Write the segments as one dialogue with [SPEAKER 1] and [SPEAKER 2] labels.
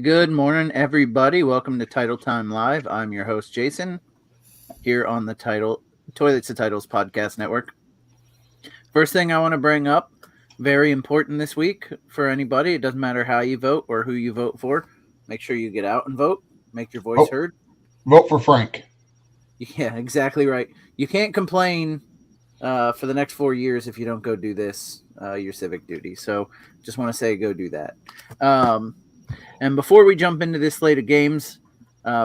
[SPEAKER 1] Good morning, everybody. Welcome to Title Time Live. I'm your host, Jason, here on the Toilets to Titles Podcast Network. First thing I want to bring up, very important this week for anybody. It doesn't matter how you vote or who you vote for. Make sure you get out and vote. Make your voice heard.
[SPEAKER 2] Vote for Frank.
[SPEAKER 1] Yeah, exactly right. You can't complain for the next 4 years if you don't go do this, your civic duty. So just want to say go do that. And before we jump into this slate of games,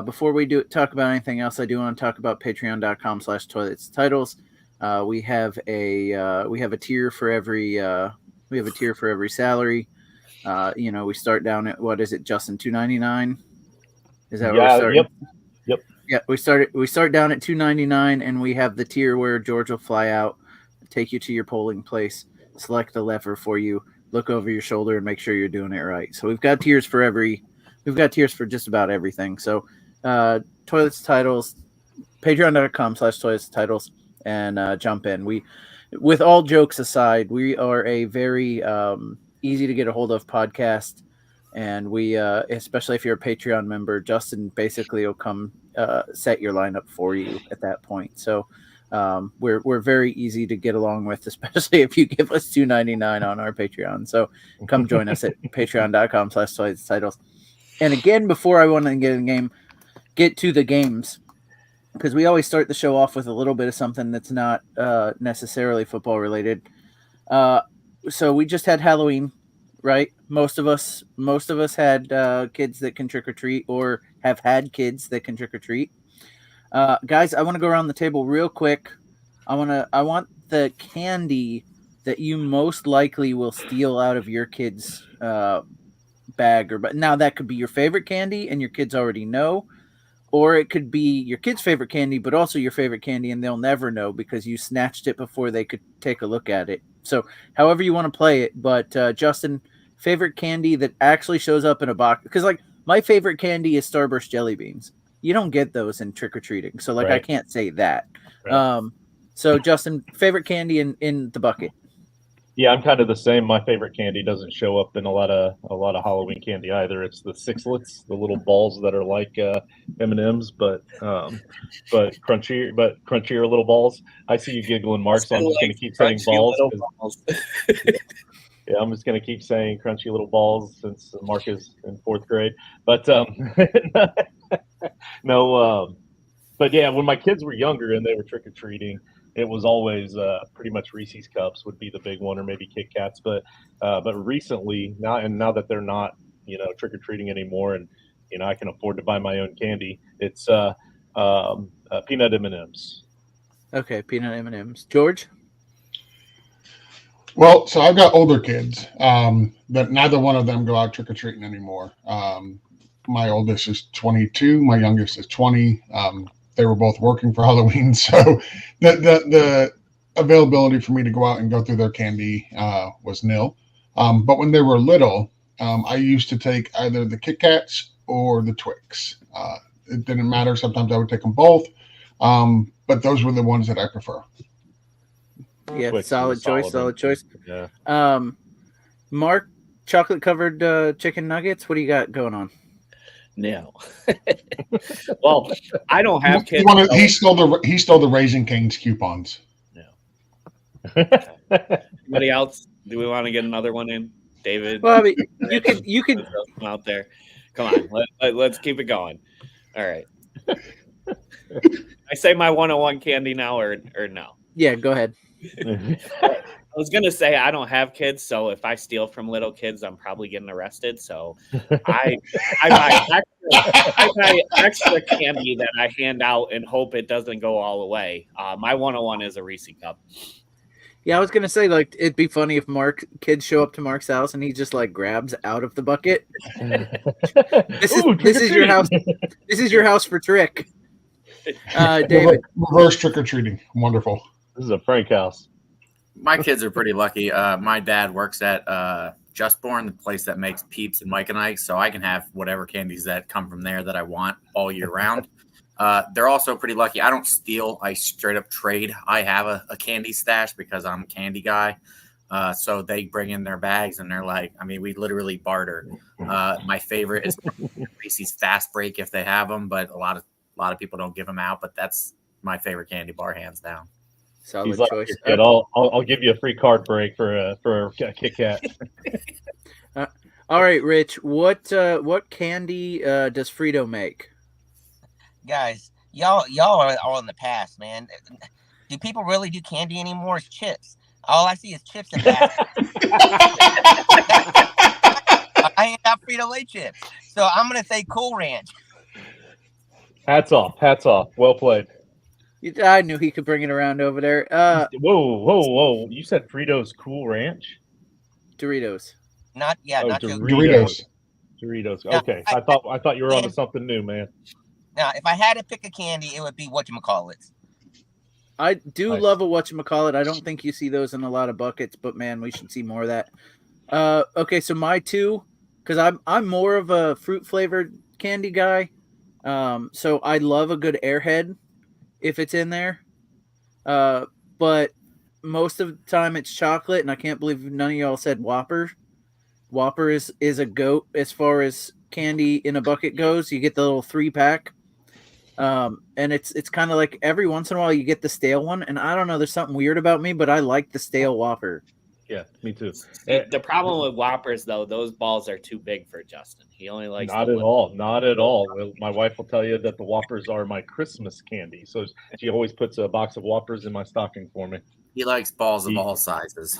[SPEAKER 1] before we talk about anything else, I do want to talk about patreon.com/toilets-titles. We have a tier for every salary. We start down at, what is it, Justin, $2.99? Is that where we're starting?
[SPEAKER 3] Yep.
[SPEAKER 1] Yeah, we start down at $2.99, and we have the tier where George will fly out, take you to your polling place, select the lever for you, look over your shoulder, and make sure you're doing it right. So we've got tiers for just about everything. So Toilets Titles, patreon.com/Toilets Titles, and jump in. With all jokes aside, we are a very easy to get a hold of podcast. And we, especially if you're a Patreon member, Justin basically will come set your lineup for you at that point. So we're very easy to get along with, especially if you give us $2.99 on our Patreon. So come join us at patreon.com/titles. And again, before I want to get to the games, because we always start the show off with a little bit of something that's not necessarily football related. So we just had Halloween. Right, most of us had kids that can trick or treat, or have had kids that can trick or treat. Guys, I want to go around the table real quick. I want the candy that you most likely will steal out of your kid's bag, but now that could be your favorite candy and your kids already know, or it could be your kid's favorite candy, but also your favorite candy, and they'll never know because you snatched it before they could take a look at it. So, however you want to play it, but Justin, favorite candy that actually shows up in a box, because like my favorite candy is Starburst jelly beans. You don't get those in trick or treating, so like right. I can't say that. Right. So Justin, favorite candy in the bucket.
[SPEAKER 3] Yeah, I'm kind of the same. My favorite candy doesn't show up in a lot of Halloween candy either. It's the sixlets, the little balls that are like M&Ms, but crunchier little balls. I see you giggling, Mark, so I'm just going to keep saying balls. Yeah, I'm just going to keep saying crunchy little balls since Mark is in 4th grade. But no, but yeah, when my kids were younger and they were trick or treating, it was always pretty much Reese's Cups would be the big one, or maybe Kit Kats. But recently, now that they're not trick or treating anymore, and I can afford to buy my own candy, it's peanut M&Ms.
[SPEAKER 1] Okay, peanut M&Ms. George.
[SPEAKER 2] Well, so I've got older kids, but neither one of them go out trick or treating anymore. My oldest is 22. My youngest is 20. They were both working for Halloween, so the availability for me to go out and go through their candy was nil. But when they were little, I used to take either the Kit Kats or the Twix. It didn't matter. Sometimes I would take them both, but those were the ones that I prefer.
[SPEAKER 1] Yeah, Twix solid choice. Yeah. Mark, chocolate covered chicken nuggets. What do you got going on?
[SPEAKER 4] No. Well, I don't have kids.
[SPEAKER 2] He stole the Raising Cane's coupons.
[SPEAKER 4] No. Anybody else? Do we want to get another one in, David?
[SPEAKER 1] Well, I mean, you could
[SPEAKER 4] out there. Come on, let's keep it going. All right. I say my 101 candy now, or no?
[SPEAKER 1] Yeah, go ahead.
[SPEAKER 4] I was gonna say I don't have kids, so if I steal from little kids, I'm probably getting arrested. So I buy extra candy that I hand out and hope it doesn't go all away. My 101 is a Reese's Cup.
[SPEAKER 1] Yeah, I was gonna say, like, it'd be funny if kids show up to Mark's house and he just like grabs out of the bucket. This is your house. This is your house for trick. David,
[SPEAKER 2] reverse trick or treating, wonderful.
[SPEAKER 3] This is a Frank house.
[SPEAKER 5] My kids are pretty lucky. My dad works at Just Born, the place that makes Peeps and Mike and Ike, so I can have whatever candies that come from there that I want all year round. They're also pretty lucky. I don't steal. I straight up trade. I have a candy stash because I'm a candy guy. So they bring in their bags and they're like, I mean, we literally barter. My favorite is Reese's Fast Break if they have them, but a lot of people don't give them out. But that's my favorite candy bar, hands down.
[SPEAKER 1] Solid
[SPEAKER 3] He's like,
[SPEAKER 1] choice.
[SPEAKER 3] kid, I'll give you a free card break for a Kit Kat.
[SPEAKER 1] All right, Rich. What candy does Frito make?
[SPEAKER 6] Guys, y'all are all in the past, man. Do people really do candy anymore? It's chips. All I see is chips and bags. I ain't got Frito-Lay chips, so I'm gonna say Cool Ranch.
[SPEAKER 3] Hats off. Well played.
[SPEAKER 1] I knew he could bring it around over there.
[SPEAKER 3] Whoa! You said Fritos Cool Ranch?
[SPEAKER 1] Doritos.
[SPEAKER 6] Not
[SPEAKER 3] Doritos.
[SPEAKER 6] No,
[SPEAKER 3] Okay, I thought you were onto something new, man.
[SPEAKER 6] Now, if I had to pick a candy, it would be whatchamacallits.
[SPEAKER 1] I do
[SPEAKER 3] Nice.
[SPEAKER 1] love a whatchamacallit. I don't think you see those in a lot of buckets, but man, we should see more of that. Okay, so my two, because I'm more of a fruit flavored candy guy. So I love a good Airhead if it's in there. But most of the time it's chocolate, and I can't believe none of y'all said Whopper. Whopper is a goat as far as candy in a bucket goes. You get the little 3-pack. And it's kind of like every once in a while you get the stale one, and I don't know, there's something weird about me, but I like the stale Whopper.
[SPEAKER 3] Yeah, me too.
[SPEAKER 4] The problem with Whoppers, though, those balls are too big for Justin. He only likes
[SPEAKER 3] Not at all. Well, my wife will tell you that the Whoppers are my Christmas candy, so she always puts a box of Whoppers in my stocking for me.
[SPEAKER 5] He likes balls of all sizes.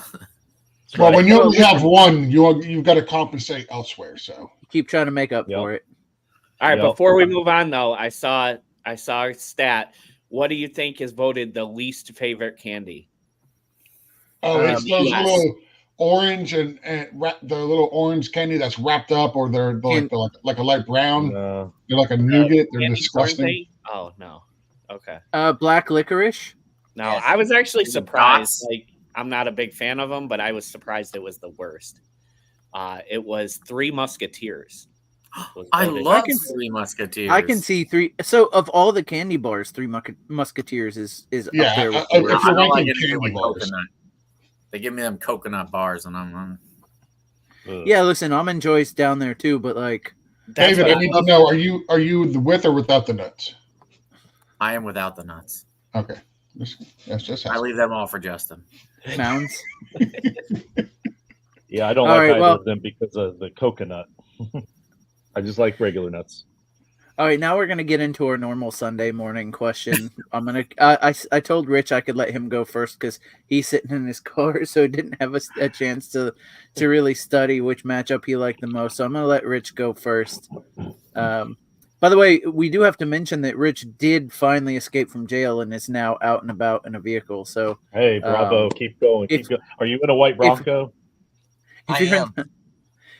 [SPEAKER 2] Well, when you only have one, you've got to compensate elsewhere. So
[SPEAKER 1] Keep trying to make up for it.
[SPEAKER 4] All right,
[SPEAKER 3] Yep.
[SPEAKER 4] before we move on, though, I saw a stat. What do you think is voted the least favorite candy?
[SPEAKER 2] it's those
[SPEAKER 4] yes.
[SPEAKER 2] little orange and the little orange candy that's wrapped up, or they're like a light brown.
[SPEAKER 3] No.
[SPEAKER 2] They're like a nougat. They're
[SPEAKER 4] Candy corn
[SPEAKER 2] disgusting.
[SPEAKER 4] thing? Oh no. Okay.
[SPEAKER 1] Black licorice.
[SPEAKER 4] No,
[SPEAKER 6] Yes.
[SPEAKER 4] I was actually
[SPEAKER 5] Is it
[SPEAKER 4] surprised.
[SPEAKER 5] dots?
[SPEAKER 4] Like, I'm not a big fan of them, but I was surprised it was the worst. It was Three Musketeers. was
[SPEAKER 5] I
[SPEAKER 4] voted.
[SPEAKER 5] love
[SPEAKER 1] can-
[SPEAKER 5] Three Musketeers.
[SPEAKER 1] I can see three. So of all the candy bars, Three Musketeers is
[SPEAKER 2] Yeah,
[SPEAKER 1] up there with
[SPEAKER 2] if
[SPEAKER 1] the worst.
[SPEAKER 2] you're
[SPEAKER 5] I don't like
[SPEAKER 2] ranking
[SPEAKER 5] anything with
[SPEAKER 2] candy bars.
[SPEAKER 5] coconut. They give me them coconut bars, and I'm
[SPEAKER 3] Ugh.
[SPEAKER 1] Yeah, listen, Almond Joy's down there too, but like,
[SPEAKER 4] That's
[SPEAKER 2] David,
[SPEAKER 4] what
[SPEAKER 2] I need to know: are you with or without the nuts?
[SPEAKER 5] I am without the nuts.
[SPEAKER 2] Okay, that's just
[SPEAKER 5] I leave them all for Justin.
[SPEAKER 1] mounds.
[SPEAKER 3] Yeah, I don't
[SPEAKER 1] All
[SPEAKER 3] like
[SPEAKER 1] right,
[SPEAKER 3] either
[SPEAKER 1] well-
[SPEAKER 3] of them because of the coconut. I just like regular nuts.
[SPEAKER 1] All right, now we're gonna get into our normal Sunday morning question. I told Rich I could let him go first because he's sitting in his car, so he didn't have a chance to really study which matchup he liked the most. So I'm gonna let Rich go first. By the way, we do have to mention that Rich did finally escape from jail and is now out and about in a vehicle. So
[SPEAKER 3] Hey, bravo! Keep going. Keep going. Are you in a white Bronco?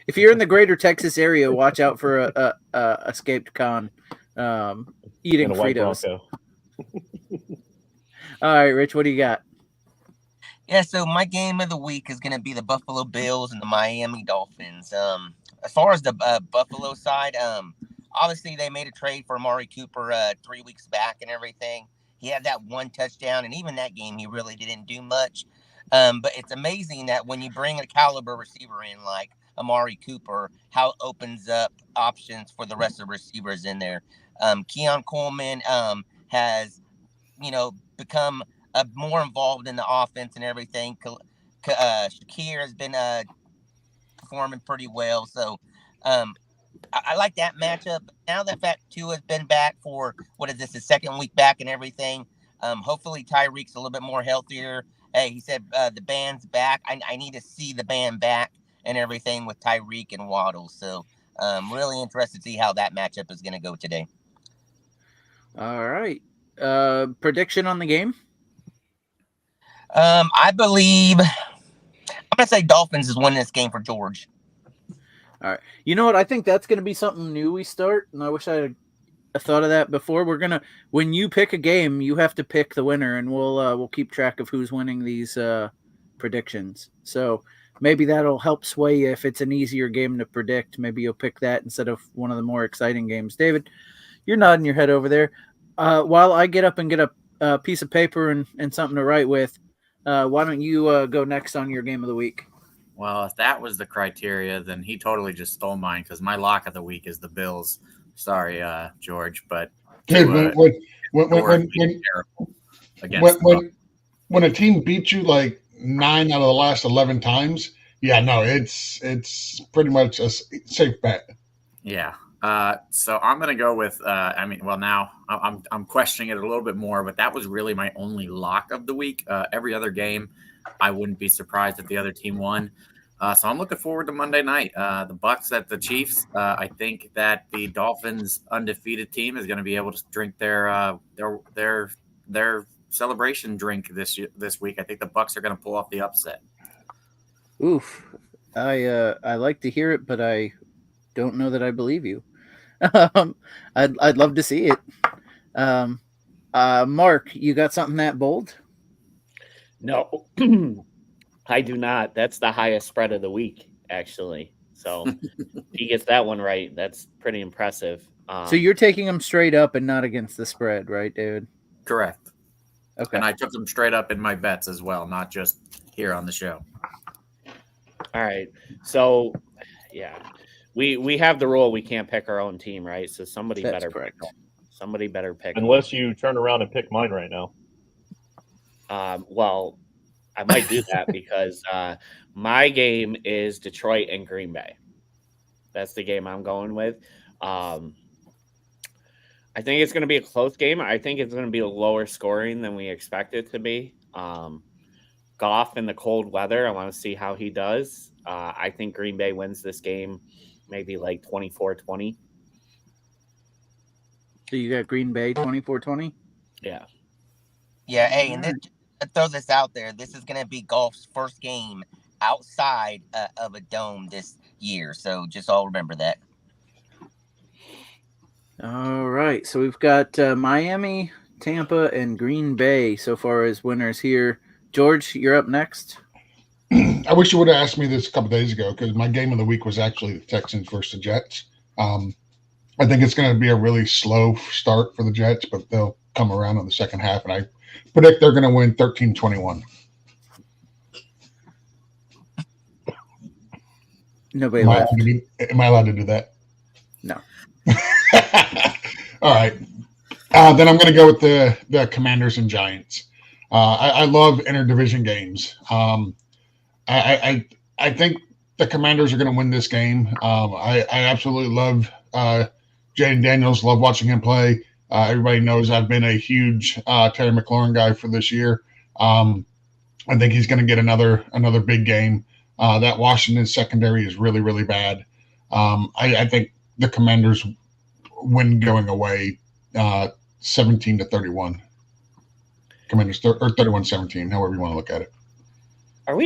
[SPEAKER 1] if you're in the greater Texas area, watch out for a escaped con eating
[SPEAKER 3] In a white
[SPEAKER 1] Fritos.
[SPEAKER 3] Bronco.
[SPEAKER 1] All right, Rich, what do you got?
[SPEAKER 6] Yeah, so my game of the week is going to be the Buffalo Bills and the Miami Dolphins. As far as the Buffalo side, obviously they made a trade for Amari Cooper 3 weeks back and everything. He had that one touchdown, and even that game he really didn't do much. But it's amazing that when you bring a caliber receiver in like Amari Cooper, how it opens up options for the rest of the receivers in there. Keon Coleman has, become more involved in the offense and everything. Shakir has been performing pretty well. So I like that matchup. Now that Tua has been back for, his second week back and everything, hopefully Tyreek's a little bit more healthier. Hey, he said the band's back. I need to see the band back and everything with Tyreek and Waddle. So really interested to see how that matchup is going to go today.
[SPEAKER 1] All right. Prediction on the game?
[SPEAKER 6] I believe I'm going to say Dolphins is winning this game for George.
[SPEAKER 1] All right. You know what? I think that's going to be something new we start, and I wish I had thought of that before. When you pick a game, you have to pick the winner, and we'll keep track of who's winning these predictions. So maybe that'll help sway you if it's an easier game to predict. Maybe you'll pick that instead of one of the more exciting games. David, you're nodding your head over there. While I get up and get a piece of paper and something to write with, Why don't you go next on your game of the week?
[SPEAKER 5] Well, if that was the criteria, then he totally just stole mine because my lock of the week is the Bills. Sorry, George, but
[SPEAKER 2] Dude,
[SPEAKER 5] historically terrible against the Bucs.
[SPEAKER 2] when a team beats you like 9 out of the last 11 times, yeah, no, it's pretty much a safe bet.
[SPEAKER 5] Yeah. So I'm gonna go with. Now I'm questioning it a little bit more, but that was really my only lock of the week. Every other game, I wouldn't be surprised if the other team won. So I'm looking forward to Monday night. The Bucs at the Chiefs. I think that the Dolphins' undefeated team is going to be able to drink their celebration drink this week. I think the Bucs are going to pull off the upset.
[SPEAKER 1] Oof, I like to hear it, but I don't know that I believe you. I'd love to see it. Mark, you got something that bold?
[SPEAKER 4] No, I do not. That's the highest spread of the week, actually. So if he gets that one right, that's pretty impressive.
[SPEAKER 1] So you're taking them straight up and not against the spread, right, David?
[SPEAKER 5] Correct.
[SPEAKER 1] Okay.
[SPEAKER 5] And I took them straight up in my bets as well, not just here on the show.
[SPEAKER 4] All right. So, yeah, we have the rule we can't pick our own team, right? So somebody
[SPEAKER 1] That's
[SPEAKER 4] better
[SPEAKER 1] correct.
[SPEAKER 4] pick. Somebody better pick.
[SPEAKER 3] Unless you turn around and pick mine right now.
[SPEAKER 4] Well, I might do that because my game is Detroit and Green Bay. That's the game I'm going with. I think it's going to be a close game. I think it's going to be a lower scoring than we expect it to be. Goff in the cold weather, I want to see how he does. I think Green Bay wins this game maybe like 24-20.
[SPEAKER 1] So you got Green Bay 24-20?
[SPEAKER 4] Yeah.
[SPEAKER 6] Yeah, hey, and throw this out there. This is going to be Golf's first game outside of a dome this year. So just all remember that.
[SPEAKER 1] All right. So we've got Miami, Tampa, and Green Bay so far as winners here. George, you're up next.
[SPEAKER 2] I wish you would have asked me this a couple days ago because my game of the week was actually the Texans versus the Jets. I think it's going to be a really slow start for the Jets, but they'll come around in the second half, and I predict they're going to win 13-21.
[SPEAKER 1] Nobody left.
[SPEAKER 2] Am I allowed to do that?
[SPEAKER 1] No.
[SPEAKER 2] All right. Then I'm going to go with the Commanders and Giants. I love interdivision games. I think the Commanders are going to win this game. I absolutely love Jaden Daniels. Love watching him play. Everybody knows I've been a huge Terry McLaurin guy for this year. I think he's going to get another big game. That Washington secondary is really, really bad. I think the Commanders win going away 17-31. Commanders or 31-17, however you want to look at it.
[SPEAKER 4] Are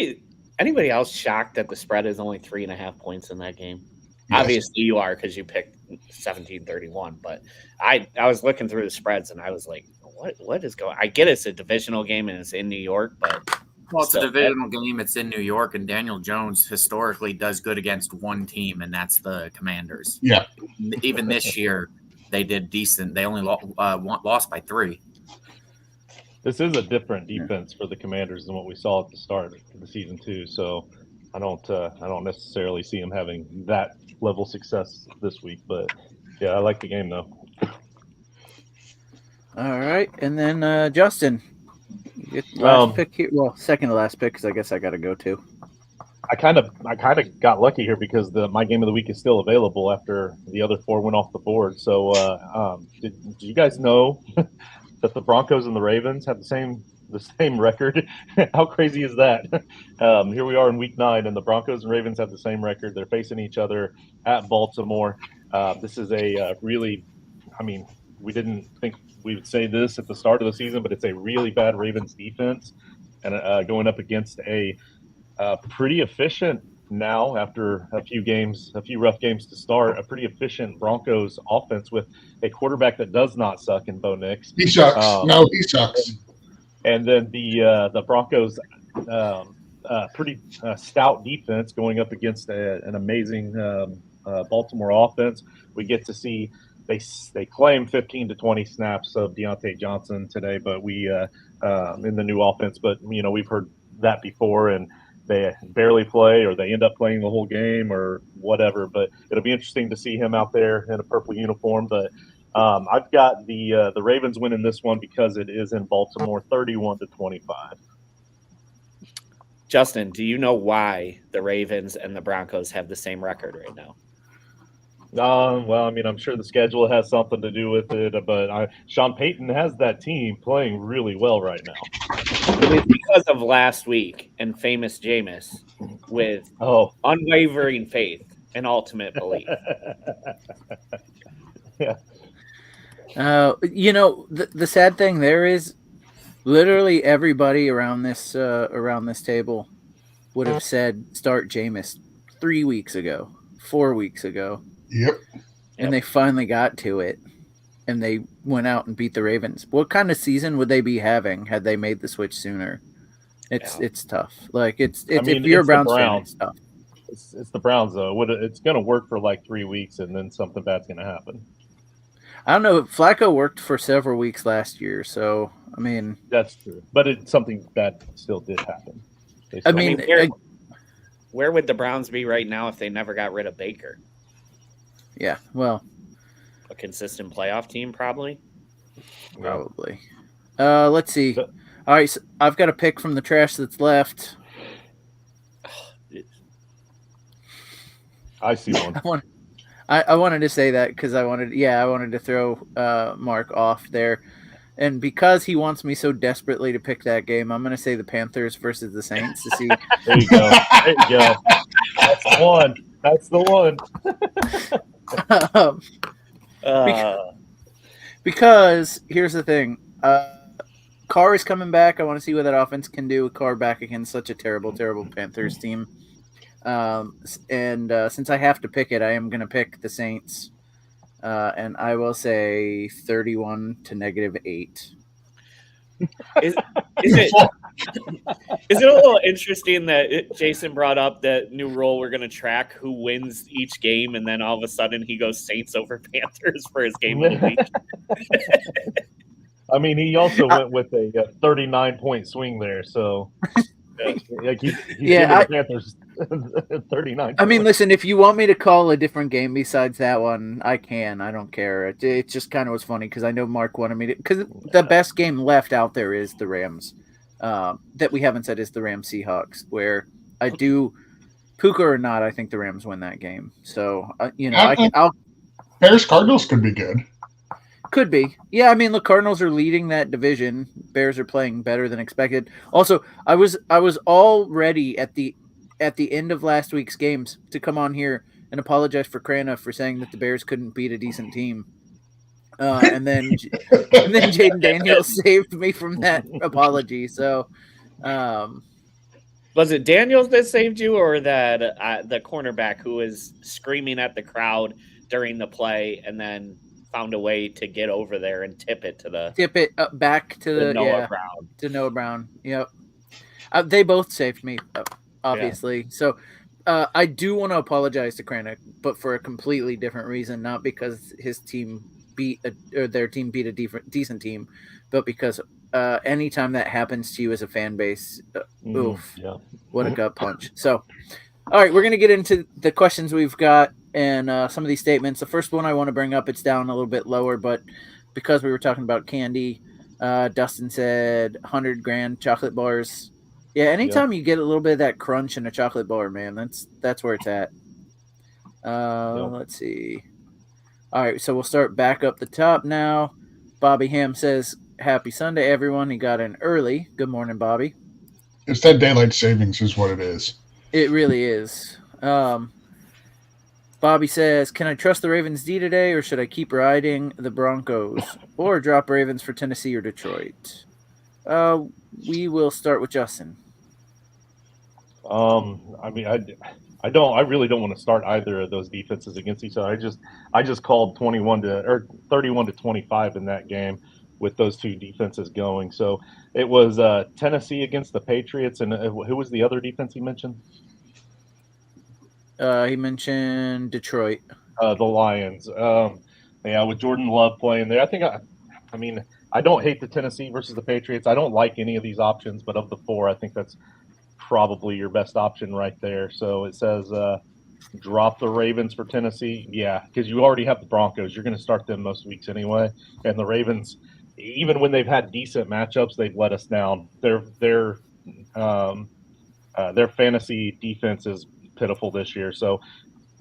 [SPEAKER 4] anybody else shocked that the spread is only 3.5 points in that game?
[SPEAKER 2] Yes.
[SPEAKER 4] Obviously you are because you picked 17-31, but I was looking through the spreads and I was like, what is going on? I get it's a divisional game and it's in New York, but
[SPEAKER 5] it's a divisional game. It's in New York, and Daniel Jones historically does good against one team, and that's the Commanders.
[SPEAKER 2] Yeah.
[SPEAKER 5] Even this year, they did decent. They only lost by 3.
[SPEAKER 3] This is a different defense for the Commanders than what we saw at the start of the season too. So I don't necessarily see them having that level of success this week. But yeah, I like the game though.
[SPEAKER 1] All right, and then Justin, you get the last pick here. Well, second to last pick because I guess I got to go too.
[SPEAKER 3] I kind of got lucky here because my game of the week is still available after the other 4 went off the board. So did you guys know that the Broncos and the Ravens have the same record? How crazy is that? Here we are in week 9, and the Broncos and Ravens have the same record. They're facing each other at Baltimore. This is a really, we didn't think we would say this at the start of the season, but it's a really bad Ravens defense, and going up against a pretty efficient now after a few rough games to start, a pretty efficient Broncos offense with a quarterback that does not suck in Bo Nix.
[SPEAKER 2] He sucks. No, he sucks.
[SPEAKER 3] And then the Broncos pretty stout defense going up against an amazing Baltimore offense. We get to see they claim 15 to 20 snaps of Deontay Johnson today, but we in the new offense. But we've heard that before, and they barely play, or they end up playing the whole game, or whatever. But it'll be interesting to see him out there in a purple uniform. But I've got the Ravens winning this one because it is in Baltimore, 31 to 25.
[SPEAKER 4] Justin, do you know why the Ravens and the Broncos have the same record right now?
[SPEAKER 3] Well, I mean, I'm sure the schedule has something to do with it, but Sean Payton has that team playing really well right now.
[SPEAKER 4] It was because of last week and famous Jameis with unwavering faith and ultimate belief.
[SPEAKER 3] Yeah.
[SPEAKER 1] The sad thing there is literally everybody around this table would have said start Jameis 3 weeks ago, 4 weeks ago.
[SPEAKER 2] Yep.
[SPEAKER 1] And they finally got to it, and they went out and beat the Ravens. What kind of season would they be having had they made the switch sooner? It's tough. Like if you're a Browns fan, it's tough.
[SPEAKER 3] It's the Browns though. It's going to work for like 3 weeks, and then something bad's going to happen.
[SPEAKER 1] I don't know. Flacco worked for several weeks last year, so I mean
[SPEAKER 3] that's true. But something bad still did happen.
[SPEAKER 4] Where would the Browns be right now if they never got rid of Baker?
[SPEAKER 1] Yeah, well,
[SPEAKER 4] a consistent playoff team, probably.
[SPEAKER 1] Let's see. All right, so I've got a pick from the trash that's left.
[SPEAKER 3] I see one.
[SPEAKER 1] I wanted to say that because I wanted to throw Mark off there, and because he wants me so desperately to pick that game, I'm going to say the Panthers versus the Saints to see.
[SPEAKER 3] There you go. That's the one. That's the one.
[SPEAKER 1] Because here's the thing, Carr is coming back. I want to see what that offense can do with Carr back against such a terrible Panthers team. Since I have to pick it, I am going to pick the Saints, and I will say 31 to -8.
[SPEAKER 4] Is it a little interesting that Jason brought up that new rule we're going to track who wins each game, and then all of a sudden he goes Saints over Panthers for his game of the week?
[SPEAKER 3] I mean, he also went with a 39-point swing there, so he's giving the Panthers 39.
[SPEAKER 1] I mean, listen, if you want me to call a different game besides that one, I can. I don't care. It just kind of was funny because I know Mark wanted me to, because the best game left out there is the Rams. That we haven't said is the Rams Seahawks, where I do Puka or not, I think the Rams win that game. So
[SPEAKER 2] Bears Cardinals could be good.
[SPEAKER 1] Could be. Yeah, I mean, the Cardinals are leading that division. Bears are playing better than expected. Also, I was all ready at the end of last week's games to come on here and apologize for Crana for saying that the Bears couldn't beat a decent team. And then Jaden Daniels saved me from that apology. So,
[SPEAKER 4] was it Daniels that saved you, or that the cornerback who was screaming at the crowd during the play and then found a way to get over there and tip it
[SPEAKER 1] back to the
[SPEAKER 4] Noah Brown?
[SPEAKER 1] To Noah Brown. Yep. They both saved me, obviously. Yeah. So I do want to apologize to Crana, but for a completely different reason, not because his team their team beat a decent team, but because anytime that happens to you as a fan base, what a gut punch. So, all right, we're going to get into the questions we've got and some of these statements. The first one I want to bring up, it's down a little bit lower, but because we were talking about candy, Dustin said 100 grand chocolate bars. Yeah, anytime you get a little bit of that crunch in a chocolate bar, man, that's where it's at. Let's see. All right, so we'll start back up the top now. Bobby Ham says, happy Sunday, everyone. He got in early. Good morning, Bobby.
[SPEAKER 2] It's that daylight savings is what it is.
[SPEAKER 1] It really is. Bobby says, can I trust the Ravens D today, or should I keep riding the Broncos or drop Ravens for Tennessee or Detroit? We will start with Justin.
[SPEAKER 3] I mean, I really don't want to start either of those defenses against each other. I just called 31 to 25 in that game with those two defenses going. So it was Tennessee against the Patriots, and who was the other defense he mentioned?
[SPEAKER 1] He mentioned Detroit.
[SPEAKER 3] The Lions. Yeah, with Jordan Love playing there, I mean, I don't hate the Tennessee versus the Patriots. I don't like any of these options, but of the four, I think that's probably your best option right there. So it says drop the Ravens for Tennessee. Yeah, because you already have the Broncos. You're going to start them most weeks anyway. And the Ravens, even when they've had decent matchups, they've let us down. Their fantasy defense is pitiful this year. So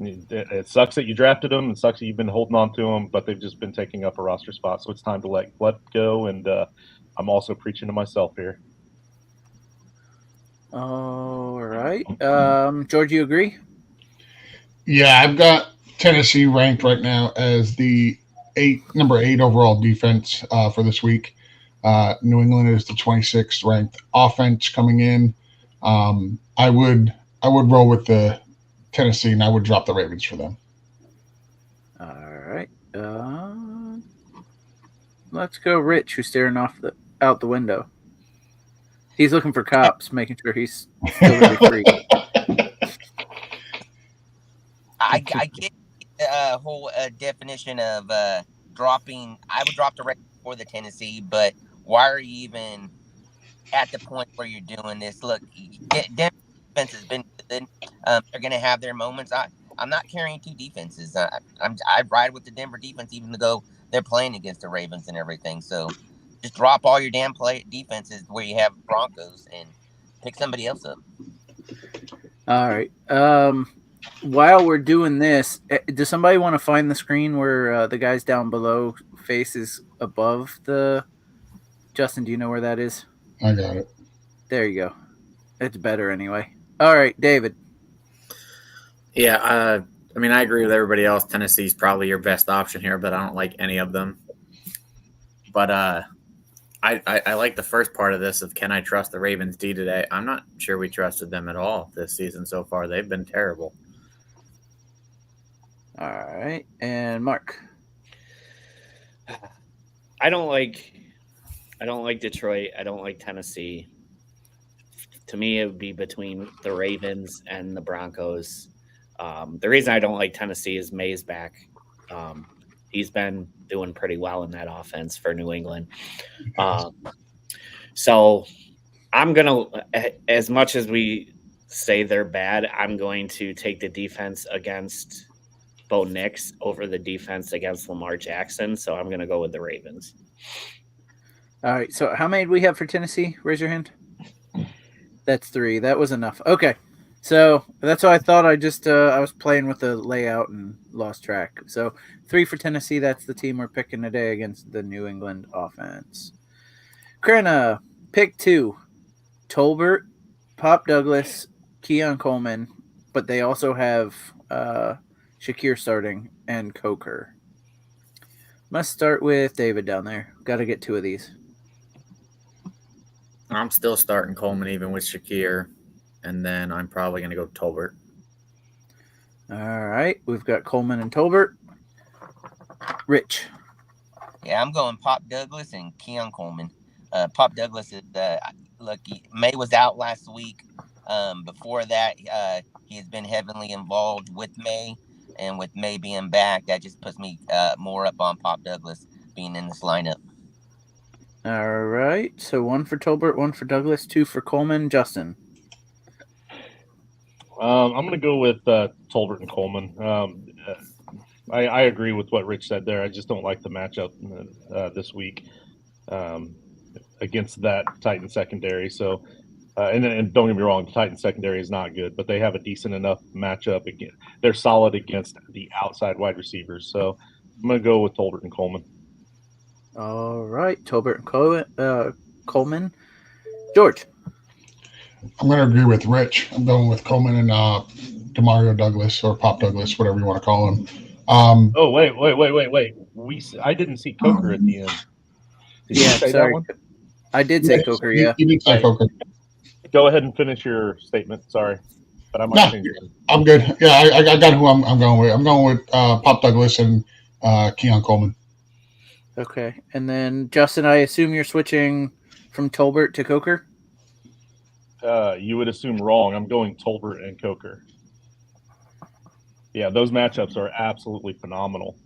[SPEAKER 3] it sucks that you drafted them. It sucks that you've been holding on to them, but they've just been taking up a roster spot. So it's time to let go. And I'm also preaching to myself here.
[SPEAKER 1] All right. George, you agree?
[SPEAKER 2] Yeah, I've got Tennessee ranked right now as the number 8 overall defense for this week. New England is the 26th ranked offense coming in. I would roll with the Tennessee, and I would drop the Ravens for them.
[SPEAKER 1] All right. Let's go, Rich, who's staring out the window. He's looking for cops, making sure he's still going to be free.
[SPEAKER 6] I get the whole definition of dropping. I would drop the Ravens for the Tennessee, but why are you even at the point where you're doing this? Look, Denver defense has been good. They're going to have their moments. I'm not carrying two defenses. I ride with the Denver defense, even though they're playing against the Ravens and everything. So just drop all your damn defenses where you have Broncos and pick somebody else up.
[SPEAKER 1] All right. While we're doing this, does somebody want to find the screen where the guys down below face is above the... Justin, do you know where that is?
[SPEAKER 2] I got it.
[SPEAKER 1] There you go. It's better anyway. All right, David.
[SPEAKER 5] Yeah, I mean, I agree with everybody else. Tennessee's probably your best option here, but I don't like any of them. But I like the first part of this of can I trust the Ravens D today? I'm not sure we trusted them at all this season so far. They've been terrible.
[SPEAKER 1] All right, and Mark.
[SPEAKER 4] I don't like Detroit. I don't like Tennessee. To me, it would be between the Ravens and the Broncos. The reason I don't like Tennessee is May's back. He's been doing pretty well in that offense for New England. So I'm going to, as much as we say they're bad, I'm going to take the defense against Bo Nix over the defense against Lamar Jackson. So I'm going to go with the Ravens.
[SPEAKER 1] All right, so how many do we have for Tennessee? Raise your hand. That's 3. That was enough. Okay, so that's what I thought. I just I was playing with the layout and lost track. So 3 for Tennessee. That's the team we're picking today against the New England offense. Krena, pick 2. Tolbert, Pop Douglas, Keon Coleman, but they also have Shakir starting and Coker. Must start with David down there. Got to get 2 of these.
[SPEAKER 5] I'm still starting Coleman even with Shakir, and then I'm probably going to go Tolbert.
[SPEAKER 1] All right, we've got Coleman and Tolbert. Rich.
[SPEAKER 6] Yeah, I'm going Pop Douglas and Keon Coleman. Pop Douglas is May was out last week. Before that, he has been heavily involved with May, and with May being back, that just puts me more up on Pop Douglas being in this lineup.
[SPEAKER 1] All right, so 1 for Tolbert, 1 for Douglas, 2 for Coleman. Justin.
[SPEAKER 3] I'm going to go with Tolbert and Coleman. I agree with what Rich said there. I just don't like the matchup this week against that Titan secondary. So, and don't get me wrong, the Titan secondary is not good, but they have a decent enough matchup. Again, they're solid against the outside wide receivers. So I'm going to go with Tolbert and Coleman.
[SPEAKER 1] All right, Tolbert and Coleman. George.
[SPEAKER 2] I'm going to agree with Rich. I'm going with Coleman and Demario Douglas or Pop Douglas, whatever you want to call him.
[SPEAKER 3] Oh, wait. I didn't see Coker at the end. Did you say
[SPEAKER 1] sorry.
[SPEAKER 3] that one?
[SPEAKER 1] I did say Coker, yeah.
[SPEAKER 2] You did say Coker.
[SPEAKER 3] Go ahead and finish your statement. Sorry. But I might change it.
[SPEAKER 2] I'm good. Yeah, I got who I'm going with. I'm going with Pop Douglas and Keon Coleman.
[SPEAKER 1] Okay. And then, Justin, I assume you're switching from Tolbert to Coker?
[SPEAKER 3] You would assume wrong. I'm going Tolbert and Coker. Yeah, those matchups are absolutely phenomenal.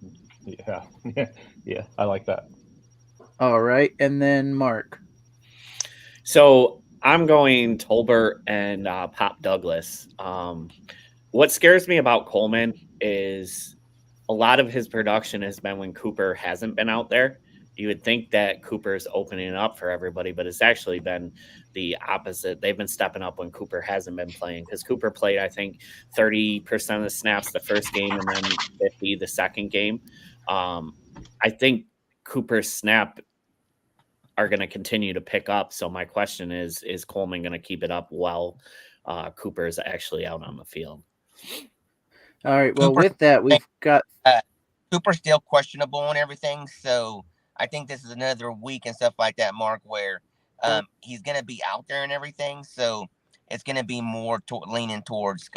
[SPEAKER 3] Yeah, I like that.
[SPEAKER 1] All right, and then Mark.
[SPEAKER 4] So I'm going Tolbert and Pop Douglas. What scares me about Coleman is a lot of his production has been when Cooper hasn't been out there. You would think that Cooper's opening it up for everybody, but it's actually been the opposite. They've been stepping up when Cooper hasn't been playing, because Cooper played, I think, 30% of the snaps the first game and then 50 the second game. I think Cooper's snap are going to continue to pick up. So my question is Coleman going to keep it up while Cooper is actually out on the field?
[SPEAKER 1] All right. Well,
[SPEAKER 6] Cooper-
[SPEAKER 1] with that, we've got
[SPEAKER 6] Cooper's still questionable and everything, so I think this is another week and stuff like that, Mark, where he's going to be out there and everything, so it's going to be more leaning towards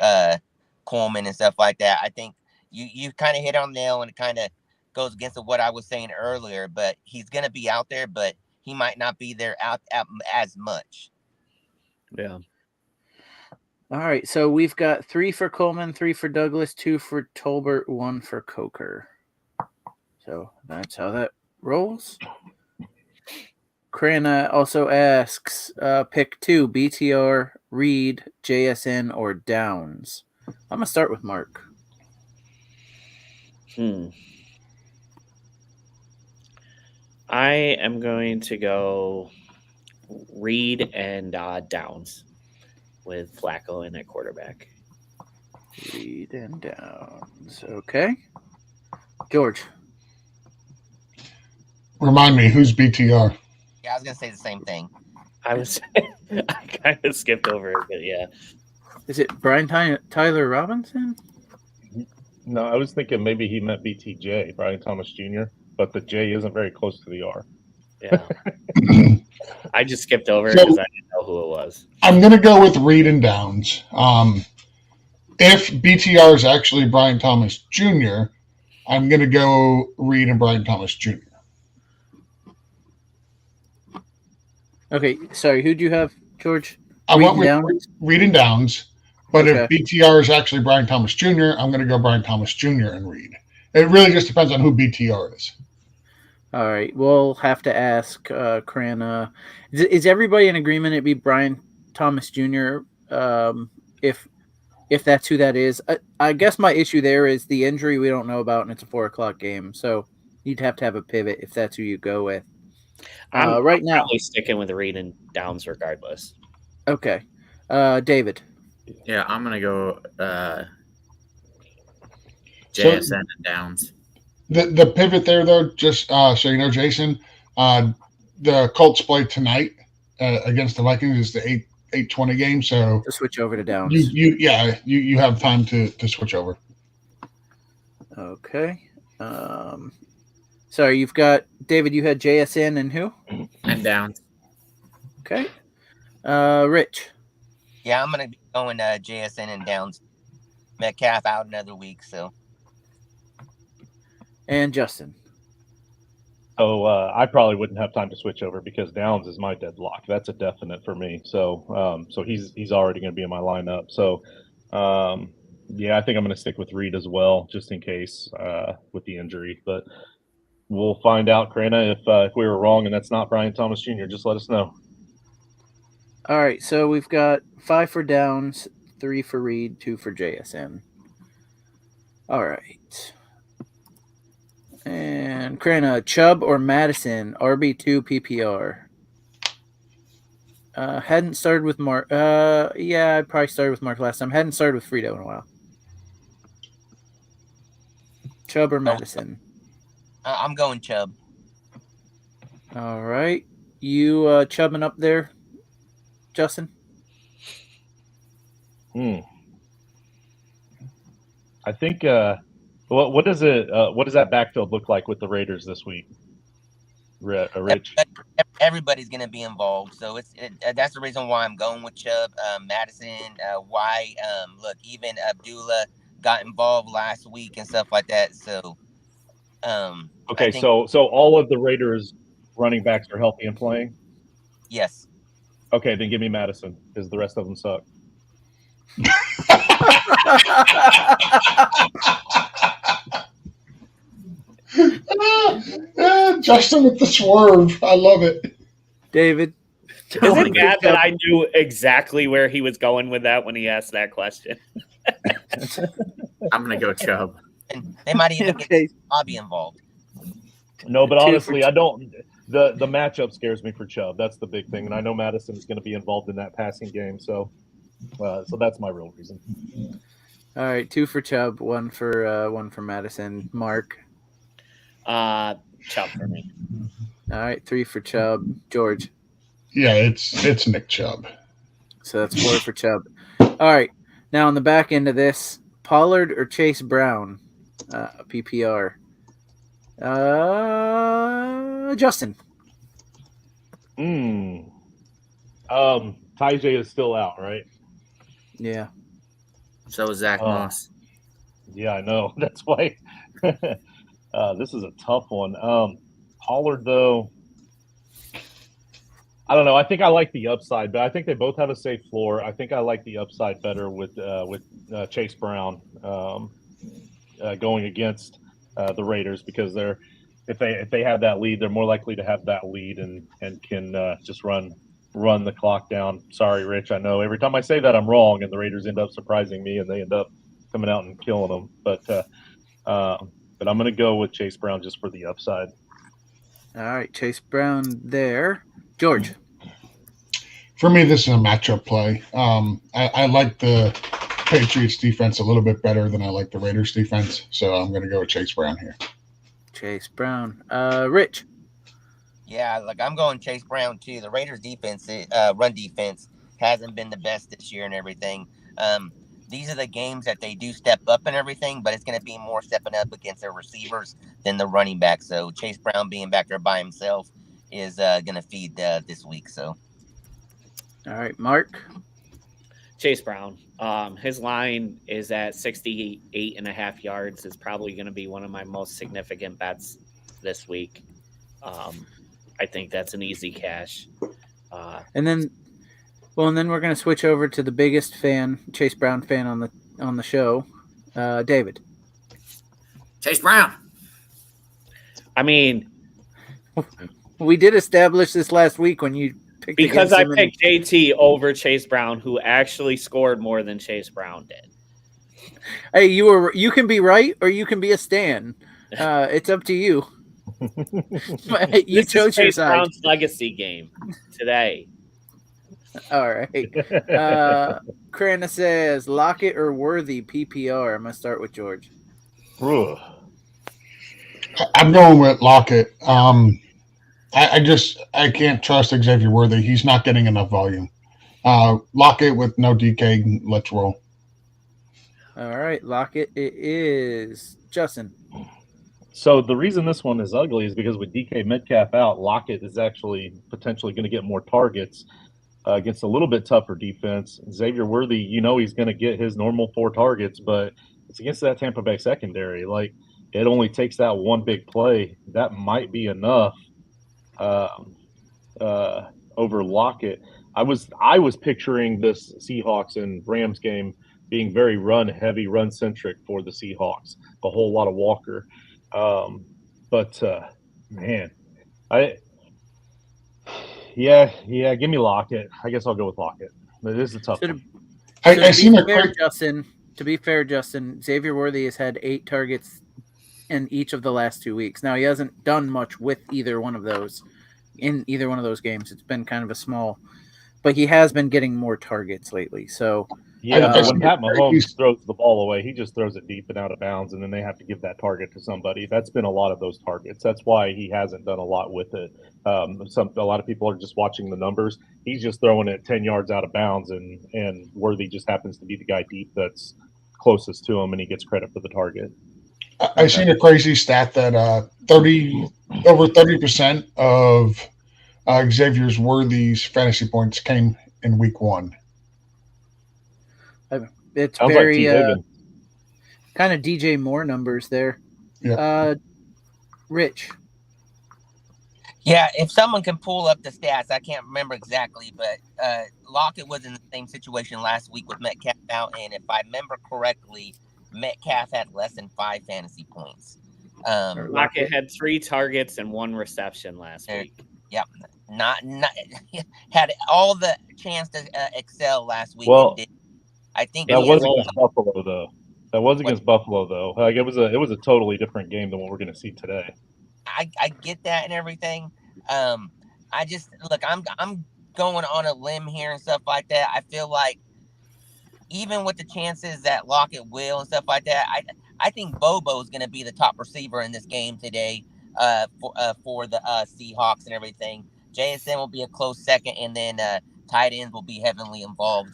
[SPEAKER 6] Coleman and stuff like that. I think you kind of hit on the nail, and it kind of goes against what I was saying earlier, but he's going to be out there, but he might not be there out as much.
[SPEAKER 4] Yeah.
[SPEAKER 1] all right. So we've got 3 for Coleman, 3 for Douglas, 2 for Tolbert, 1 for Coker. So that's how that rolls. Krana also asks, pick 2, BTR, Reed, JSN, or Downs. I'm going to start with Mark.
[SPEAKER 4] I am going to go Reed and Downs with Flacco in at quarterback.
[SPEAKER 1] Reed and Downs. Okay. George.
[SPEAKER 2] Remind me, who's BTR?
[SPEAKER 6] Yeah, I was going to say the same thing.
[SPEAKER 4] I kind of skipped over it, but yeah.
[SPEAKER 1] Is it Brian Tyler Robinson?
[SPEAKER 3] No, I was thinking maybe he meant BTJ, Brian Thomas Jr., but the J isn't very close to the R.
[SPEAKER 4] Yeah. I just skipped over it because I didn't know who it was.
[SPEAKER 2] I'm going to go with Reed and Downs. If BTR is actually Brian Thomas Jr., I'm going to go Reed and Brian Thomas Jr.
[SPEAKER 1] Okay, sorry. Who do you have, George?
[SPEAKER 2] I
[SPEAKER 1] Reed
[SPEAKER 2] went with
[SPEAKER 1] Downs?
[SPEAKER 2] Reed and Downs, but
[SPEAKER 1] Okay.
[SPEAKER 2] if BTR is actually Brian Thomas Jr., I'm going to go Brian Thomas Jr. and Reed. It really just depends on who BTR is.
[SPEAKER 1] All right, we'll have to ask Krana. Is everybody in agreement it'd be Brian Thomas Jr. If that's who that is? I guess my issue there is the injury we don't know about, and it's a 4:00 game, so you'd have to have a pivot if that's who you go with.
[SPEAKER 4] I'm
[SPEAKER 1] now,
[SPEAKER 4] probably sticking with Reed and Downs regardless.
[SPEAKER 1] Okay, David.
[SPEAKER 5] Yeah, I'm gonna go JSN and Downs.
[SPEAKER 2] The pivot there, though, just so you know, Jason, the Colts play tonight against the Vikings. Is the 8:20 game, so
[SPEAKER 1] To switch over to Downs.
[SPEAKER 2] you have time to switch over.
[SPEAKER 1] Okay. Sorry, you've got David. You had JSN and who?
[SPEAKER 5] And Downs.
[SPEAKER 1] Okay. Rich.
[SPEAKER 6] Yeah, I'm going to be going JSN and Downs. Metcalf out another week, so.
[SPEAKER 1] And Justin.
[SPEAKER 3] So I probably wouldn't have time to switch over because Downs is my deadlock. That's a definite for me. So so he's already going to be in my lineup. So yeah, I think I'm going to stick with Reed as well, just in case with the injury. But we'll find out, Krana, if we were wrong and that's not Brian Thomas Jr. Just let us know.
[SPEAKER 1] All right, so we've got 5 for Downs, 3 for Reed, 2 for JSN. All right. And Krana, Chubb or Madison, RB2 PPR. Hadn't started with Mark. Yeah, I probably started with Mark last time. Hadn't started with Frito in a while. Chubb or Madison?
[SPEAKER 6] I'm going Chubb.
[SPEAKER 1] All right. You chubbing up there, Justin?
[SPEAKER 3] I think what does that backfield look like with the Raiders this week? Rich.
[SPEAKER 6] Everybody's going to be involved, so that's the reason why I'm going with Chubb. Madison, why? Look, even Abdullah got involved last week and stuff like that. So,
[SPEAKER 3] okay, so all of the Raiders running backs are healthy and playing.
[SPEAKER 6] Yes.
[SPEAKER 3] Okay, then give me Madison because the rest of them suck.
[SPEAKER 2] Justin with the swerve. I love it.
[SPEAKER 1] David.
[SPEAKER 4] Is
[SPEAKER 5] Oh my
[SPEAKER 4] it bad that I knew exactly where he was going with that when he asked that question?
[SPEAKER 5] I'm gonna go Chubb.
[SPEAKER 6] And they might even get
[SPEAKER 1] Okay.
[SPEAKER 6] Bobby involved.
[SPEAKER 3] No, but
[SPEAKER 1] Two for
[SPEAKER 3] honestly, I don't. The matchup scares me for Chubb. That's the big thing, and I know Madison is going to be involved in that passing game. So that's my real reason.
[SPEAKER 1] All right, 2 for Chubb, 1 for Madison. Mark.
[SPEAKER 4] Chubb for me.
[SPEAKER 1] All right, 3 for Chubb. George.
[SPEAKER 2] Yeah, it's Nick Chubb.
[SPEAKER 1] So that's 4 for Chubb. All right, now on the back end of this, Pollard or Chase Brown, PPR. Justin.
[SPEAKER 3] Tajay is still out, right?
[SPEAKER 1] Yeah.
[SPEAKER 5] So is Zach Moss.
[SPEAKER 3] Yeah, I know. That's why this is a tough one. Pollard, though, I don't know. I think I like the upside, but I think they both have a safe floor. I think I like the upside better with Chase Brown going against the Raiders because if they have that lead, they're more likely to have that lead and can just run the clock down. Sorry, Rich. I know every time I say that I'm wrong, and the Raiders end up surprising me, and they end up coming out and killing them. But I'm going to go with Chase Brown just for the upside.
[SPEAKER 1] All right, Chase Brown there. George.
[SPEAKER 2] For me, this is a matchup play. I like the Patriots defense a little bit better than I like the Raiders defense, so I'm going to go with Chase Brown here.
[SPEAKER 1] Chase Brown. Rich.
[SPEAKER 6] Yeah, like I'm going Chase Brown too. The Raiders defense, run defense, hasn't been the best this year and everything. These are the games that they do step up and everything, but it's going to be more stepping up against their receivers than the running back. So Chase Brown being back there by himself is going to feed this week. So,
[SPEAKER 1] all right, Mark.
[SPEAKER 4] Chase Brown. His line is at 68.5 yards. Is probably going to be one of my most significant bets this week. I think that's an easy cash.
[SPEAKER 1] And then we're going to switch over to the biggest fan, Chase Brown fan on the show, David.
[SPEAKER 5] Chase Brown.
[SPEAKER 4] I mean,
[SPEAKER 1] we did establish this last week when you picked
[SPEAKER 4] because I
[SPEAKER 1] him
[SPEAKER 4] picked JT over Chase Brown, who actually scored more than Chase Brown did.
[SPEAKER 1] Hey, you can be right or you can be a stan. It's up to you. You chose your
[SPEAKER 4] Chase
[SPEAKER 1] side.
[SPEAKER 4] Brown's legacy game today.
[SPEAKER 1] All right. Krana says Lockett or Worthy PPR. I'm gonna start with George.
[SPEAKER 3] Ugh.
[SPEAKER 2] I'm going with Lockett. I can't trust Xavier Worthy. He's not getting enough volume. Lockett with no DK. Let's roll.
[SPEAKER 1] All right, Lockett. It is Justin.
[SPEAKER 3] So the reason this one is ugly is because with DK Metcalf out, Lockett is actually potentially going to get more targets against a little bit tougher defense. Xavier Worthy, he's going to get his normal 4 targets, but it's against that Tampa Bay secondary. Like, it only takes that one big play. That might be enough over Lockett. I was picturing this Seahawks and Rams game being very run-heavy, run-centric for the Seahawks. A whole lot of Walker. Man, give me Lockett. I guess I'll go with Lockett. But it is a tough one.
[SPEAKER 1] To be fair, Justin, Xavier Worthy has had 8 targets in each of the last 2 weeks. Now, he hasn't done much with either one of those in either one of those games. It's been kind of a small, but he has been getting more targets lately. So
[SPEAKER 3] yeah, but when Pat Mahomes throws the ball away, he just throws it deep and out of bounds, and then they have to give that target to somebody. That's been a lot of those targets. That's why he hasn't done a lot with it. A lot of people are just watching the numbers. He's just throwing it 10 yards out of bounds, and Worthy just happens to be the guy deep that's closest to him, and he gets credit for the target.
[SPEAKER 2] I seen a crazy stat that over 30% of Xavier Worthy's fantasy points came in week 1.
[SPEAKER 1] It's
[SPEAKER 3] Sounds
[SPEAKER 1] very
[SPEAKER 3] like
[SPEAKER 1] kind of DJ Moore numbers there.
[SPEAKER 2] Yeah.
[SPEAKER 1] Rich.
[SPEAKER 6] Yeah, if someone can pull up the stats, I can't remember exactly, but Lockett was in the same situation last week with Metcalf out, and if I remember correctly, Metcalf had less than 5 fantasy points.
[SPEAKER 4] Lockett had 3 targets and 1 reception last week.
[SPEAKER 6] Yep. Not had all the chance to excel last week.
[SPEAKER 3] Well,
[SPEAKER 6] and I think
[SPEAKER 3] that was against Buffalo, though. That was against Buffalo, though. Like it was a totally different game than what we're going to see today.
[SPEAKER 6] I get that and everything. I just look. I'm going on a limb here and stuff like that. I feel like even with the chances that Lockett will and stuff like that, I think Bobo is going to be the top receiver in this game today. For the Seahawks and everything. JSN will be a close second, and then tight ends will be heavily involved.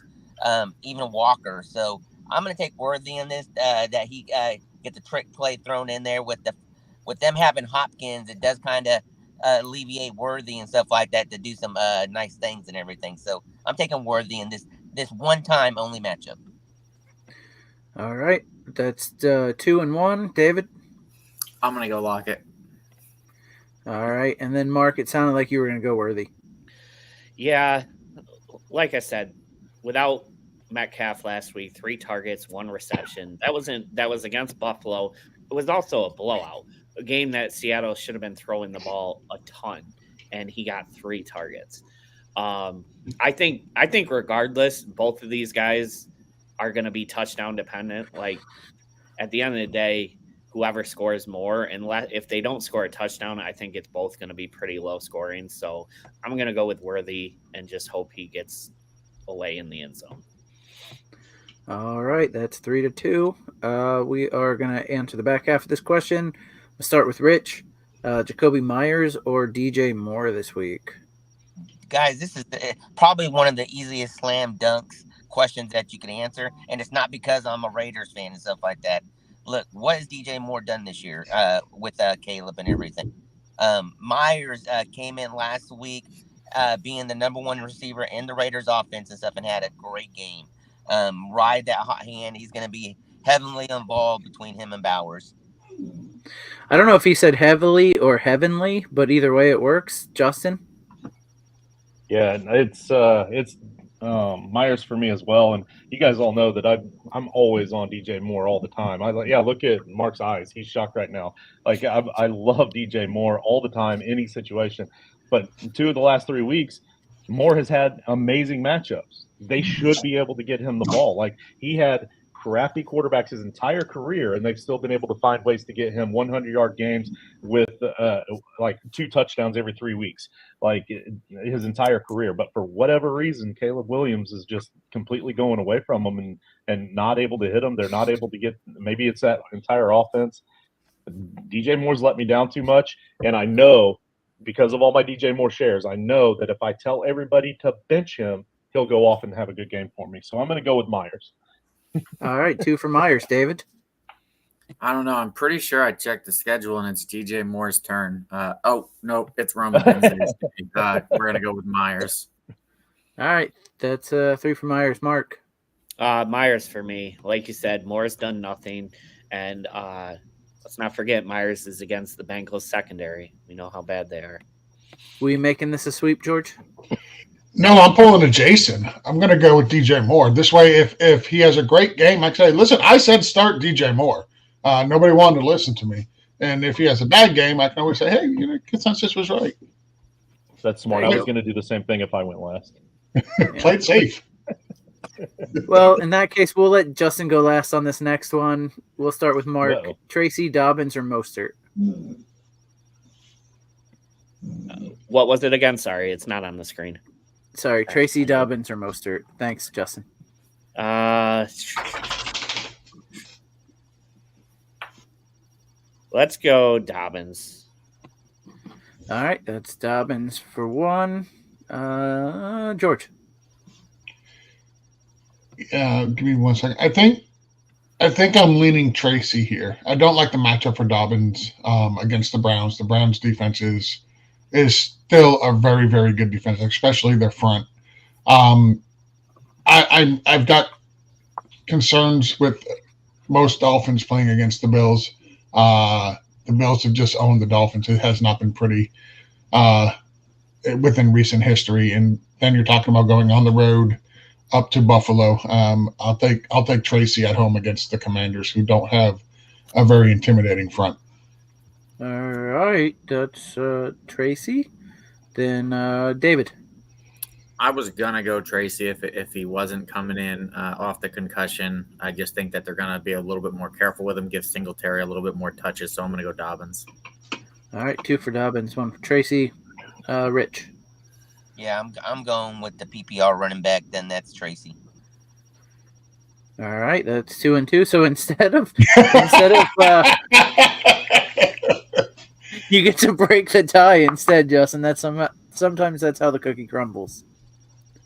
[SPEAKER 6] Even Walker. So I'm going to take Worthy in this. That he get the trick play thrown in there with them having Hopkins. It does kind of alleviate Worthy and stuff like that to do some nice things and everything. So I'm taking Worthy in this one time only matchup.
[SPEAKER 1] All right, that's 2-1. David,
[SPEAKER 5] I'm gonna go Lockett.
[SPEAKER 1] All right, and then Mark, it sounded like you were going to go Worthy.
[SPEAKER 4] Yeah, like I said, without Metcalf last week, 3 targets, 1 reception. That was against Buffalo. It was also a blowout, a game that Seattle should have been throwing the ball a ton, and he got 3 targets. I think regardless, both of these guys are going to be touchdown dependent. Like at the end of the day, whoever scores more, and if they don't score a touchdown, I think it's both going to be pretty low scoring. So I'm going to go with Worthy and just hope he gets away in the end zone.
[SPEAKER 1] All right, that's 3-2. We are going to answer the back half of this question. We'll start with Rich. Jacoby Myers or DJ Moore this week?
[SPEAKER 6] Guys, this is probably one of the easiest slam dunks questions that you can answer, and it's not because I'm a Raiders fan and stuff like that. Look, what has DJ Moore done this year with Caleb and everything? Myers came in last week being the number 1 receiver in the Raiders offense and stuff and had a great game. Ride that hot hand. He's going to be heavily involved between him and Bowers.
[SPEAKER 1] I don't know if he said heavily or heavenly, but either way it works. Justin?
[SPEAKER 3] Yeah, it's Myers for me as well, and you guys all know that I'm always on DJ Moore all the time. Look at Mark's eyes; he's shocked right now. Like I love DJ Moore all the time, any situation. But 2 of the last 3 weeks, Moore has had amazing matchups. They should be able to get him the ball. Like he had crappy quarterbacks his entire career, and they've still been able to find ways to get him 100-yard games with like 2 touchdowns every 3 weeks, like his entire career. But for whatever reason, Caleb Williams is just completely going away from him and not able to hit him. They're not able to get. Maybe it's that entire offense. DJ Moore's let me down too much, and I know because of all my DJ Moore shares, I know that if I tell everybody to bench him, he'll go off and have a good game for me. So I'm going to go with Myers.
[SPEAKER 1] All right, 2 for Myers. David?
[SPEAKER 5] I don't know. I'm pretty sure I checked the schedule and it's DJ Moore's turn. Oh, no, it's Roman Wednesdays. We're going to go with Myers.
[SPEAKER 1] All right, that's 3 for Myers. Mark?
[SPEAKER 4] Myers for me. Like you said, Moore's done nothing. And let's not forget, Myers is against the Bengals secondary. We know how bad they are.
[SPEAKER 1] We making this a sweep, George?
[SPEAKER 2] No, I'm pulling a Jason. I'm going to go with DJ Moore. This way, if he has a great game, I say, listen, I said start DJ Moore. Nobody wanted to listen to me. And if he has a bad game, I can always say, hey, consensus was right.
[SPEAKER 3] That's smart. I was going to do the same thing if I went last.
[SPEAKER 2] Play it safe.
[SPEAKER 1] Well, in that case, we'll let Justin go last on this next one. We'll start with Mark.
[SPEAKER 3] Uh-oh.
[SPEAKER 1] Tracy, Dobbins, or Mostert?
[SPEAKER 4] What was it again? Sorry, it's not on the screen.
[SPEAKER 1] Sorry, Tracy, Dobbins, or Mostert. Thanks, Justin.
[SPEAKER 4] Let's go Dobbins.
[SPEAKER 1] All right, that's Dobbins for 1. George?
[SPEAKER 2] Give me 1 second. I think I'm leaning Tracy here. I don't like the matchup for Dobbins against the Browns. The Browns defense is still a very, very good defense, especially their front. I've got concerns with most Dolphins playing against the Bills. The Bills have just owned the Dolphins. It has not been pretty within recent history. And then you're talking about going on the road up to Buffalo. I'll take Tracy at home against the Commanders, who don't have a very intimidating front.
[SPEAKER 1] All right, that's Tracy. Then David.
[SPEAKER 5] I was gonna go Tracy if he wasn't coming in off the concussion. I just think that they're gonna be a little bit more careful with him, give Singletary a little bit more touches. So I'm gonna go Dobbins.
[SPEAKER 1] All right, 2 for Dobbins, 1 for Tracy. Rich.
[SPEAKER 6] Yeah, I'm going with the PPR running back. Then that's Tracy.
[SPEAKER 1] All right, that's 2 and 2. So instead of you get to break the tie instead, Justin. That's sometimes that's how the cookie crumbles.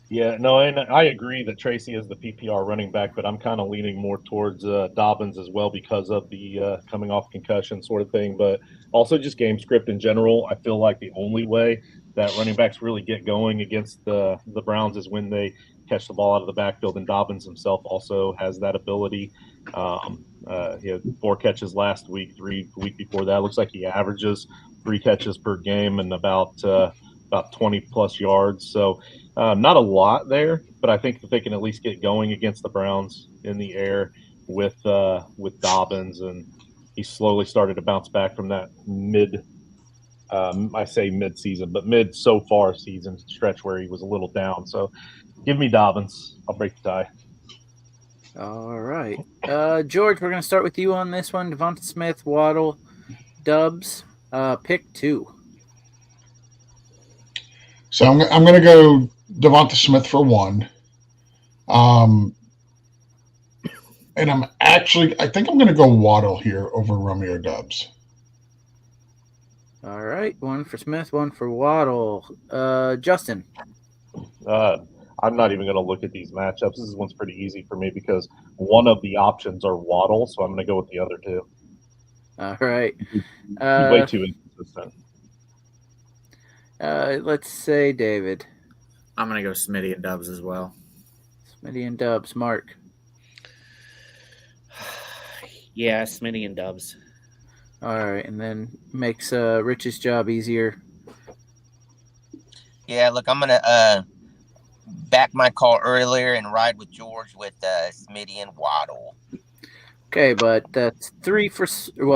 [SPEAKER 3] Yeah, no, and I agree that Tracy is the PPR running back, but I'm kind of leaning more towards Dobbins as well because of the coming off concussion sort of thing, but also just game script in general. I feel like the only way that running backs really get going against the Browns is when they catch the ball out of the backfield, and Dobbins himself also has that ability. He had 4 catches last week, 3 the week before that. Looks like he averages 3 catches per game and about 20 plus yards. So not a lot there, but I think that they can at least get going against the Browns in the air with Dobbins, and he slowly started to bounce back from that mid-season, but mid so far season stretch where he was a little down. So give me Dobbins. I'll break the tie.
[SPEAKER 1] All right, George, we're going to start with you on this one. Devonta Smith, Waddle, Dubs, pick 2.
[SPEAKER 2] So I'm going to go Devonta Smith for 1. And I think I'm going to go Waddle here over Romeo Dubs.
[SPEAKER 1] All right, 1 for Smith, 1 for Waddle. Justin.
[SPEAKER 3] I'm not even going to look at these matchups. This one's pretty easy for me because one of the options are Waddle, so I'm going to go with the other 2.
[SPEAKER 1] All right.
[SPEAKER 3] He's way too inconsistent.
[SPEAKER 1] Let's say David.
[SPEAKER 5] I'm gonna go Smitty and Dubs as well.
[SPEAKER 1] Smitty and Dubs. Mark.
[SPEAKER 4] Yeah, Smitty and Dubs.
[SPEAKER 1] All right, and then makes Rich's job easier.
[SPEAKER 6] Yeah, look, I'm gonna back my call earlier and ride with George with Smitty and Waddle.
[SPEAKER 1] Okay, but that's 3 for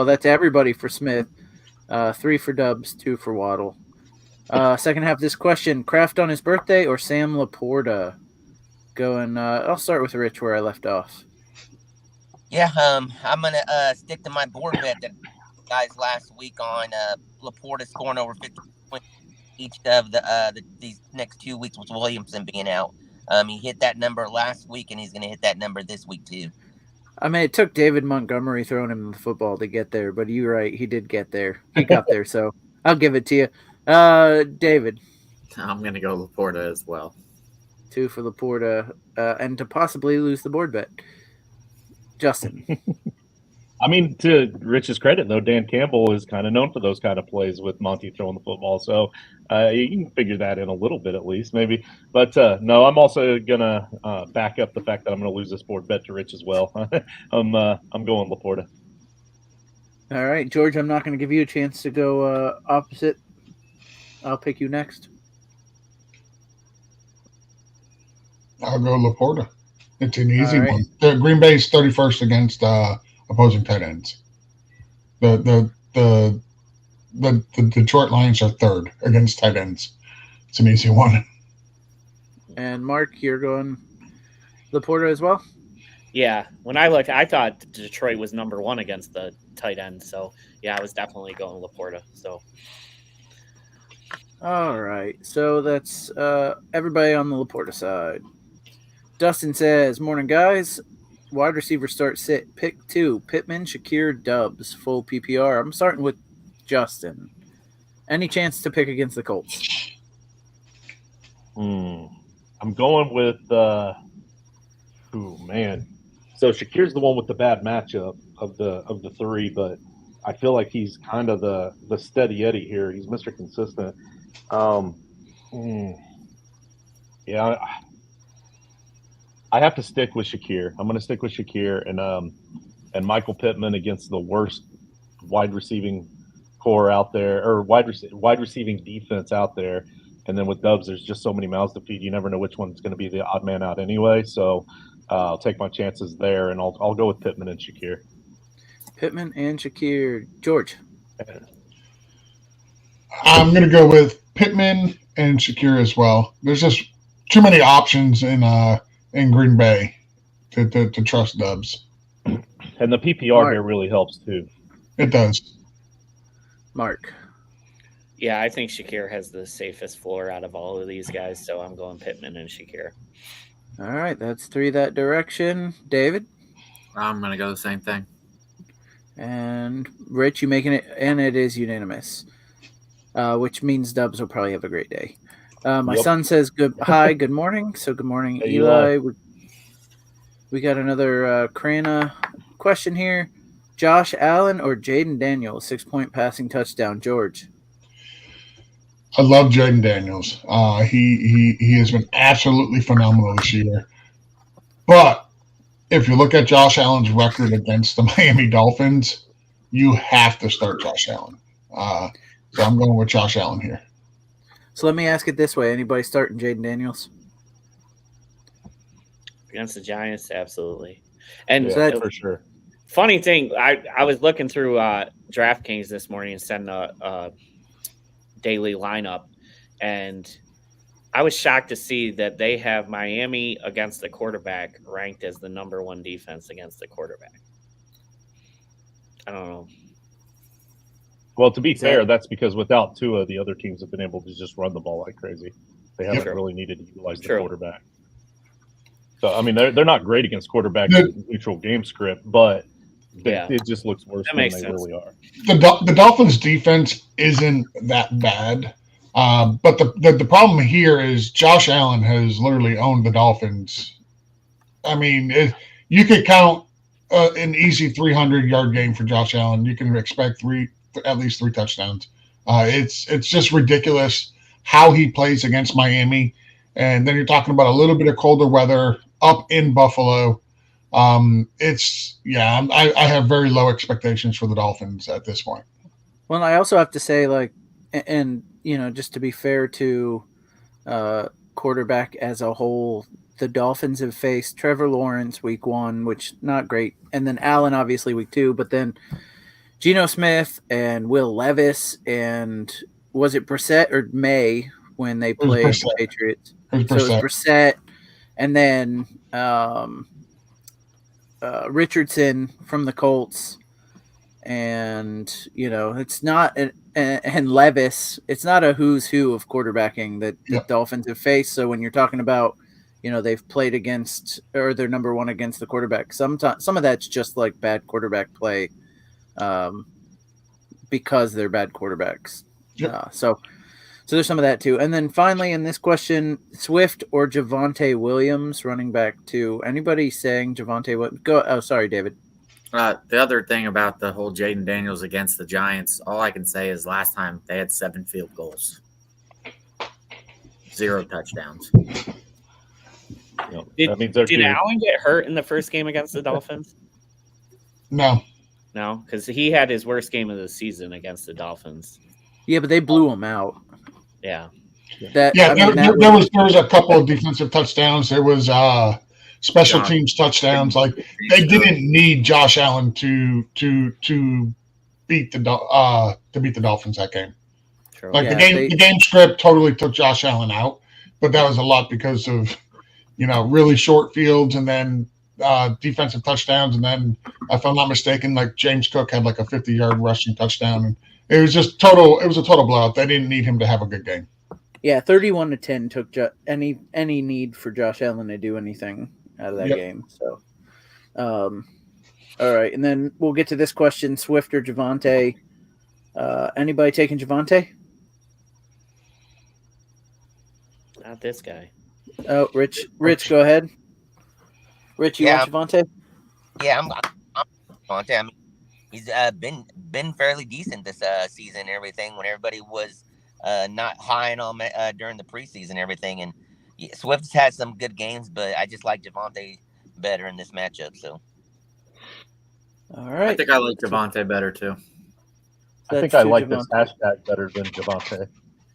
[SPEAKER 1] that's everybody for Smith. 3 for Dubs, 2 for Waddle. Second half of this question: Kraft on his birthday or Sam Laporta? Going. I'll start with Rich where I left off.
[SPEAKER 6] Yeah, I'm gonna stick to my board bet that guys last week on Laporta scoring over 50 points each of these next 2 weeks with Williamson being out. He hit that number last week, and he's gonna hit that number this week too.
[SPEAKER 1] I mean, it took David Montgomery throwing him the football to get there, but you're right. He did get there. He got there, so I'll give it to you. David.
[SPEAKER 5] I'm going to go Laporta as well.
[SPEAKER 1] 2 for Laporta, and to possibly lose the board bet. Justin.
[SPEAKER 3] I mean, to Rich's credit, though, Dan Campbell is kind of known for those kind of plays with Monty throwing the football. So you can figure that in a little bit at least, maybe. But no, I'm also going to back up the fact that I'm going to lose this board bet to Rich as well. I'm going Laporta.
[SPEAKER 1] All right, George, I'm not going to give you a chance to go opposite. I'll pick you next.
[SPEAKER 2] I'll go Laporta. It's an easy
[SPEAKER 1] right.
[SPEAKER 2] one. The Green Bay's 31st against opposing tight ends. The Detroit Lions are 3rd against tight ends. It's an easy one.
[SPEAKER 1] And Mark, you're going Laporta as well?
[SPEAKER 4] Yeah. When I looked, I thought Detroit was number 1 against the tight end. So, yeah, I was definitely going Laporta. So.
[SPEAKER 1] All right. So that's everybody on the Laporta side. Dustin says, morning, guys. Wide receiver start sit. Pick 2. Pittman, Shakir, Dubs. Full PPR. I'm starting with Justin. Any chance to pick against the Colts?
[SPEAKER 3] I'm going with man. So Shakir's the one with the bad matchup of the 3, but I feel like he's kind of the steady Eddie here. He's Mr. Consistent. Yeah, I have to stick with Shakir. I'm going to stick with Shakir and Michael Pittman against the worst wide receiving core out there, or wide receiving defense out there. And then with Dubs, there's just so many mouths to feed. You never know which one's going to be the odd man out anyway. So I'll take my chances there, and I'll go with Pittman and Shakir.
[SPEAKER 1] Pittman and Shakir. George.
[SPEAKER 2] I'm going to go with Pittman and Shakira as well. There's just too many options in Green Bay to trust Dubs.
[SPEAKER 3] And the PPR
[SPEAKER 1] Mark.
[SPEAKER 3] here really helps too.
[SPEAKER 2] It does.
[SPEAKER 1] Mark.
[SPEAKER 4] Yeah, I think Shakir has the safest floor out of all of these guys, so I'm going Pittman and Shakir.
[SPEAKER 1] All right, that's 3 that direction. David?
[SPEAKER 5] I'm going to go the same thing.
[SPEAKER 1] And Rich, you making it, and it is unanimous, which means Dubs will probably have a great day. My
[SPEAKER 3] Yep.
[SPEAKER 1] son says good morning. So good morning,
[SPEAKER 3] Hey,
[SPEAKER 1] Eli. We got another Crana question here. Josh Allen or Jaden Daniels, 6-point passing touchdown. George.
[SPEAKER 2] I love Jaden Daniels. He has been absolutely phenomenal this year. But if you look at Josh Allen's record against the Miami Dolphins, you have to start Josh Allen. So I'm going with Josh Allen here.
[SPEAKER 1] So let me ask it this way: anybody starting Jaden Daniels?
[SPEAKER 4] Against the Giants, absolutely. And
[SPEAKER 3] Yeah,
[SPEAKER 1] So that-
[SPEAKER 3] for sure.
[SPEAKER 4] funny thing, I was looking through DraftKings this morning and sending a daily lineup, and I was shocked to see that they have Miami against the quarterback ranked as the number 1 defense against the quarterback. I don't know.
[SPEAKER 3] Well, to be
[SPEAKER 1] Is
[SPEAKER 3] fair,
[SPEAKER 1] that-
[SPEAKER 3] that's because without Tua, the other teams have been able to just run the ball like crazy. They haven't
[SPEAKER 4] True.
[SPEAKER 3] really needed to utilize the
[SPEAKER 4] True.
[SPEAKER 3] quarterback. So, I mean, they're not great against quarterback
[SPEAKER 2] Yeah.
[SPEAKER 3] neutral game script, but
[SPEAKER 4] Yeah.
[SPEAKER 3] it just looks worse
[SPEAKER 4] That
[SPEAKER 3] than
[SPEAKER 4] makes
[SPEAKER 3] they
[SPEAKER 4] sense.
[SPEAKER 3] really are.
[SPEAKER 2] The Dolphins' defense isn't that bad. But the problem here is Josh Allen has literally owned the Dolphins. I mean, you could count an easy 300-yard game for Josh Allen. You can expect at least 3 touchdowns. It's just ridiculous how he plays against Miami. And then you're talking about a little bit of colder weather up in Buffalo. I have very low expectations for the Dolphins at this point.
[SPEAKER 1] Well, I also have to say, and just to be fair to quarterback as a whole, the Dolphins have faced Trevor Lawrence week 1, which not great, and then Allen obviously week 2, but then Geno Smith and Will Levis, and was it Brissett or May when they played the
[SPEAKER 2] Brissett.
[SPEAKER 1] Patriots?
[SPEAKER 2] It was
[SPEAKER 1] So it was
[SPEAKER 2] Brissett.
[SPEAKER 1] Brissett, and then Richardson from the Colts, and it's not and Levis. It's not a who's who of quarterbacking that the
[SPEAKER 2] Yep.
[SPEAKER 1] Dolphins have faced. So when you're talking about, they've played against, or they're number 1 against the quarterback, some of that's just like bad quarterback play, because they're bad quarterbacks.
[SPEAKER 2] Yep.
[SPEAKER 1] So there's some of that too. And then finally in this question, Swift or Javonte Williams, running back 2. Anybody saying Javonte Williams? Go. Oh, sorry, David.
[SPEAKER 5] The other thing about the whole Jaden Daniels against the Giants, all I can say is last time they had 7 field goals, 0 touchdowns.
[SPEAKER 3] That means they're
[SPEAKER 4] Did Allen get hurt in the first game against the Dolphins?
[SPEAKER 2] No.
[SPEAKER 4] No, because he had his worst game of the season against the Dolphins.
[SPEAKER 1] Yeah, but they blew him out.
[SPEAKER 4] Yeah.
[SPEAKER 1] That
[SPEAKER 2] There was a couple of defensive touchdowns. There was special teams touchdowns. Like they didn't need Josh Allen to beat the Dolphins that game.
[SPEAKER 4] True.
[SPEAKER 2] Like
[SPEAKER 1] Yeah,
[SPEAKER 2] the game script totally took Josh Allen out, but that was a lot because of really short fields and then defensive touchdowns, and then if I'm not mistaken, like James Cook had like a 50-yard rushing touchdown, and it was just total. It was a total blowout. They didn't need him to have a good game.
[SPEAKER 1] Yeah, 31-10 took any need for Josh Allen to do anything out of that game. So, all right, and then we'll get to this question: Swift or Javonte? Anybody taking Javonte?
[SPEAKER 4] Not this guy.
[SPEAKER 1] Oh, Rich, go ahead. Rich, you want Javonte?
[SPEAKER 6] Yeah, I'm Javonte. I mean, he's been fairly decent this season and everything. When everybody was not high and all during the preseason and everything, and Swift's had some good games, but I just like Javonte better in this matchup. So,
[SPEAKER 1] all right.
[SPEAKER 5] I think I like Javonte better too.
[SPEAKER 3] I think I like this hashtag better than Javonte.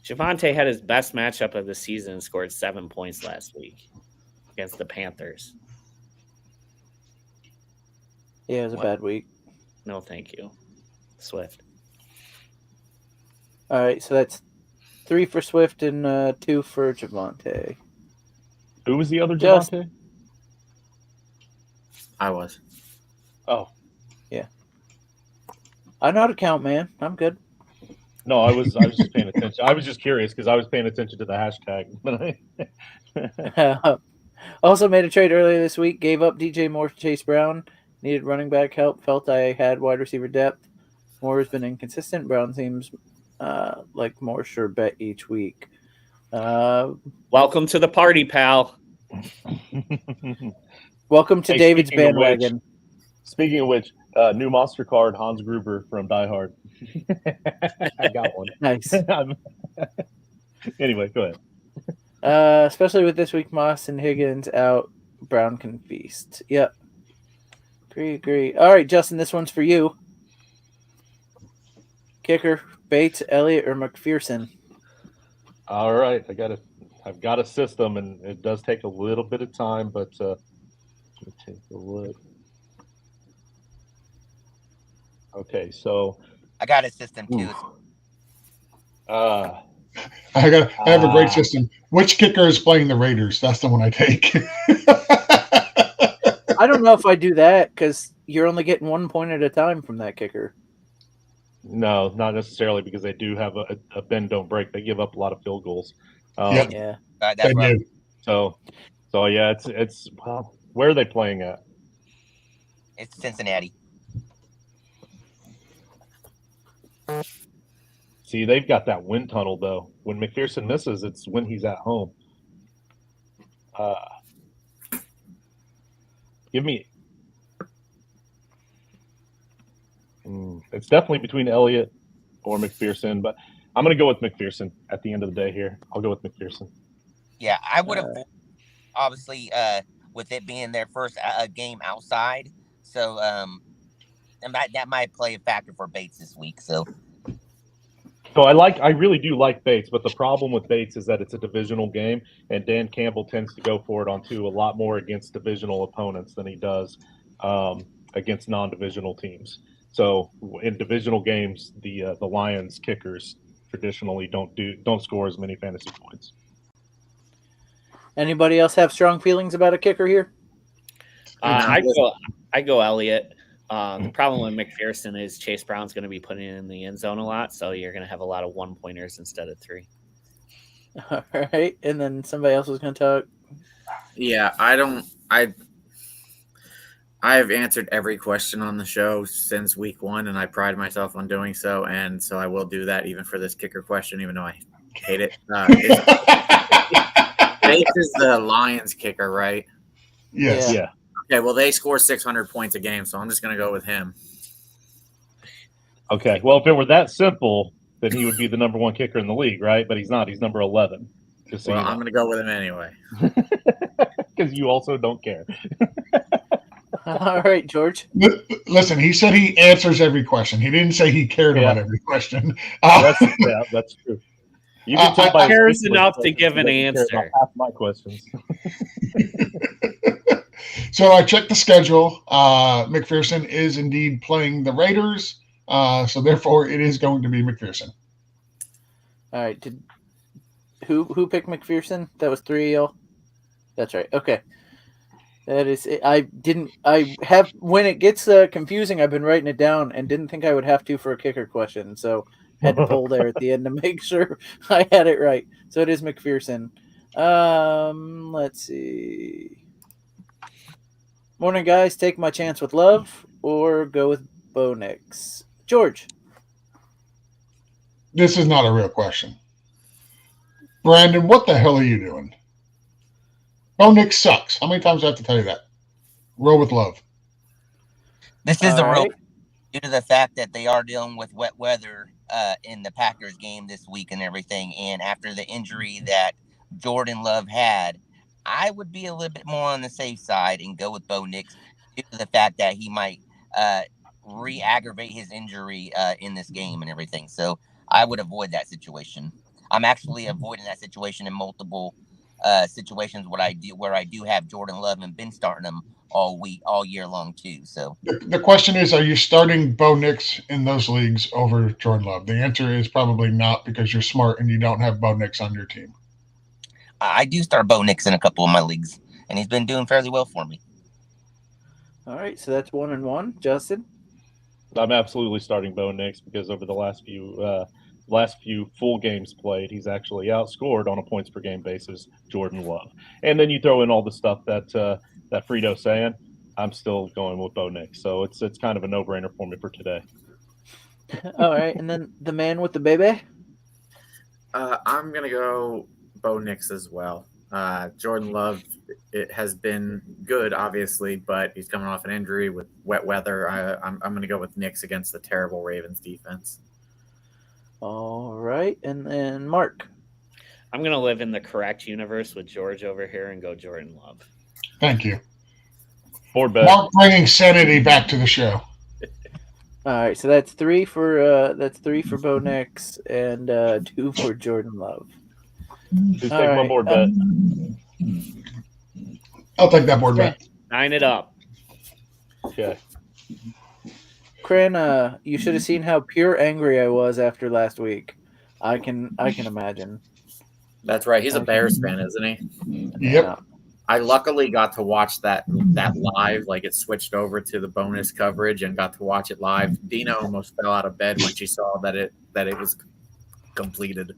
[SPEAKER 4] Javonte had his best matchup of the season and scored 7 points last week against the Panthers.
[SPEAKER 1] Yeah, it was a bad week.
[SPEAKER 4] No, thank you, Swift.
[SPEAKER 1] All right, so that's 3 for Swift and 2 for Javante.
[SPEAKER 3] Who was the other
[SPEAKER 1] Just-
[SPEAKER 3] Javante?
[SPEAKER 5] I was.
[SPEAKER 3] Oh,
[SPEAKER 1] I know how to count, man. I'm good.
[SPEAKER 3] no, I was just paying attention. I was just curious because I was paying attention to the hashtag.
[SPEAKER 1] Also made a trade earlier this week. Gave up DJ Moore to Chase Brown. Needed running back help. Felt I had wide receiver depth. Moore has been inconsistent. Brown seems like more sure bet each week.
[SPEAKER 4] Welcome to the party, pal.
[SPEAKER 1] Welcome to
[SPEAKER 3] Hey,
[SPEAKER 1] David's
[SPEAKER 3] speaking of which-
[SPEAKER 1] bandwagon.
[SPEAKER 3] Speaking of which, new monster card, Hans Gruber from Die Hard. I got one.
[SPEAKER 1] Nice.
[SPEAKER 3] Anyway, go ahead.
[SPEAKER 1] Especially with this week, Moss and Higgins out, Brown can feast. Yep. Agree. All right, Justin, this one's for you. Kicker, Bates, Elliott, or McPherson?
[SPEAKER 3] All right, I've got a system, and it does take a little bit of time, but let me take a look. Okay, so
[SPEAKER 6] I got a system too.
[SPEAKER 3] uh,
[SPEAKER 2] I have a great system. Which kicker is playing the Raiders? That's the one I take.
[SPEAKER 1] I don't know if I do that because you're only getting 1 point at a time from that kicker.
[SPEAKER 3] no, not necessarily, because they do have a bend don't break. They give up a lot of field goals.
[SPEAKER 2] Yep.
[SPEAKER 1] Yeah.
[SPEAKER 6] That's
[SPEAKER 2] They
[SPEAKER 6] right.
[SPEAKER 2] do.
[SPEAKER 3] So yeah, it's well, where are they playing at?
[SPEAKER 6] It's Cincinnati.
[SPEAKER 3] See, they've got that wind tunnel though. When McPherson misses, it's when he's at home. Give me. It's definitely between Elliott or McPherson, but I'm going to go with McPherson at the end of the day here. I'll go with McPherson.
[SPEAKER 6] Yeah, I would have obviously with it being their first game outside, so and that might play a factor for Bates this week. So
[SPEAKER 3] I really do like Bates, but the problem with Bates is that it's a divisional game, and Dan Campbell tends to go for it on two a lot more against divisional opponents than he does against non-divisional teams. So in divisional games, the Lions kickers traditionally don't score as many fantasy points.
[SPEAKER 1] Anybody else have strong feelings about a kicker here?
[SPEAKER 4] I go Elliott. The problem with McPherson is Chase Brown's going to be putting it in the end zone a lot, so you're going to have a lot of 1-pointers instead of 3.
[SPEAKER 1] All right, and then somebody else was going to talk.
[SPEAKER 5] Yeah, I have answered every question on the show since week 1, and I pride myself on doing so, and so I will do that even for this kicker question, even though I hate it. Bates is the Lions kicker, right?
[SPEAKER 2] Yes.
[SPEAKER 3] Yeah.
[SPEAKER 5] Okay, well, they score 600 points a game, so I'm just going to go with him.
[SPEAKER 3] Okay. Well, if it were that simple, then he would be the number 1 kicker in the league, right? But he's not. He's number 11. Just so
[SPEAKER 5] Well,
[SPEAKER 3] you know.
[SPEAKER 5] I'm going to go with him anyway.
[SPEAKER 3] Because you also don't care.
[SPEAKER 1] All right, George.
[SPEAKER 2] Listen, he said he answers every question. He didn't say he cared about every question.
[SPEAKER 3] That's true. You can tell by
[SPEAKER 4] cares
[SPEAKER 3] his
[SPEAKER 4] enough to
[SPEAKER 3] questions
[SPEAKER 4] give an
[SPEAKER 3] he doesn't care
[SPEAKER 4] answer.
[SPEAKER 3] about half my questions.
[SPEAKER 2] So I checked the schedule. McPherson is indeed playing the Raiders. So therefore, it is going to be McPherson.
[SPEAKER 1] All right. Who picked McPherson? That was 3 of y'all. That's right. Okay. That is. I have when it gets confusing. I've been writing it down and didn't think I would have to for a kicker question. So had to pull there at the end to make sure I had it right. So it is McPherson. Let's see. Morning, guys. Take my chance with love or go with Bo Nix. George.
[SPEAKER 2] This is not a real question. Brandon, what the hell are you doing? Oh, Nick sucks. How many times do I have to tell you that? Roll with love.
[SPEAKER 6] this is
[SPEAKER 1] All
[SPEAKER 6] a real
[SPEAKER 1] right.
[SPEAKER 6] due to the fact that they are dealing with wet weather in the Packers game this week and everything. And after the injury that Jordan Love had, I would be a little bit more on the safe side and go with Bo Nix due to the fact that he might re-aggravate his injury in this game and everything. So I would avoid that situation. I'm actually avoiding that situation in multiple situations where I do have Jordan Love and been starting them all year long too. So
[SPEAKER 2] The question is, are you starting Bo Nix in those leagues over Jordan Love? The answer is probably not, because you're smart and you don't have Bo Nix on your team.
[SPEAKER 6] I do start Bo Nix in a couple of my leagues, and he's been doing fairly well for me.
[SPEAKER 1] All right, so that's 1-1. Justin?
[SPEAKER 3] I'm absolutely starting Bo Nix because over the last few full games played, he's actually outscored on a points per game basis Jordan Love. And then you throw in all the stuff that Frito's saying, I'm still going with Bo Nix. So it's kind of a no-brainer for me for today.
[SPEAKER 1] All right, and then the man with the baby?
[SPEAKER 5] I'm gonna go Bo Nix as well. Jordan Love, it has been good, obviously, but he's coming off an injury with wet weather. I'm going to go with Nix against the terrible Ravens defense.
[SPEAKER 1] All right, and then Mark.
[SPEAKER 4] I'm going to live in the correct universe with George over here and go Jordan Love.
[SPEAKER 2] Thank you.
[SPEAKER 3] Board bet.
[SPEAKER 2] Mark bringing sanity back to the show.
[SPEAKER 1] All right, so that's 3 for Bo Nix and 2 for Jordan Love.
[SPEAKER 3] Who's
[SPEAKER 1] All
[SPEAKER 3] taking
[SPEAKER 1] right,
[SPEAKER 3] my board bet?
[SPEAKER 2] I'll take that board bet.
[SPEAKER 4] 9 it up.
[SPEAKER 3] Okay.
[SPEAKER 1] Cran, you should have seen how pure angry I was after last week. I can imagine.
[SPEAKER 5] That's right. He's a Bears fan, isn't he?
[SPEAKER 2] Yep.
[SPEAKER 1] Yeah.
[SPEAKER 5] I luckily got to watch that live. Like, it switched over to the bonus coverage and got to watch it live. Dina almost fell out of bed when she saw that it was completed.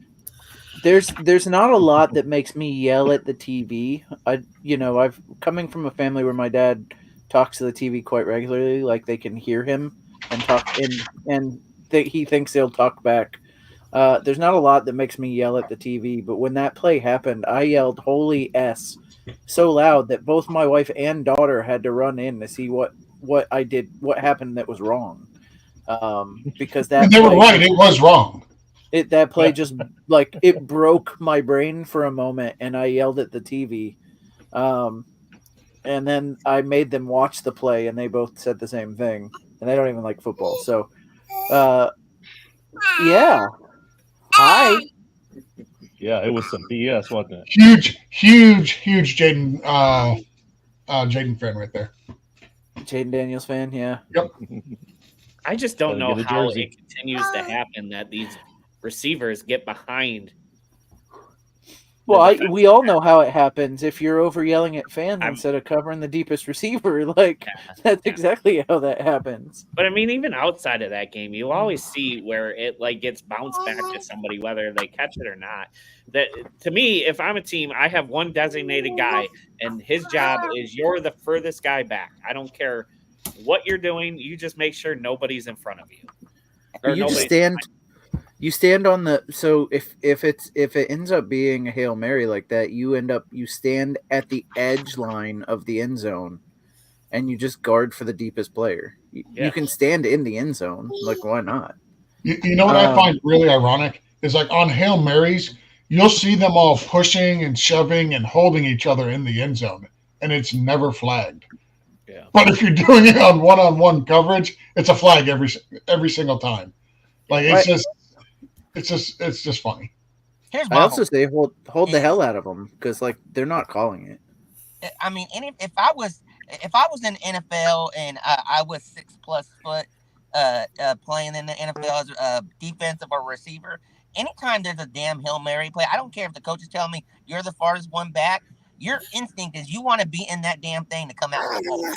[SPEAKER 1] There's not a lot that makes me yell at the TV. I've coming from a family where my dad talks to the TV quite regularly, like they can hear him and talk, and he thinks they'll talk back. There's not a lot that makes me yell at the TV, but when that play happened, I yelled "Holy S" so loud that both my wife and daughter had to run in to see what I did, what happened that was wrong. Because that
[SPEAKER 2] They were right. It was wrong.
[SPEAKER 1] That play just like it broke my brain for a moment, and I yelled at the TV. And then I made them watch the play, and they both said the same thing. And they don't even like football, so yeah. Hi.
[SPEAKER 3] Yeah, it was some BS, wasn't it?
[SPEAKER 2] Huge Jaden Jaden fan right there.
[SPEAKER 1] Jaden Daniels fan, yeah.
[SPEAKER 2] Yep.
[SPEAKER 4] I just don't know
[SPEAKER 3] Get a
[SPEAKER 4] how
[SPEAKER 3] jersey.
[SPEAKER 4] it continues to happen that these receivers get behind.
[SPEAKER 1] Well, we all know how it happens. If you're over yelling at fans
[SPEAKER 4] I'm-
[SPEAKER 1] instead of covering the deepest receiver, like that's exactly how that happens.
[SPEAKER 4] But I mean, even outside of that game, you always see where it like gets bounced back to somebody, whether they catch it or not. That to me, if I'm a team, I have one designated guy, and his job is you're the furthest guy back. I don't care what you're doing; you just make sure nobody's in front of you. Or
[SPEAKER 1] You just
[SPEAKER 4] nobody's
[SPEAKER 1] stand. You stand on the so if it ends up being a Hail Mary like that, you stand at the edge line of the end zone, and you just guard for the deepest player. You can stand in the end zone, like why not?
[SPEAKER 2] You know what I find really ironic is, like, on Hail Marys, you'll see them all pushing and shoving and holding each other in the end zone, and it's never flagged.
[SPEAKER 3] Yeah.
[SPEAKER 2] But if you're doing it on one-on-one coverage, it's a flag every single time. Like, it's just funny.
[SPEAKER 6] Here's
[SPEAKER 1] I
[SPEAKER 6] my
[SPEAKER 1] also say hold the hell out of them, because like they're not calling it.
[SPEAKER 6] I mean, if I was in NFL and I was 6+ foot playing in the NFL as a defensive or receiver, anytime there's a damn Hail Mary play, I don't care if the coach is telling me you're the farthest one back. Your instinct is you want to be in that damn thing to come out with the ball.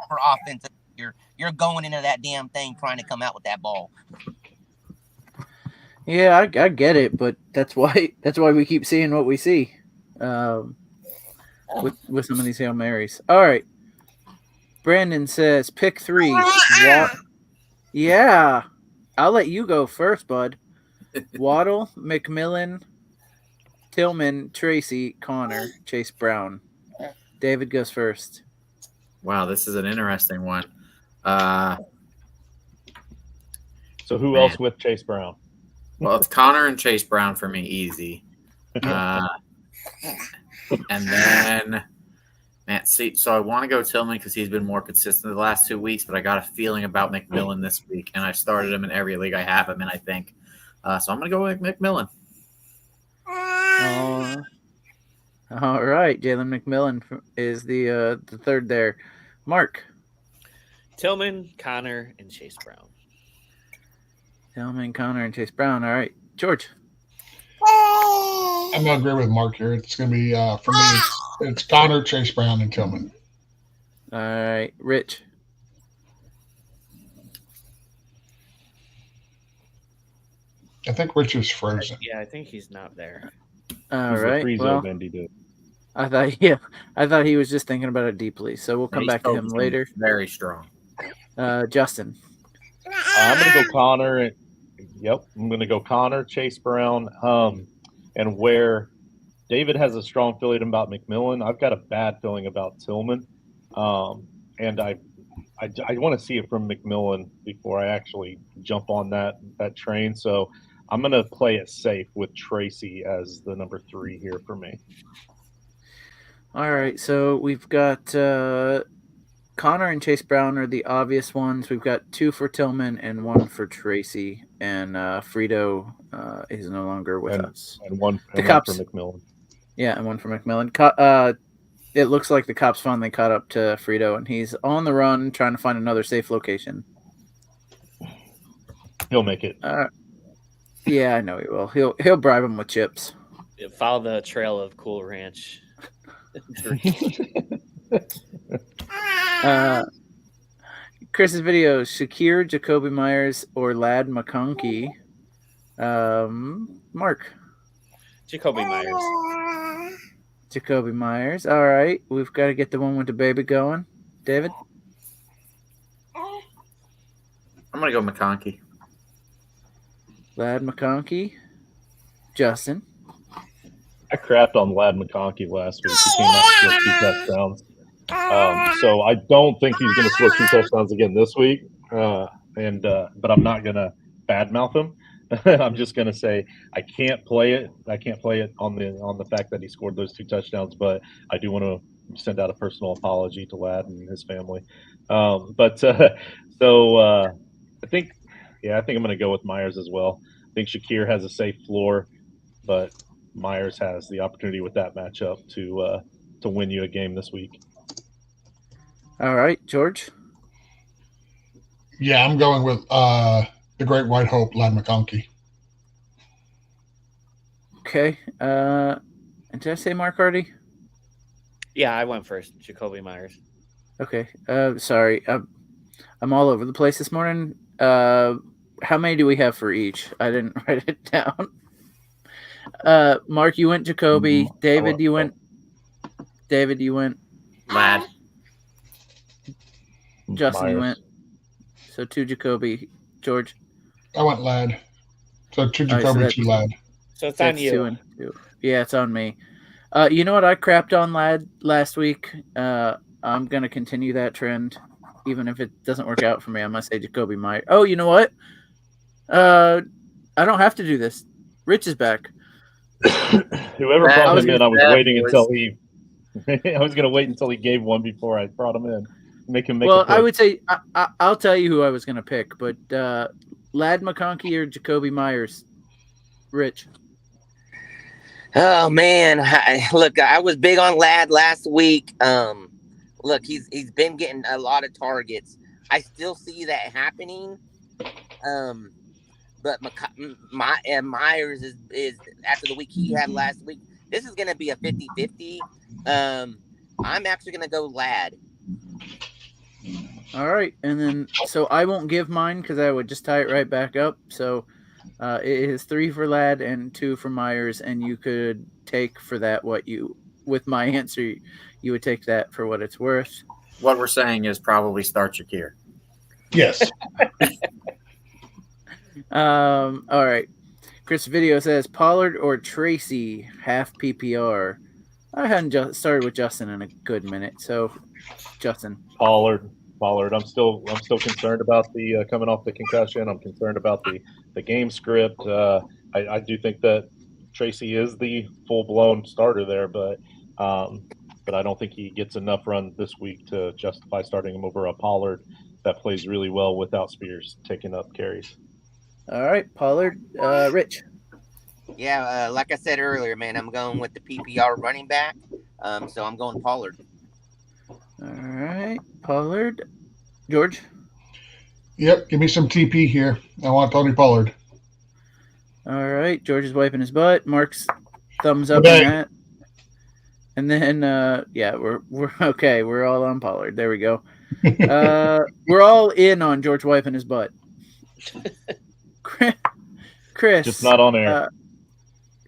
[SPEAKER 6] For offensive, you're going into that damn thing trying to come out with that ball.
[SPEAKER 1] Yeah, I get it, but that's why we keep seeing what we see with some of these Hail Marys. All right. Brandon says pick 3. Yeah. I'll let you go first, bud. Waddle, McMillan, Tillman, Tracy, Connor, Chase Brown. David goes first.
[SPEAKER 5] Wow, this is an interesting one.
[SPEAKER 3] So who else with Chase Brown?
[SPEAKER 5] Well, it's Connor and Chase Brown for me, easy. And then, so I want to go Tillman because he's been more consistent the last 2 weeks, but I got a feeling about McMillan this week, and I started him in every league I have him in, I think. So I'm going to go with McMillan.
[SPEAKER 1] All right, Jalen McMillan is the third there. Mark.
[SPEAKER 4] Tillman, Connor, and Chase Brown.
[SPEAKER 1] Tillman, Connor, and Chase Brown. All right. George.
[SPEAKER 2] I'm going to agree with Mark here. It's going to be, for me, it's Connor, Chase Brown, and Tillman.
[SPEAKER 1] All right. Rich.
[SPEAKER 2] I think Rich is frozen.
[SPEAKER 4] Yeah, I think he's not there.
[SPEAKER 1] All
[SPEAKER 3] He's the
[SPEAKER 1] right.
[SPEAKER 3] free
[SPEAKER 1] Well,
[SPEAKER 3] zone Indy dude.
[SPEAKER 1] I thought he was just thinking about it deeply. So we'll come
[SPEAKER 5] He's
[SPEAKER 1] back to him
[SPEAKER 5] focusing
[SPEAKER 1] later.
[SPEAKER 5] Very strong.
[SPEAKER 1] Justin.
[SPEAKER 3] I'm going to go Connor. I'm going to go Connor, Chase Brown. And where David has a strong feeling about McMillan, I've got a bad feeling about Tillman. And I want to see it from McMillan before I actually jump on that train. So I'm going to play it safe with Tracy as the number 3 here for me.
[SPEAKER 1] All right. So we've got Connor and Chase Brown are the obvious ones. We've got 2 for Tillman and 1 for Tracy. And Frito is no longer with us.
[SPEAKER 3] And one for McMillan.
[SPEAKER 1] Yeah, and 1 for McMillan. It looks like the cops finally caught up to Frito, and he's on the run trying to find another safe location.
[SPEAKER 3] He'll make it.
[SPEAKER 1] Yeah, I know he will. He'll bribe him with chips.
[SPEAKER 4] Follow the trail of Cool Ranch.
[SPEAKER 1] Chris's video: Shakir, Jacoby Myers, or Lad McConkey. Mark.
[SPEAKER 4] Jacoby Myers.
[SPEAKER 1] Jacoby Myers. All right. We've got to get the one with the baby going. David?
[SPEAKER 5] I'm going to go McConkey.
[SPEAKER 1] Lad McConkey. Justin?
[SPEAKER 3] I crapped on Lad McConkey last week. He came out with 2 touchdowns. So I don't think he's going to score 2 touchdowns again this week. But I'm not going to badmouth him. I'm just going to say I can't play it. I can't play it on the fact that he scored those 2 touchdowns, but I do want to send out a personal apology to Lad and his family. I think I'm going to go with Myers as well. I think Shakir has a safe floor, but Myers has the opportunity with that matchup to win you a game this week.
[SPEAKER 1] All right, George?
[SPEAKER 2] Yeah, I'm going with the Great White Hope, Lad McConkey.
[SPEAKER 1] Okay. And did I say Mark already?
[SPEAKER 4] Yeah, I went first. Jacoby Myers.
[SPEAKER 1] Okay. Sorry. I'm all over the place this morning. How many do we have for each? I didn't write it down. Mark, you went Jacoby. David, you went.
[SPEAKER 5] Lad.
[SPEAKER 1] Justin,
[SPEAKER 3] Myers.
[SPEAKER 1] you went. So 2 Jacoby. George?
[SPEAKER 2] I went Lad. So 2
[SPEAKER 1] All right,
[SPEAKER 2] Jacoby,
[SPEAKER 1] so
[SPEAKER 2] 2 Lad.
[SPEAKER 4] So it's on
[SPEAKER 1] That's
[SPEAKER 4] you.
[SPEAKER 1] 2 and 2. Yeah, it's on me. You know what I crapped on Lad last week? I'm going to continue that trend. Even if it doesn't work out for me, I'm going to say Jacoby Myers. Oh, you know what? I don't have to do this. Rich is back.
[SPEAKER 3] Whoever brought him in, I was waiting
[SPEAKER 5] boys.
[SPEAKER 3] until he. I was going to wait until he gave one before I brought him in. Make him make.
[SPEAKER 1] Well,
[SPEAKER 3] a pick.
[SPEAKER 1] I would say I'll tell you who I was going to pick, but Lad McConkey or Jacoby Myers. Rich.
[SPEAKER 6] Oh man, look, I was big on Lad last week. Look, he's been getting a lot of targets. I still see that happening. But Myers is after the week he had last week. This is going to be a 50-50. I'm actually going to go Lad.
[SPEAKER 1] All right, and then so I won't give mine because I would just tie it right back up. So it is 3 for Lad and 2 for Myers, and you could take for that with my answer, you would take that for what it's worth.
[SPEAKER 5] What we're saying is probably start Shakir.
[SPEAKER 2] Yes.
[SPEAKER 1] All right. Chris Video says Pollard or Tracy, half PPR. I hadn't started with Justin in a good minute, so Justin.
[SPEAKER 3] Pollard. I'm still concerned about the coming off the concussion. I'm concerned about the game script. I do think that Tracy is the full blown starter there, but I don't think he gets enough run this week to justify starting him over a Pollard that plays really well without Spears taking up carries.
[SPEAKER 1] All right, Pollard. Rich.
[SPEAKER 6] Yeah, like I said earlier, man, I'm going with the PPR running back. So I'm going Pollard.
[SPEAKER 1] All right, Pollard. George?
[SPEAKER 2] Yep, give me some TP here. I want Tony Pollard.
[SPEAKER 1] All right, George is wiping his butt. Mark's thumbs up
[SPEAKER 2] Okay.
[SPEAKER 1] in that. And then, we're okay. We're all on Pollard. There we go. We're all in on George wiping his butt. Chris.
[SPEAKER 3] Just not on air.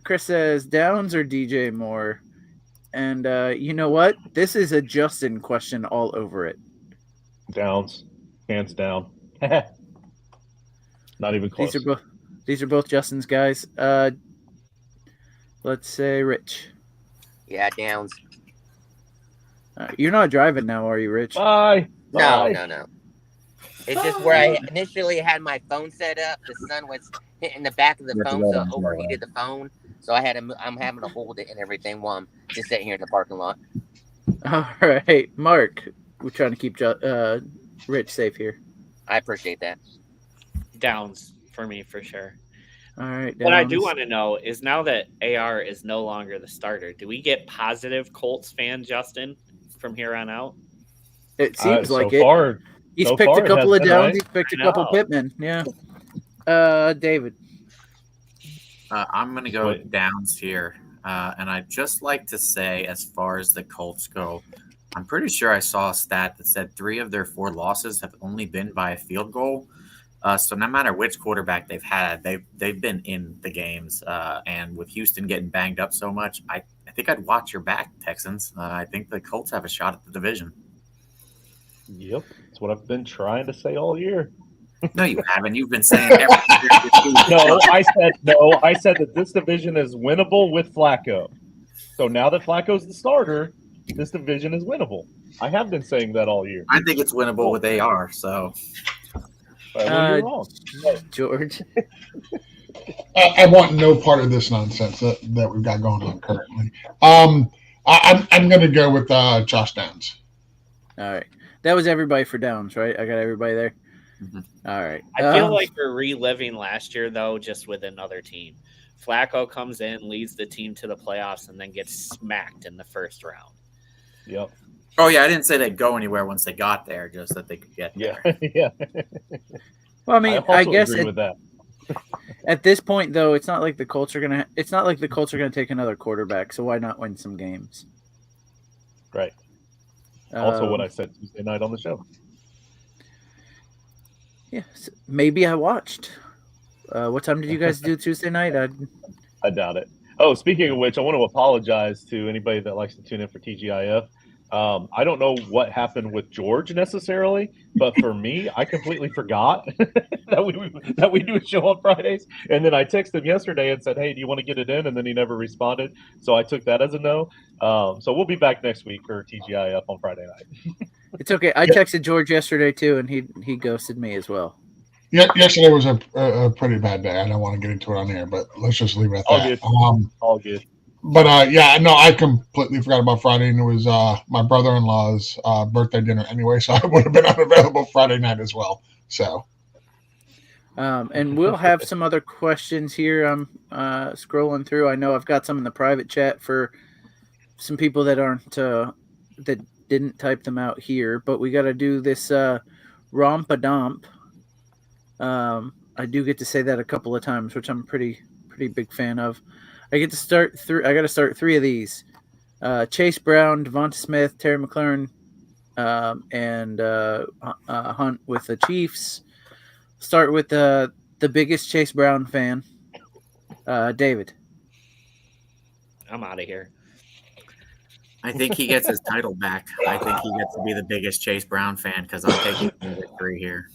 [SPEAKER 1] Chris says, Downs or DJ Moore? And you know what? This is a Justin question all over it.
[SPEAKER 3] Downs. Hands down. Not even close.
[SPEAKER 1] These are both Justin's guys. Let's say Rich.
[SPEAKER 6] Yeah, Downs.
[SPEAKER 1] You're not driving now, are you, Rich?
[SPEAKER 3] Bye.
[SPEAKER 6] No. It's just where I initially had my phone set up. The sun was hitting the back of the phone, so it overheated the phone. So I'm having to hold it and everything while I'm just sitting here in the parking lot.
[SPEAKER 1] All right, Mark. We're trying to keep Rich safe here.
[SPEAKER 6] I appreciate that.
[SPEAKER 4] Downs for me for sure.
[SPEAKER 1] All right.
[SPEAKER 4] What I do
[SPEAKER 1] Downs.
[SPEAKER 4] want to know is now that AR is no longer the starter, do we get positive Colts fan Justin from here on out?
[SPEAKER 1] It seems like it.
[SPEAKER 3] Far,
[SPEAKER 1] He's
[SPEAKER 3] so
[SPEAKER 1] picked
[SPEAKER 3] far
[SPEAKER 1] a
[SPEAKER 3] it
[SPEAKER 1] couple
[SPEAKER 3] has
[SPEAKER 1] of
[SPEAKER 3] been,
[SPEAKER 1] Downs.
[SPEAKER 3] right?
[SPEAKER 1] He's picked a
[SPEAKER 4] I
[SPEAKER 1] couple
[SPEAKER 4] know.
[SPEAKER 1] Pittman. Yeah. David.
[SPEAKER 5] I'm going to go Downs here. And I'd just like to say, as far as the Colts go, I'm pretty sure I saw a stat that said 3 of their 4 losses have only been by a field goal. So no matter which quarterback they've had, they've been in the games. And with Houston getting banged up so much, I think I'd watch your back, Texans. I think the Colts have a shot at the division.
[SPEAKER 3] Yep. That's what I've been trying to say all year.
[SPEAKER 5] No, you haven't. You've been saying everything.
[SPEAKER 3] I said that this division is winnable with Flacco. So now that Flacco's the starter, this division is winnable. I have been saying that all year.
[SPEAKER 5] I think it's winnable with AR. So
[SPEAKER 3] You're wrong.
[SPEAKER 1] George.
[SPEAKER 2] I want no part of this nonsense that we've got going on currently. I'm going to go with Josh Downs.
[SPEAKER 1] All right. That was everybody for Downs, right? I got everybody there.
[SPEAKER 5] Mhm.
[SPEAKER 1] All right.
[SPEAKER 4] I feel like we're reliving last year, though, just with another team. Flacco comes in, leads the team to the playoffs, and then gets smacked in the first round.
[SPEAKER 3] Yep.
[SPEAKER 5] Oh, yeah, I didn't say they'd go anywhere once they got there, just that they could get there.
[SPEAKER 3] Yeah.
[SPEAKER 1] Well, I mean,
[SPEAKER 3] also
[SPEAKER 1] I guess
[SPEAKER 3] agree with that.
[SPEAKER 1] at this point, though, it's not like the Colts are gonna take another quarterback. So why not win some games?
[SPEAKER 3] Right. Also, what I said Tuesday night on the show.
[SPEAKER 1] Yeah, maybe I watched. What time did you guys do Tuesday night?
[SPEAKER 3] I doubt it. Oh, speaking of which, I want to apologize to anybody that likes to tune in for TGIF. I don't know what happened with George necessarily, but for me, I completely forgot that we do a show on Fridays. And then I texted him yesterday and said, "Hey, do you want to get it in?" And then he never responded. So I took that as a no. So we'll be back next week for TGIF on Friday night.
[SPEAKER 1] It's okay. I texted George yesterday too, and he ghosted me as well.
[SPEAKER 2] Yeah, yesterday was a pretty bad day. I don't want to get into it on here, but let's just leave it at
[SPEAKER 3] All
[SPEAKER 2] that.
[SPEAKER 3] good. All good.
[SPEAKER 2] But I completely forgot about Friday, and it was my brother-in-law's birthday dinner anyway, so I would have been unavailable Friday night as well. So,
[SPEAKER 1] and we'll have some other questions here. I'm scrolling through. I know I've got some in the private chat for some people that aren't that didn't type them out here, but we got to do this romp-a-domp. I do get to say that a couple of times, which I'm pretty big fan of. I got to start 3 of these. Chase Brown, Devonta Smith, Terry McLaurin, and Hunt with the Chiefs. Start with the biggest Chase Brown fan, David.
[SPEAKER 4] I'm out of here.
[SPEAKER 5] I think he gets his title back. I think he gets to be the biggest Chase Brown fan because I'm taking the victory here.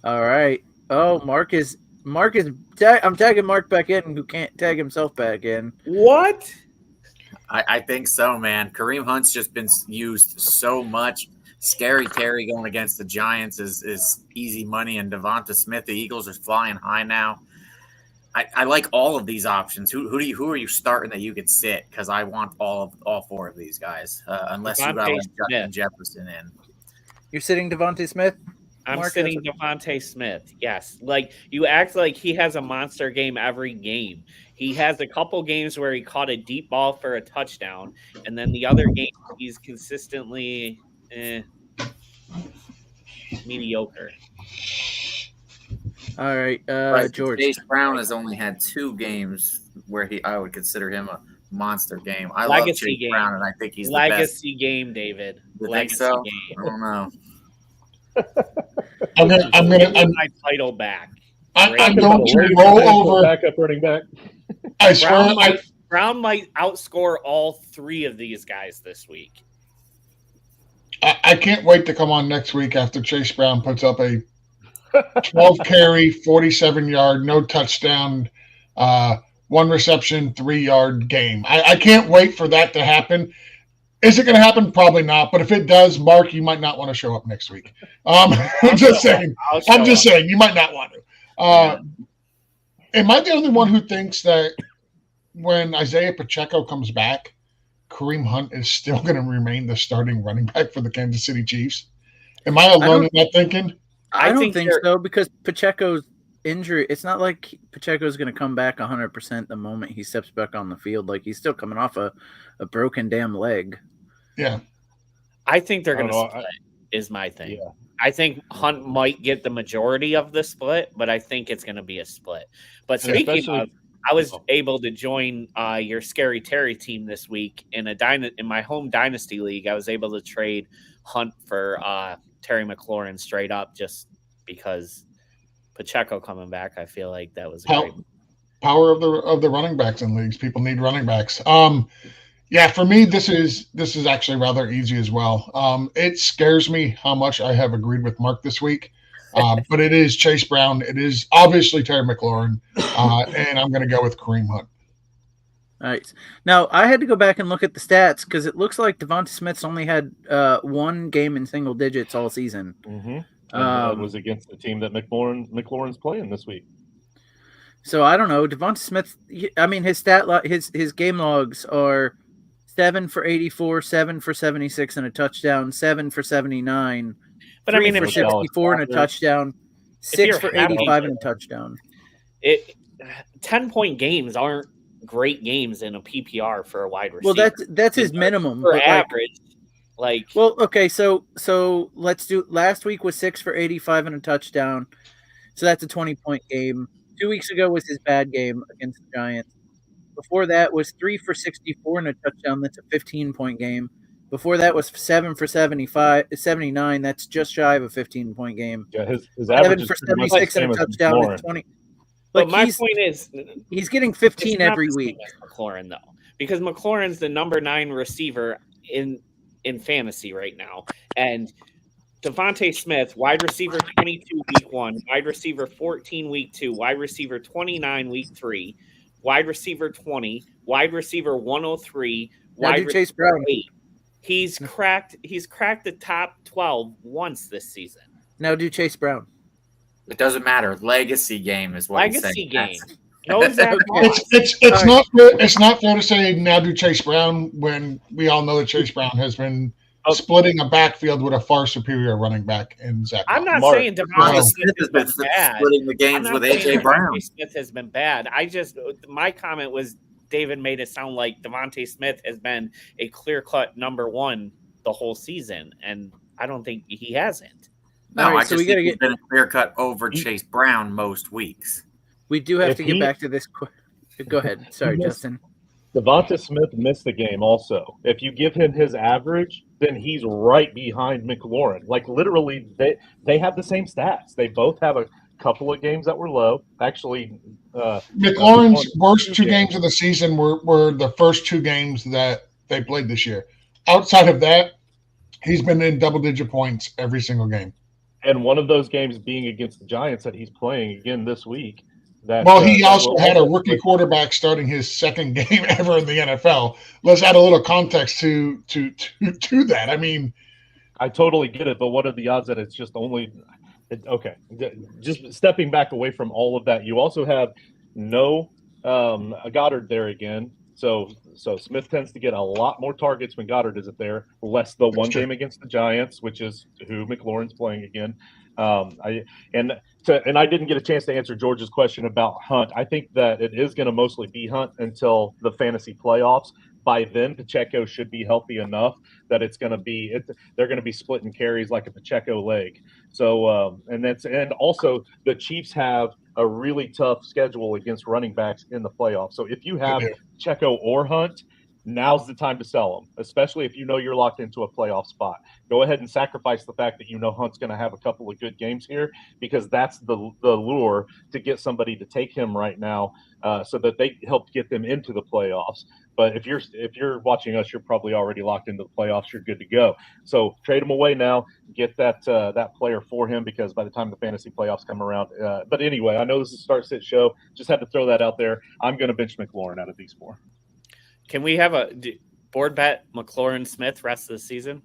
[SPEAKER 1] All right. Oh, I'm tagging Mark back in, who can't tag himself back in.
[SPEAKER 4] What?
[SPEAKER 5] I think so, man. Kareem Hunt's just been used so much. Scary Terry going against the Giants is easy money, and Devonta Smith, the Eagles are flying high now. I like all of these options. Who are you starting that you could sit? Because I want all 4 of these guys, unless you got Justin Jefferson in.
[SPEAKER 1] You're sitting Devonta Smith?
[SPEAKER 4] I'm
[SPEAKER 1] Mark,
[SPEAKER 4] sitting Devonta Smith. Yes. Like, you act like he has a monster game every game. He has a couple games where he caught a deep ball for a touchdown, and then the other game he's consistently mediocre.
[SPEAKER 1] All right,
[SPEAKER 5] Right,
[SPEAKER 1] George.
[SPEAKER 5] Chase Brown has only had 2 games where I would consider him a monster game. I love
[SPEAKER 4] Legacy
[SPEAKER 5] Chase
[SPEAKER 4] game.
[SPEAKER 5] Brown, and I think he's the best.
[SPEAKER 4] Legacy game, David.
[SPEAKER 5] You think
[SPEAKER 4] Legacy
[SPEAKER 5] so?
[SPEAKER 4] game.
[SPEAKER 5] I don't know.
[SPEAKER 2] I'm
[SPEAKER 4] my title back.
[SPEAKER 2] I'm going to roll over.
[SPEAKER 3] Backup running back.
[SPEAKER 2] I swear,
[SPEAKER 4] Brown might outscore all 3 of these guys this week.
[SPEAKER 2] I can't wait to come on next week after Chase Brown puts up a 12 carry, 47 yard, no touchdown, 1 reception, 3 yard game. I can't wait for that to happen. Is it going to happen? Probably not. But if it does, Mark, you might not want to show up next week. I'm just saying. You might not want to. Am I the only one who thinks that when Isaiah Pacheco comes back, Kareem Hunt is still going to remain the starting running back for the Kansas City Chiefs? Am I alone in that thinking?
[SPEAKER 1] I don't think so, because Pacheco's injury, it's not like Pacheco's going to come back 100% the moment he steps back on the field. Like, he's still coming off a broken damn leg.
[SPEAKER 2] Yeah.
[SPEAKER 4] I think they're going to split, is my thing. Yeah. I think Hunt might get the majority of the split, but I think it's going to be a split. But speaking of, I was able to join your Scary Terry team this week in my home dynasty league. I was able to trade Hunt for Terry McLaurin straight up, just because Pacheco coming back. I feel like that was a great
[SPEAKER 2] power of the running backs in leagues. People need running backs. Yeah, for me, this is actually rather easy as well. It scares me how much I have agreed with Mark this week. But it is Chase Brown. It is obviously Terry McLaurin. And I'm going to go with Kareem Hunt.
[SPEAKER 1] All right. Now, I had to go back and look at the stats because it looks like Devonta Smith's only had 1 game in single digits all season.
[SPEAKER 3] Mm-hmm. That was against the team that McLaurin's playing this week.
[SPEAKER 1] So I don't know. Devonta Smith, his game logs are 7 for 84, 7 for 76 and a touchdown, 7 for 79. But 3 for 64 and a touchdown, 6 for 85 and a touchdown.
[SPEAKER 4] 10-point games aren't great games in a PPR for a wide receiver.
[SPEAKER 1] Well, that's his minimum
[SPEAKER 4] for average.
[SPEAKER 1] Okay, so let's do. Last week was 6 for 85 and a touchdown, so that's a 20-point game. 2 weeks ago was his bad game against the Giants. Before that was 3 for 64 and a touchdown. That's a 15-point game. Before that was 7 for 79. That's just shy of a 15-point game.
[SPEAKER 3] Yeah, his average
[SPEAKER 1] 7 for 76 and a touchdown. That's 20.
[SPEAKER 4] But my point is,
[SPEAKER 1] he's getting 15 every week.
[SPEAKER 4] McLaurin, though, because McLaurin's the number 9 receiver in fantasy right now, and Devonta Smith, wide receiver 22 week 1, wide receiver 14 week 2, wide receiver 29 week 3, wide receiver 20, wide receiver 103, wide
[SPEAKER 1] Chase Brown.
[SPEAKER 4] 8. He's cracked the top 12 once this season.
[SPEAKER 1] Now do Chase Brown.
[SPEAKER 5] It doesn't matter. Legacy game is what he's saying.
[SPEAKER 4] Game. No,
[SPEAKER 2] it's not fair to say now do Chase Brown when we all know that Chase Brown has been splitting a backfield with a far superior running back in Zach.
[SPEAKER 4] I'm not saying Devonta Smith has been bad.
[SPEAKER 5] Splitting the games with AJ Brown.
[SPEAKER 4] Smith has been bad. My comment was David made it sound like Devonta Smith has been a clear-cut number 1 the whole season, and I don't think he hasn't.
[SPEAKER 5] No, right, I just think he's been a clear-cut over Chase Brown most weeks.
[SPEAKER 1] We do have to get back to this. Go ahead. Sorry, Justin.
[SPEAKER 3] Devonta Smith missed the game also. If you give him his average, then he's right behind McLaurin. Like, literally, they have the same stats. They both have a couple of games that were low. Actually,
[SPEAKER 2] McLaurin's worst 2 games of the season were the first 2 games that they played this year. Outside of that, he's been in double-digit points every single game.
[SPEAKER 3] And one of those games being against the Giants that he's playing again this week.
[SPEAKER 2] He also had a rookie quarterback starting his 2nd game ever in the NFL. Let's add a little context to that. I mean,
[SPEAKER 3] I totally get it, but what are the odds that it's just only okay? Just stepping back away from all of that, you also have no Goddard there again. So Smith tends to get a lot more targets when Goddard isn't there, less the one game against the Giants, which is who McLaurin's playing again. I didn't get a chance to answer George's question about Hunt. I think that it is going to mostly be Hunt until the fantasy playoffs. by then Pacheco should be healthy enough that they're going to be splitting carries like a Pacheco leg. So and also the Chiefs have a really tough schedule against running backs in the playoffs. So if you have Pacheco or Hunt, now's the time to sell them, especially if you know you're locked into a playoff spot. Go ahead and sacrifice the fact that you know Hunt's going to have a couple of good games here, because that's the lure to get somebody to take him right now, so that they help get them into the playoffs. But if you're watching us, you're probably already locked into the playoffs. You're good to go. So trade him away now. Get that player for him, because by the time the fantasy playoffs come around. But anyway, I know this is a start-sit show. Just had to throw that out there. I'm going to bench McLaurin out of these four.
[SPEAKER 4] Can we have a board bet McLaurin Smith rest of the season?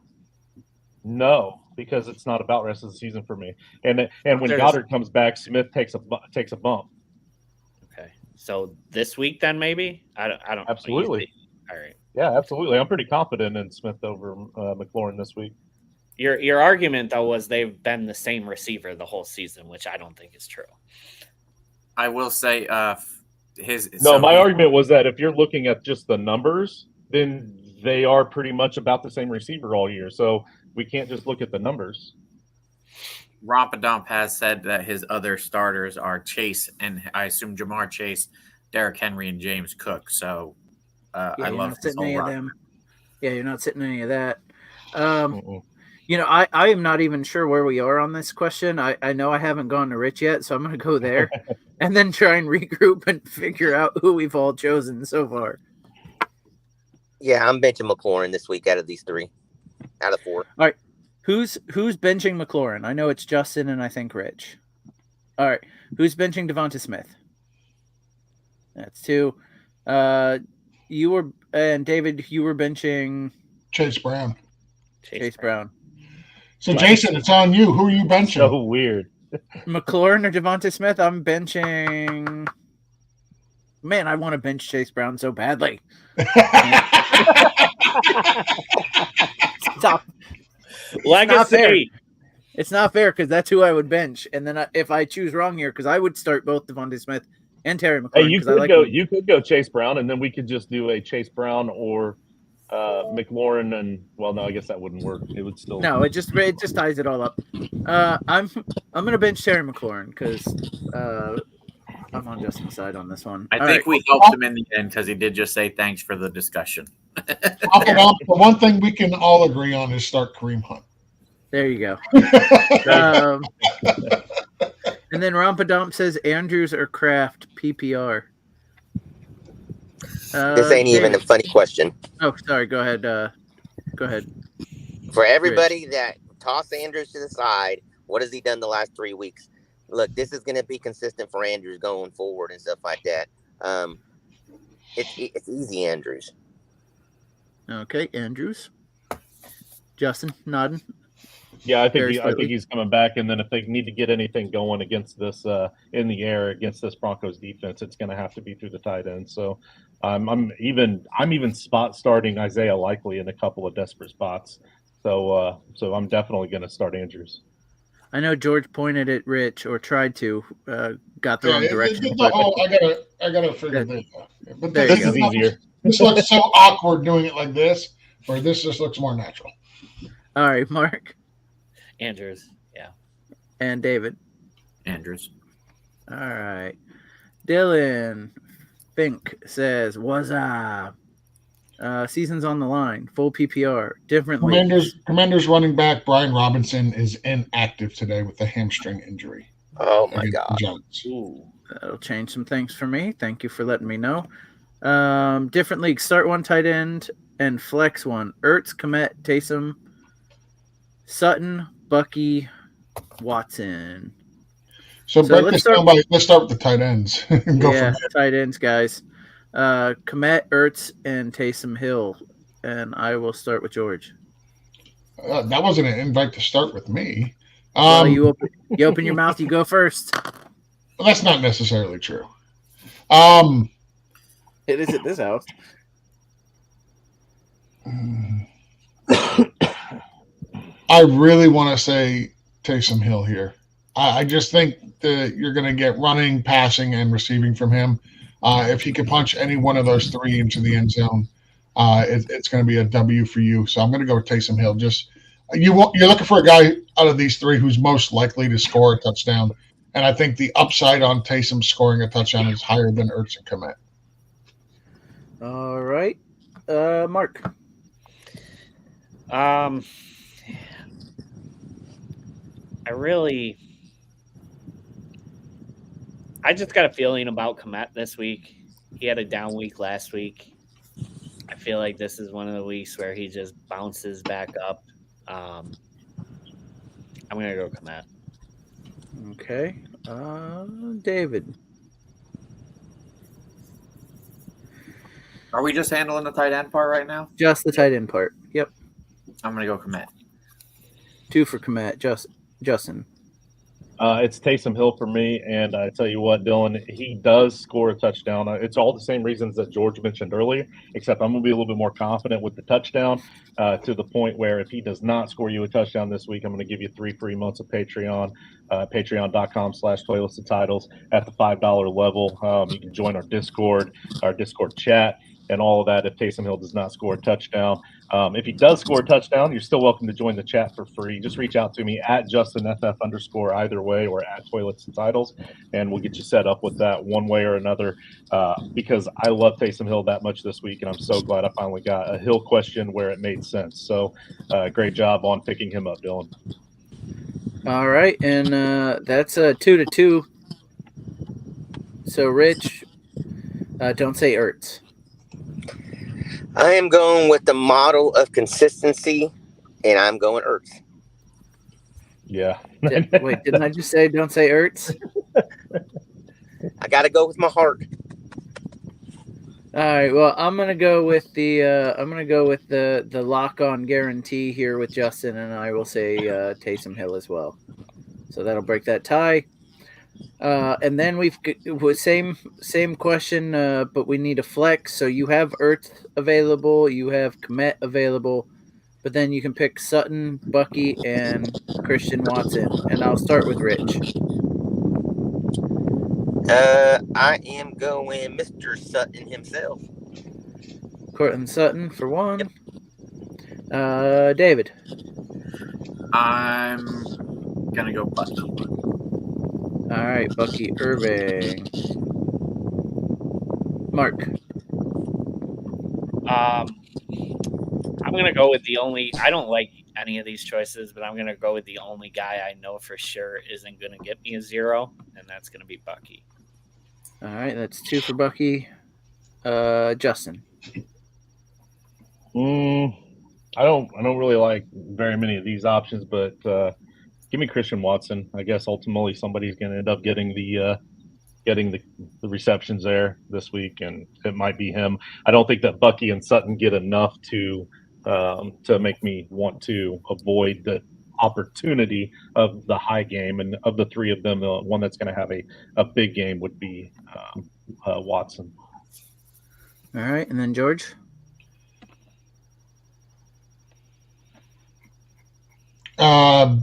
[SPEAKER 3] No, because it's not about rest of the season for me. And when Goddard comes back, Smith takes a bump.
[SPEAKER 4] Okay, so this week then maybe I don't
[SPEAKER 3] absolutely.
[SPEAKER 4] All right.
[SPEAKER 3] Yeah, absolutely. I'm pretty confident in Smith over McLaurin this week.
[SPEAKER 4] Your argument though was they've been the same receiver the whole season, which I don't think is true.
[SPEAKER 5] I will say
[SPEAKER 3] my argument was that if you're looking at just the numbers, then they are pretty much about the same receiver all year. So we can't just look at the numbers.
[SPEAKER 5] Rompadump has said that his other starters are Chase, and I assume Jamar Chase, Derrick Henry, and James Cook. So I love this whole roster.
[SPEAKER 1] Yeah, you're not sitting any of that. I am not even sure where we are on this question. I know I haven't gone to Rich yet, so I'm going to go there and then try and regroup and figure out who we've all chosen so far.
[SPEAKER 6] Yeah, I'm benching McLaurin this week out of these three, out of four.
[SPEAKER 1] All right, who's benching McLaurin? I know it's Justin and I think Rich. All right, who's benching Devonta Smith? That's two. You were, and David, you were benching
[SPEAKER 2] Chase Brown.
[SPEAKER 1] Chase Brown.
[SPEAKER 2] So, Jason, it's on you. Who are you benching?
[SPEAKER 3] So weird.
[SPEAKER 1] McLaurin or Devonta Smith? I'm benching. Man, I want to bench Chase Brown so badly. Stop.
[SPEAKER 4] Legacy.
[SPEAKER 1] It's not fair because that's who I would bench. And then if I choose wrong here, because I would start both Devonta Smith and Terry McLaurin.
[SPEAKER 3] Hey, you could go Chase Brown, and then we could just do a Chase Brown or McLaurin, and no, I guess that wouldn't work. It would still
[SPEAKER 1] it just ties it all up. I'm gonna bench Terry McLaurin because I'm on Justin's side on this one.
[SPEAKER 5] I think we helped him in the end because he did just say thanks for the discussion.
[SPEAKER 2] The one thing we can all agree on is start Kareem Hunt.
[SPEAKER 1] There you go. And then Rompadump says Andrews or Kraft PPR.
[SPEAKER 6] This ain't even a funny question.
[SPEAKER 1] Oh, sorry. Go ahead. Go ahead.
[SPEAKER 6] For everybody that toss Andrews to the side, what has he done the last 3 weeks? Look, this is going to be consistent for Andrews going forward and stuff like that. It's easy, Andrews.
[SPEAKER 1] Okay, Andrews. Justin, nodding.
[SPEAKER 3] Yeah, I think he's coming back, and then if they need to get anything going against this in the air against this Broncos defense, it's going to have to be through the tight end. So I'm even spot starting Isaiah Likely in a couple of desperate spots. So I'm definitely going to start Andrews.
[SPEAKER 1] I know George pointed at Rich or tried to, got the wrong direction.
[SPEAKER 2] I gotta figure this out. But
[SPEAKER 3] this is easier.
[SPEAKER 2] This looks so awkward doing it like this, or this just looks more natural.
[SPEAKER 1] All right, Mark.
[SPEAKER 4] Andrews, yeah.
[SPEAKER 1] And David.
[SPEAKER 5] Andrews.
[SPEAKER 1] All right. Dylan Fink says, "What's up? Season's on the line. Full PPR. Differently."
[SPEAKER 2] Commanders running back Brian Robinson is inactive today with a hamstring injury.
[SPEAKER 6] Oh my God.
[SPEAKER 1] That'll change some things for me. Thank you for letting me know. Different leagues. Start one tight end and flex one. Ertz, Komet, Taysom, Sutton, Bucky, Watson.
[SPEAKER 2] So break this down let's start with the tight ends.
[SPEAKER 1] Tight ends, guys. Komet, Ertz, and Taysom Hill. And I will start with George.
[SPEAKER 2] That wasn't an invite to start with me.
[SPEAKER 1] You open your mouth, you go first.
[SPEAKER 2] Well, that's not necessarily true.
[SPEAKER 1] It is at this house.
[SPEAKER 2] I really want to say Taysom Hill here. I just think that you're going to get running, passing, and receiving from him. If he can punch any one of those three into the end zone, it's going to be a W for you. So I'm going to go with Taysom Hill. You're looking for a guy out of these three who's most likely to score a touchdown, and I think the upside on Taysom scoring a touchdown is higher than Ertz and Komet.
[SPEAKER 1] All right, Mark.
[SPEAKER 4] I just got a feeling about Komet this week. He had a down week last week. I feel like this is one of the weeks where he just bounces back up. I'm going to go Komet.
[SPEAKER 1] Okay. David.
[SPEAKER 5] Are we just handling the tight end part right now?
[SPEAKER 1] Just the tight end part. Yep.
[SPEAKER 5] I'm going to go Komet.
[SPEAKER 1] 2 for Komet. Justin.
[SPEAKER 3] It's Taysom Hill for me, and I tell you what, Dylan, he does score a touchdown. It's all the same reasons that George mentioned earlier, except I'm going to be a little bit more confident with the touchdown to the point where if he does not score you a touchdown this week, I'm going to give you 3 free months of Patreon, patreon.com/toilets-to-titles at the $5 level. You can join our Discord chat, and all of that if Taysom Hill does not score a touchdown. If he does score a touchdown, you're still welcome to join the chat for free. Just reach out to me at JustinFF_ either way, or at Toilets and Titles, and we'll get you set up with that one way or another because I love Taysom Hill that much this week, and I'm so glad I finally got a Hill question where it made sense. So great job on picking him up, Dylan.
[SPEAKER 1] All right, and that's 2-2. So, Rich, don't say Ertz.
[SPEAKER 6] I am going with the model of consistency, and I'm going Ertz.
[SPEAKER 3] Yeah.
[SPEAKER 1] Wait, didn't I just say don't say Ertz?
[SPEAKER 6] I got to go with my heart.
[SPEAKER 1] All right. Well, I'm gonna go with the lock on guarantee here with Justin, and I will say Taysom Hill as well. So that'll break that tie. And then we've same question, but we need a flex. So you have Ertz available, you have Komet available, but then you can pick Sutton, Bucky, and Christian Watson. And I'll start with Rich.
[SPEAKER 6] I am going Mr. Sutton himself.
[SPEAKER 1] Cortland Sutton for 1. Yep. David.
[SPEAKER 5] I'm gonna go Bucky.
[SPEAKER 1] All right, Bucky Irving. Mark.
[SPEAKER 4] I'm going to go with I don't like any of these choices, but I'm going to go with the only guy I know for sure isn't going to get me a 0, and that's going to be Bucky.
[SPEAKER 1] All right, that's 2 for Bucky. Justin.
[SPEAKER 3] I don't really like very many of these options, but give me Christian Watson. I guess ultimately somebody's going to end up getting the receptions there this week, and it might be him. I don't think that Bucky and Sutton get enough to make me want to avoid the opportunity of the high game. And of the 3 of them, the one that's going to have a big game would be Watson.
[SPEAKER 1] All right, and then George.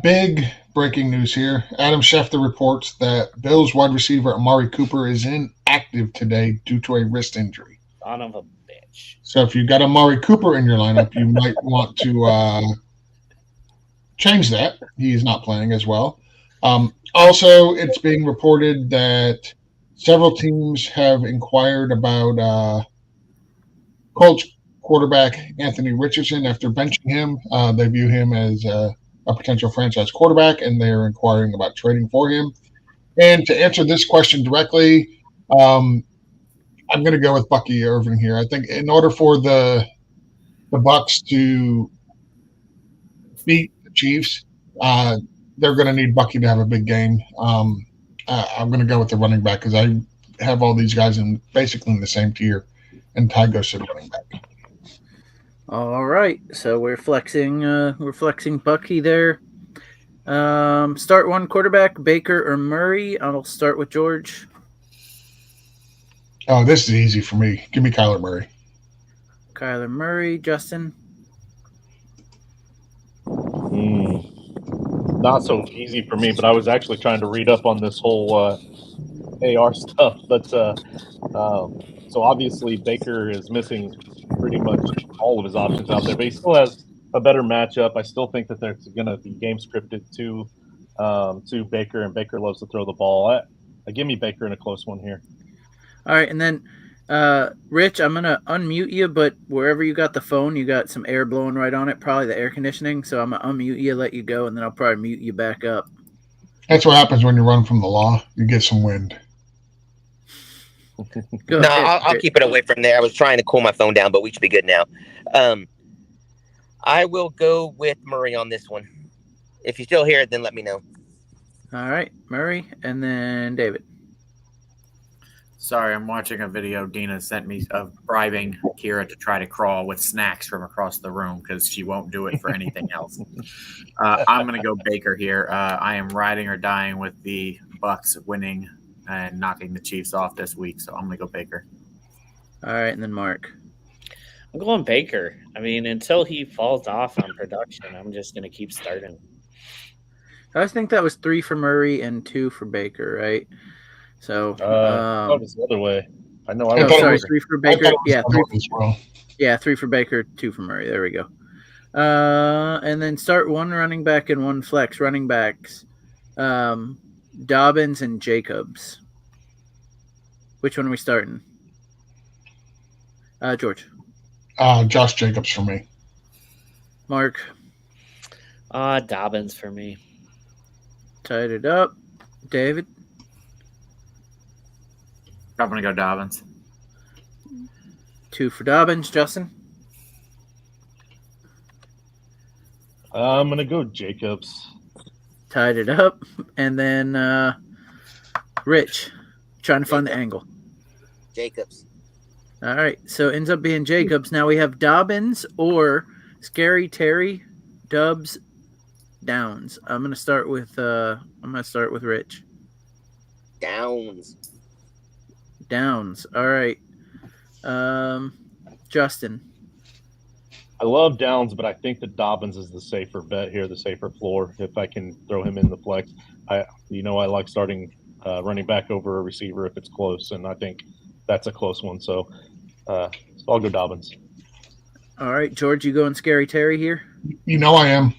[SPEAKER 2] Big breaking news here. Adam Schefter reports that Bills wide receiver Amari Cooper is inactive today due to a wrist injury.
[SPEAKER 4] Son of a bitch.
[SPEAKER 2] So if you've got Amari Cooper in your lineup, you might want to change that. He is not playing as well. Also, it's being reported that several teams have inquired about Colts quarterback Anthony Richardson after benching him. They view him as a potential franchise quarterback, and they're inquiring about trading for him. And to answer this question directly, I'm going to go with Bucky Irving here. I think in order for the Bucs to beat the Chiefs, they're going to need Bucky to have a big game. I'm going to go with the running back because I have all these guys basically in the same tier, and Ty goes to the running back.
[SPEAKER 1] All right, so we're flexing Bucky there. Start 1 quarterback, Baker or Murray. I'll start with George.
[SPEAKER 2] Oh, this is easy for me. Give me Kyler Murray.
[SPEAKER 1] Kyler Murray. Justin.
[SPEAKER 3] Not so easy for me, but I was actually trying to read up on this whole AR stuff. But so obviously Baker is missing pretty much all of his options out there, but he still has a better matchup. I still think that there's going to be game scripted to Baker, and Baker loves to throw the ball. I give me Baker in a close one here.
[SPEAKER 1] All right, and then Rich, I'm gonna unmute you, but wherever you got the phone, you got some air blowing right on it, probably the air conditioning. So I'm gonna unmute you, let you go, and then I'll probably mute you back up.
[SPEAKER 2] That's what happens when you run from the law. You get some wind.
[SPEAKER 1] Go
[SPEAKER 6] No,
[SPEAKER 1] ahead,
[SPEAKER 6] I'll
[SPEAKER 1] Rich.
[SPEAKER 6] keep it away from there. I was trying to cool my phone down, but we should be good now. I will go with Murray on this one. If you still hear it, then let me know.
[SPEAKER 1] All right, Murray, and then David.
[SPEAKER 5] Sorry, I'm watching a video Dina sent me of bribing Kira to try to crawl with snacks from across the room because she won't do it for anything else. I'm going to go Baker here. I am riding or dying with the Bucks winning and knocking the Chiefs off this week, so I'm going to go Baker.
[SPEAKER 1] All right, and then Mark.
[SPEAKER 4] I'm going Baker. I mean, until he falls off on production, I'm just going to keep starting.
[SPEAKER 1] I think that was 3 for Murray and 2 for Baker, right? So,
[SPEAKER 3] That was the other way. I know.
[SPEAKER 2] I
[SPEAKER 1] oh,
[SPEAKER 2] thought it
[SPEAKER 1] sorry,
[SPEAKER 2] was-
[SPEAKER 1] 3 for
[SPEAKER 2] I thought
[SPEAKER 1] Baker.
[SPEAKER 2] it was
[SPEAKER 1] Yeah, 3.
[SPEAKER 2] as well.
[SPEAKER 1] Yeah, 3 for Baker, 2 for Murray. There we go. And then start one running back and one flex. Running backs, Dobbins and Jacobs. Which one are we starting? George.
[SPEAKER 2] Josh Jacobs for me.
[SPEAKER 1] Mark.
[SPEAKER 4] Dobbins for me.
[SPEAKER 1] Tied it up. David.
[SPEAKER 5] I'm going to go Dobbins.
[SPEAKER 1] 2 for Dobbins. Justin.
[SPEAKER 3] I'm going to go Jacobs.
[SPEAKER 1] Tied it up. And then Rich. Trying to find the angle.
[SPEAKER 6] Jacobs.
[SPEAKER 1] All right. So it ends up being Jacobs. Now we have Dobbins or Scary Terry, Dubs, Downs. I'm gonna start with Rich.
[SPEAKER 6] Downs.
[SPEAKER 1] Downs. All right. Justin.
[SPEAKER 3] I love Downs, but I think that Dobbins is the safer bet here, the safer floor. If I can throw him in the flex, I like starting running back over a receiver if it's close, and I think that's a close one. So I'll go Dobbins.
[SPEAKER 1] All right, George, you going Scary Terry here?
[SPEAKER 2] You know I am.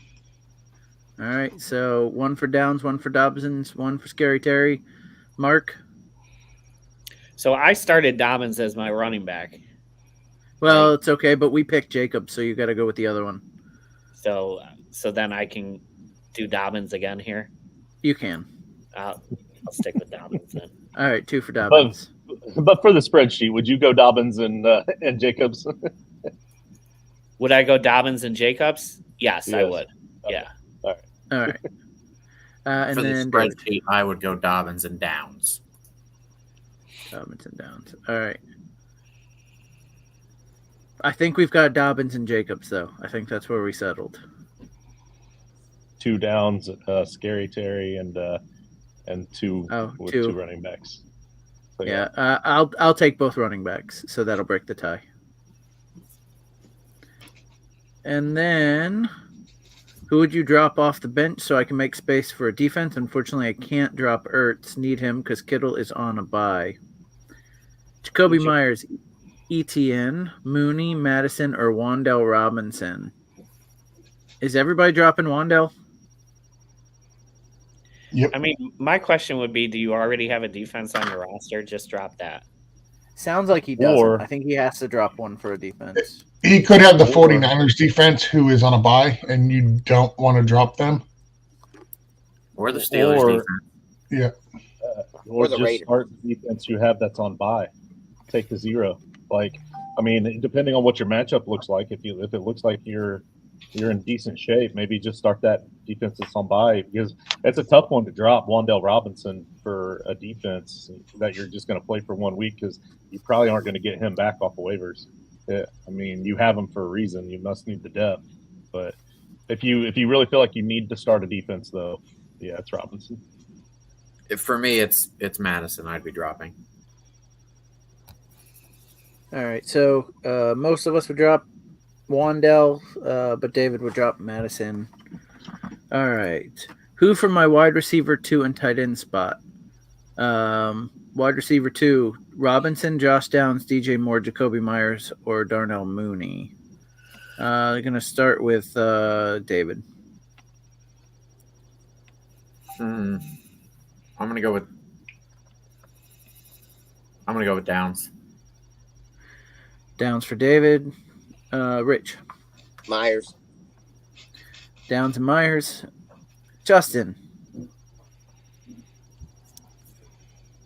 [SPEAKER 1] All right, so 1 for Downs, 1 for Dobbins, 1 for Scary Terry. Mark?
[SPEAKER 4] So I started Dobbins as my running back.
[SPEAKER 1] Well, it's okay, but we picked Jacob, so you got to go with the other one.
[SPEAKER 4] So then I can do Dobbins again here.
[SPEAKER 1] You can.
[SPEAKER 4] I'll stick with Dobbins then.
[SPEAKER 1] All right, 2 for Dobbins.
[SPEAKER 3] But for the spreadsheet, would you go Dobbins and Jacobs?
[SPEAKER 4] Would I go Dobbins and Jacobs? Yes, I
[SPEAKER 3] Yes.
[SPEAKER 4] would. Yeah.
[SPEAKER 1] All right. And
[SPEAKER 5] For the
[SPEAKER 1] then David.
[SPEAKER 5] spreadsheet, I would go Dobbins and Downs.
[SPEAKER 1] Dobbins and Downs. All right. I think we've got Dobbins and Jacobs, though. I think that's where we settled.
[SPEAKER 3] 2 Downs, Scary Terry, and 2 with
[SPEAKER 1] 2.
[SPEAKER 3] 2 running backs. So,
[SPEAKER 1] Yeah, I'll take both running backs, so that'll break the tie. And then, who would you drop off the bench so I can make space for a defense? Unfortunately, I can't drop Ertz. Need him because Kittle is on a bye. Jacoby Myers, ETN, Mooney, Madison, or Wandell Robinson. Is everybody dropping Wandell?
[SPEAKER 2] Yep.
[SPEAKER 4] I mean, my question would be, do you already have a defense on your roster? Just drop that.
[SPEAKER 1] Sounds like he doesn't.
[SPEAKER 3] Or-
[SPEAKER 1] I think he has to drop one for a defense.
[SPEAKER 2] He could have the
[SPEAKER 3] Or-
[SPEAKER 2] 49ers defense who is on a bye, and you don't want to drop them.
[SPEAKER 5] Or the Steelers
[SPEAKER 3] Or-
[SPEAKER 5] defense.
[SPEAKER 2] Yeah.
[SPEAKER 3] Or
[SPEAKER 6] the
[SPEAKER 3] just
[SPEAKER 6] Raiders.
[SPEAKER 3] start the defense you have that's on bye. Take the 0. Like, I mean, depending on what your matchup looks like, if it looks like you're in decent shape, maybe just start that defense that's on bye, because it's a tough one to drop Wandell Robinson for a defense that you're just going to play for 1 week, because you probably aren't going to get him back off the waivers. Yeah, I mean, you have him for a reason. You must need the depth. But if you really feel like you need to start a defense, though, yeah, it's Robinson.
[SPEAKER 5] For me, it's Madison I'd be dropping.
[SPEAKER 1] All right, so most of us would drop Wandell, but David would drop Madison. All right. Who from my wide receiver 2 and tight end spot? Wide receiver 2, Robinson, Josh Downs, DJ Moore, Jacoby Myers, or Darnell Mooney. They're going to start with David.
[SPEAKER 5] I'm gonna go with Downs.
[SPEAKER 1] Downs for David. Rich.
[SPEAKER 6] Myers.
[SPEAKER 1] Downs and Myers. Justin.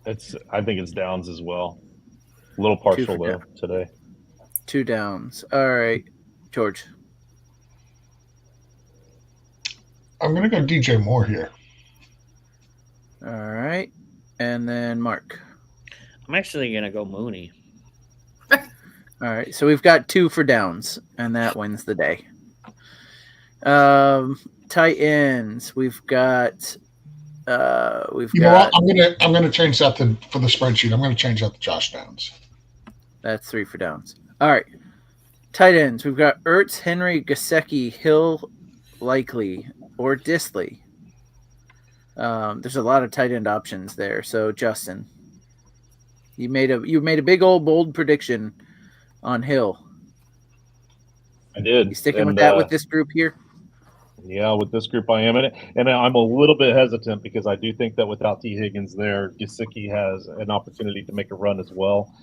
[SPEAKER 3] I think it's Downs as well. A little partial though today.
[SPEAKER 1] 2 Downs. All right, George.
[SPEAKER 2] I'm going to go DJ Moore here.
[SPEAKER 1] All right, and then Mark.
[SPEAKER 4] I'm actually gonna go Mooney.
[SPEAKER 1] All right, so we've got 2 for Downs, and that wins the day. Tight ends. We've got.
[SPEAKER 2] You know what? I'm gonna change that for the spreadsheet. I'm gonna change that to Josh Downs.
[SPEAKER 1] That's 3 for Downs. All right. Tight ends. We've got Ertz, Henry, Gesicki, Hill, Likely, or Disley. There's a lot of tight end options there. So Justin, you made a big old bold prediction on Hill.
[SPEAKER 3] I did.
[SPEAKER 1] You sticking with that with this group here?
[SPEAKER 3] Yeah, with this group I am in it. And I'm a little bit hesitant because I do think that without T. Higgins there, Gesicki has an opportunity to make a run as well.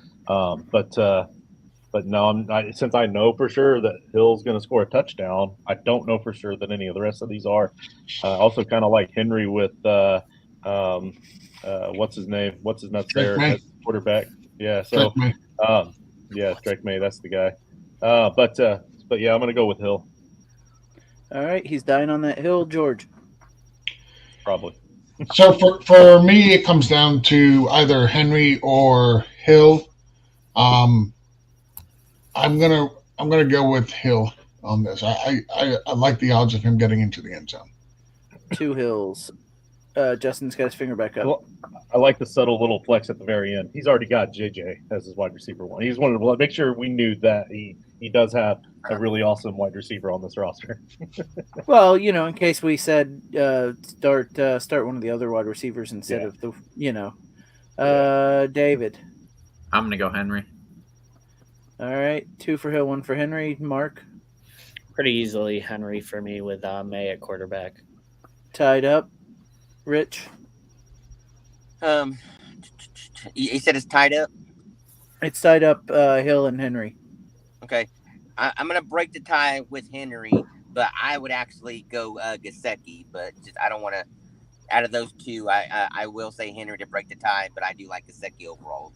[SPEAKER 3] But no, since I know for sure that Hill's going to score a touchdown, I don't know for sure that any of the rest of these are. Also kind of like Henry with what's his name? What's his nuts there? As quarterback. Yeah, so Drake May, that's the guy. But yeah, I'm going to go with Hill.
[SPEAKER 1] All right, he's dying on that hill, George.
[SPEAKER 3] Probably.
[SPEAKER 2] So for me, it comes down to either Henry or Hill. I'm gonna go with Hill on this. I like the odds of him getting into the end zone.
[SPEAKER 1] 2 Hills. Justin's got his finger back up.
[SPEAKER 3] Well, I like the subtle little flex at the very end. He's already got JJ as his wide receiver 1. He's wanted to make sure we knew that he does have a really awesome wide receiver on this roster.
[SPEAKER 1] Well, in case we said start one of the other wide receivers instead of the David.
[SPEAKER 5] I'm gonna go Henry.
[SPEAKER 1] All right, 2 for Hill, 1 for Henry. Mark.
[SPEAKER 4] Pretty easily Henry for me with May at quarterback.
[SPEAKER 1] Tied up. Rich.
[SPEAKER 6] You said it's tied up?
[SPEAKER 1] It's tied up, Hill and Henry.
[SPEAKER 6] Okay. I'm going to break the tie with Henry, but I would actually go Gesicki, but I don't want to. Out of those 2, I will say Henry to break the tie, but I do like Gesicki overall.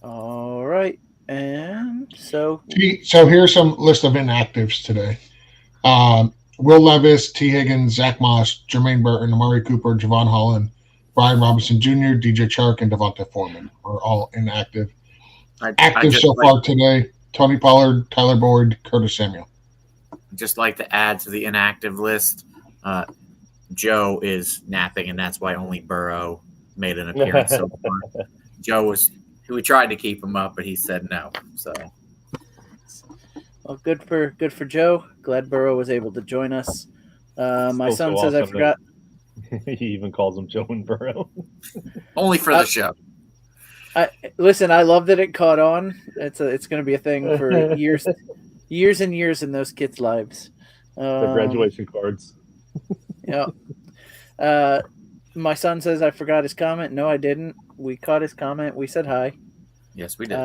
[SPEAKER 1] All right. And so
[SPEAKER 2] here's some list of inactives today. Will Levis, T. Higgins, Zach Moss, Jermaine Burton, Amari Cooper, Javon Holland, Brian Robinson Jr., DJ Chark, and Devonta Foreman are all inactive. Active so far today: Tony Pollard, Tyler Boyd, Curtis Samuel.
[SPEAKER 5] Just like to add to the inactive list, Joe is napping, and that's why only Burrow made an appearance so far. We tried to keep him up, but he said no. So,
[SPEAKER 1] well, good for Joe. Glad Burrow was able to join us. My son says I forgot.
[SPEAKER 3] He even calls him Joe and Burrow.
[SPEAKER 5] Only for the show.
[SPEAKER 1] Listen, I love that it caught on. It's going to be a thing for years and years in those kids' lives.
[SPEAKER 3] The graduation cards.
[SPEAKER 1] Yeah. My son says I forgot his comment. No, I didn't. We caught his comment. We said hi.
[SPEAKER 5] Yes, we did.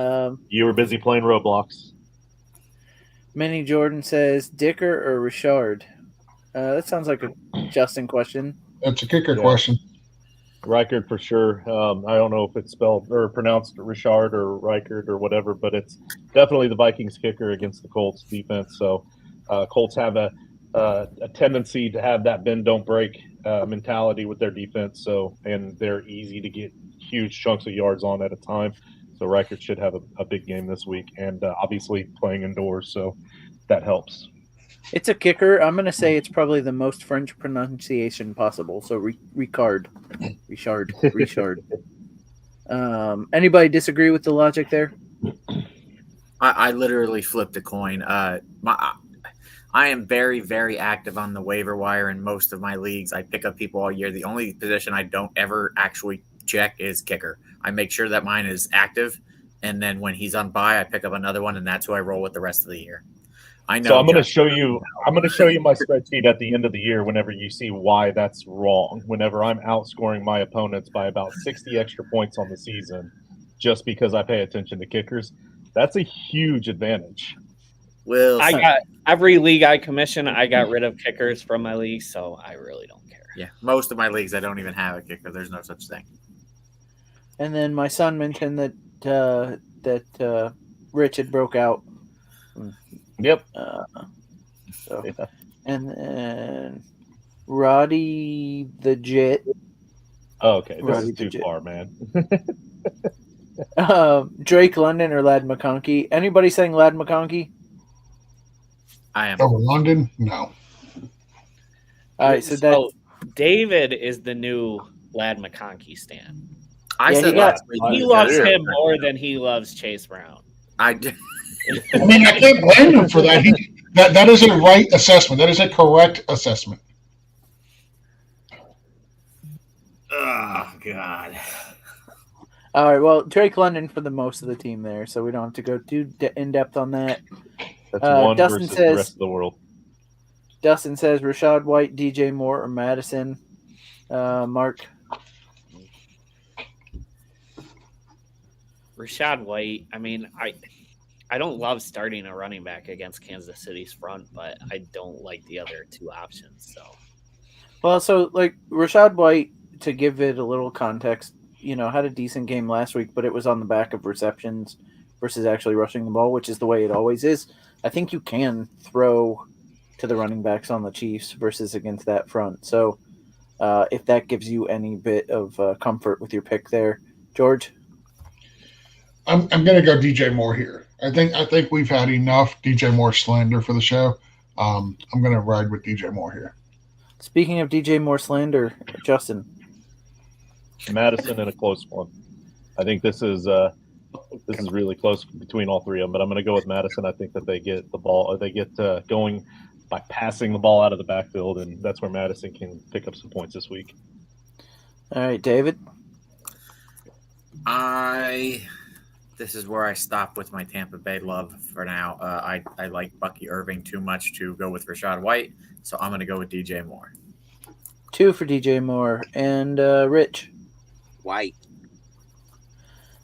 [SPEAKER 3] You were busy playing Roblox.
[SPEAKER 1] Minnie Jordan says Dicker or Richard. That sounds like a Justin question.
[SPEAKER 2] That's a kicker question.
[SPEAKER 3] Reichard for sure. I don't know if it's spelled or pronounced Richard or Reichard or whatever, but it's definitely the Vikings kicker against the Colts defense. So Colts have a tendency to have that bend don't break mentality with their defense. And they're easy to get huge chunks of yards on at a time. So Reichard should have a big game this week, and obviously playing indoors, so that helps.
[SPEAKER 1] It's a kicker. I'm going to say it's probably the most French pronunciation possible. So Richard. Anybody disagree with the logic there?
[SPEAKER 5] I literally flipped a coin. I am very, very active on the waiver wire in most of my leagues. I pick up people all year. The only position I don't ever actually check is kicker. I make sure that mine is active, and then when he's on bye, I pick up another one, and that's who I roll with the rest of the year. I know.
[SPEAKER 3] So I'm going to show you. I'm going to show you my spreadsheet at the end of the year. Whenever you see why that's wrong, whenever I'm outscoring my opponents by about 60 extra points on the season, just because I pay attention to kickers, that's a huge advantage.
[SPEAKER 5] Well,
[SPEAKER 4] I got every league I commission. I got rid of kickers from my league, so I really don't care.
[SPEAKER 5] Yeah, most of my leagues I don't even have a kicker. There's no such thing.
[SPEAKER 1] And then my son mentioned that Rich had broke out.
[SPEAKER 3] Yep.
[SPEAKER 1] So,
[SPEAKER 3] Yeah.
[SPEAKER 1] and then Roddy the Jet.
[SPEAKER 3] Oh, okay, this
[SPEAKER 1] Roddy
[SPEAKER 3] is too
[SPEAKER 1] Digit.
[SPEAKER 3] far, man.
[SPEAKER 1] Drake London or Lad McConkey. Anybody saying Lad McConkey?
[SPEAKER 5] I am.
[SPEAKER 2] Over London? No.
[SPEAKER 1] All right, so that
[SPEAKER 4] David is the new Lad McConkey stan.
[SPEAKER 5] I
[SPEAKER 1] Yeah,
[SPEAKER 5] said
[SPEAKER 1] he got-
[SPEAKER 5] last week.
[SPEAKER 4] He loves him more than he loves Chase Brown.
[SPEAKER 5] I did.
[SPEAKER 2] I mean, I can't blame him for that. That is a right assessment. That is a correct assessment.
[SPEAKER 5] Oh God.
[SPEAKER 1] all right. Well, Drake London for the most of the team there, so we don't have to go too in depth on that.
[SPEAKER 3] That's one
[SPEAKER 1] Dustin
[SPEAKER 3] versus
[SPEAKER 1] says-
[SPEAKER 3] the rest of the world.
[SPEAKER 1] Dustin says Rashad White, DJ Moore, or Madison. Mark.
[SPEAKER 4] Rashad White. I mean, I don't love starting a running back against Kansas City's front, but I don't like the other two options. So,
[SPEAKER 1] Well, so like Rashad White, to give it a little context, had a decent game last week, but it was on the back of receptions versus actually rushing the ball, which is the way it always is. I think you can throw to the running backs on the Chiefs versus against that front. So if that gives you any bit of comfort with your pick there, George.
[SPEAKER 2] I'm going to go DJ Moore here. I think we've had enough DJ Moore slander for the show. I'm going to ride with DJ Moore here.
[SPEAKER 1] Speaking of DJ Moore slander, Justin.
[SPEAKER 3] Madison in a close one. I think this is really close between all three of them, but I'm going to go with Madison. I think that they get the ball, or they get going by passing the ball out of the backfield, and that's where Madison can pick up some points this week.
[SPEAKER 1] All right, David.
[SPEAKER 5] This is where I stop with my Tampa Bay love for now. I like Bucky Irving too much to go with Rashad White, so I'm going to go with DJ Moore.
[SPEAKER 1] 2 for DJ Moore. And Rich.
[SPEAKER 6] White.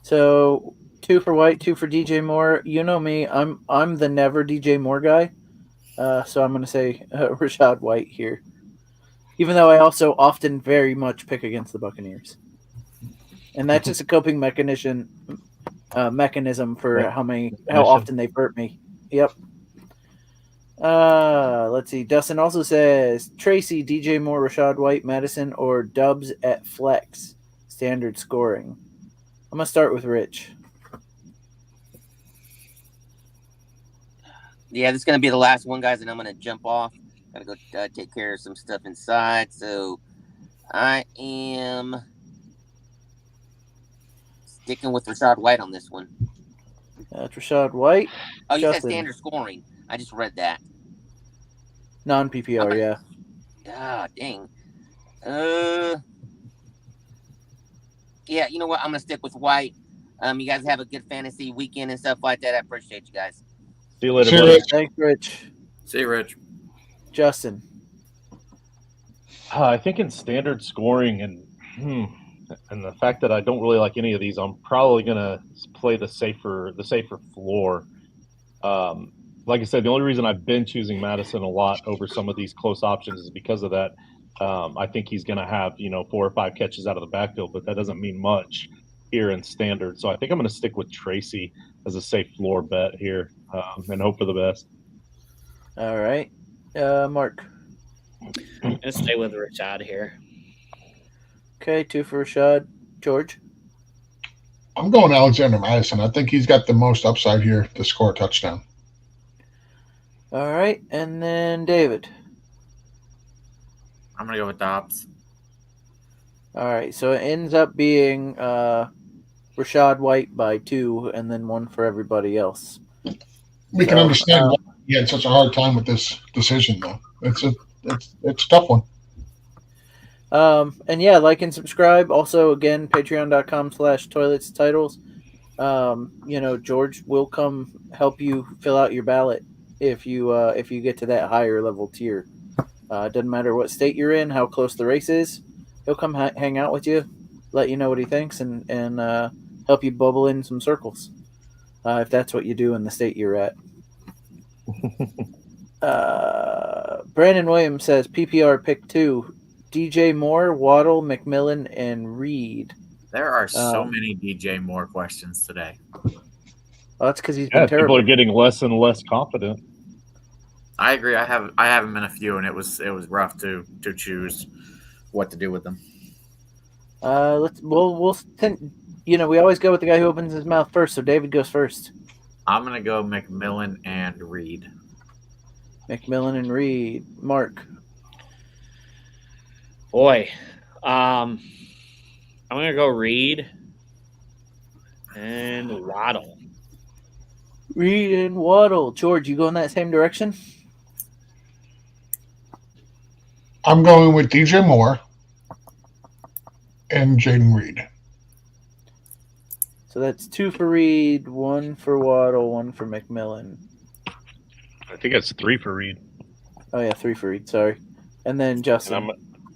[SPEAKER 1] So 2 for White, 2 for DJ Moore. You know me, I'm the never DJ Moore guy. So I'm going to say Rashad White here. Even though I also often very much pick against the Buccaneers. And that's just a coping mechanism for how often they've hurt me. Yep. Let's see. Dustin also says Tracy, DJ Moore, Rashad White, Madison, or Dubs at flex standard scoring. I'm gonna start with Rich.
[SPEAKER 6] Yeah, this is going to be the last one, guys, and I'm going to jump off. Got to go take care of some stuff inside. So I am sticking with Rashad White on this one.
[SPEAKER 1] That's Rashad White.
[SPEAKER 6] Oh, you
[SPEAKER 1] Justin.
[SPEAKER 6] said standard scoring. I just read that.
[SPEAKER 1] Non-PPR,
[SPEAKER 6] Okay.
[SPEAKER 1] yeah.
[SPEAKER 6] Ah, dang. Yeah, you know what? I'm going to stick with White. You guys have a good fantasy weekend and stuff like that. I appreciate you guys.
[SPEAKER 3] See you later,
[SPEAKER 2] See you,
[SPEAKER 3] buddy.
[SPEAKER 2] Rich.
[SPEAKER 1] Thanks, Rich.
[SPEAKER 5] See you, Rich.
[SPEAKER 1] Justin.
[SPEAKER 3] I think in standard scoring and the fact that I don't really like any of these, I'm probably gonna play the safer floor. Like I said, the only reason I've been choosing Madison a lot over some of these close options is because of that. I think he's gonna have 4 or 5 catches out of the backfield, but that doesn't mean much here in standard. So I think I'm gonna stick with Tracy as a safe floor bet here and hope for the best.
[SPEAKER 1] All right. Mark.
[SPEAKER 4] I'm going to stay with Rashad here.
[SPEAKER 1] Okay, 2 for Rashad. George.
[SPEAKER 2] I'm going Alexander Madison. I think he's got the most upside here to score a touchdown.
[SPEAKER 1] All right, and then David.
[SPEAKER 5] I'm going to go with Dobbs.
[SPEAKER 1] All right, so it ends up being Rashad White by 2, and then 1 for everybody else.
[SPEAKER 2] We can
[SPEAKER 1] So,
[SPEAKER 2] understand he had such a hard time with this decision, though. It's a tough one.
[SPEAKER 1] And yeah, like and subscribe. Also, again, patreon.com/toilets titles. George will come help you fill out your ballot if you get to that higher level tier. Doesn't matter what state you're in, how close the race is. He'll come hang out with you, let you know what he thinks, and help you bubble in some circles. If that's what you do in the state you're at. Brandon Williams says PPR pick 2: DJ Moore, Waddle, McMillan, and Reed.
[SPEAKER 5] There are so many DJ Moore questions today.
[SPEAKER 1] Well, that's because he's been
[SPEAKER 3] People
[SPEAKER 1] terrible.
[SPEAKER 3] are getting less and less confident.
[SPEAKER 5] I agree. I haven't been a few, and it was rough to choose what to do with them.
[SPEAKER 1] We always go with the guy who opens his mouth first. So David goes first.
[SPEAKER 5] I'm gonna go McMillan and Reed.
[SPEAKER 1] McMillan and Reed. Mark.
[SPEAKER 4] Boy, I'm gonna go Reed and Waddle.
[SPEAKER 1] Reed and Waddle. George, you go in that same direction?
[SPEAKER 2] I'm going with DJ Moore and Jaden Reed.
[SPEAKER 1] So that's 2 for Reed, 1 for Waddle, 1 for McMillan.
[SPEAKER 3] I think it's 3 for Reed.
[SPEAKER 1] Oh yeah, 3 for Reed. Sorry, and then Justin.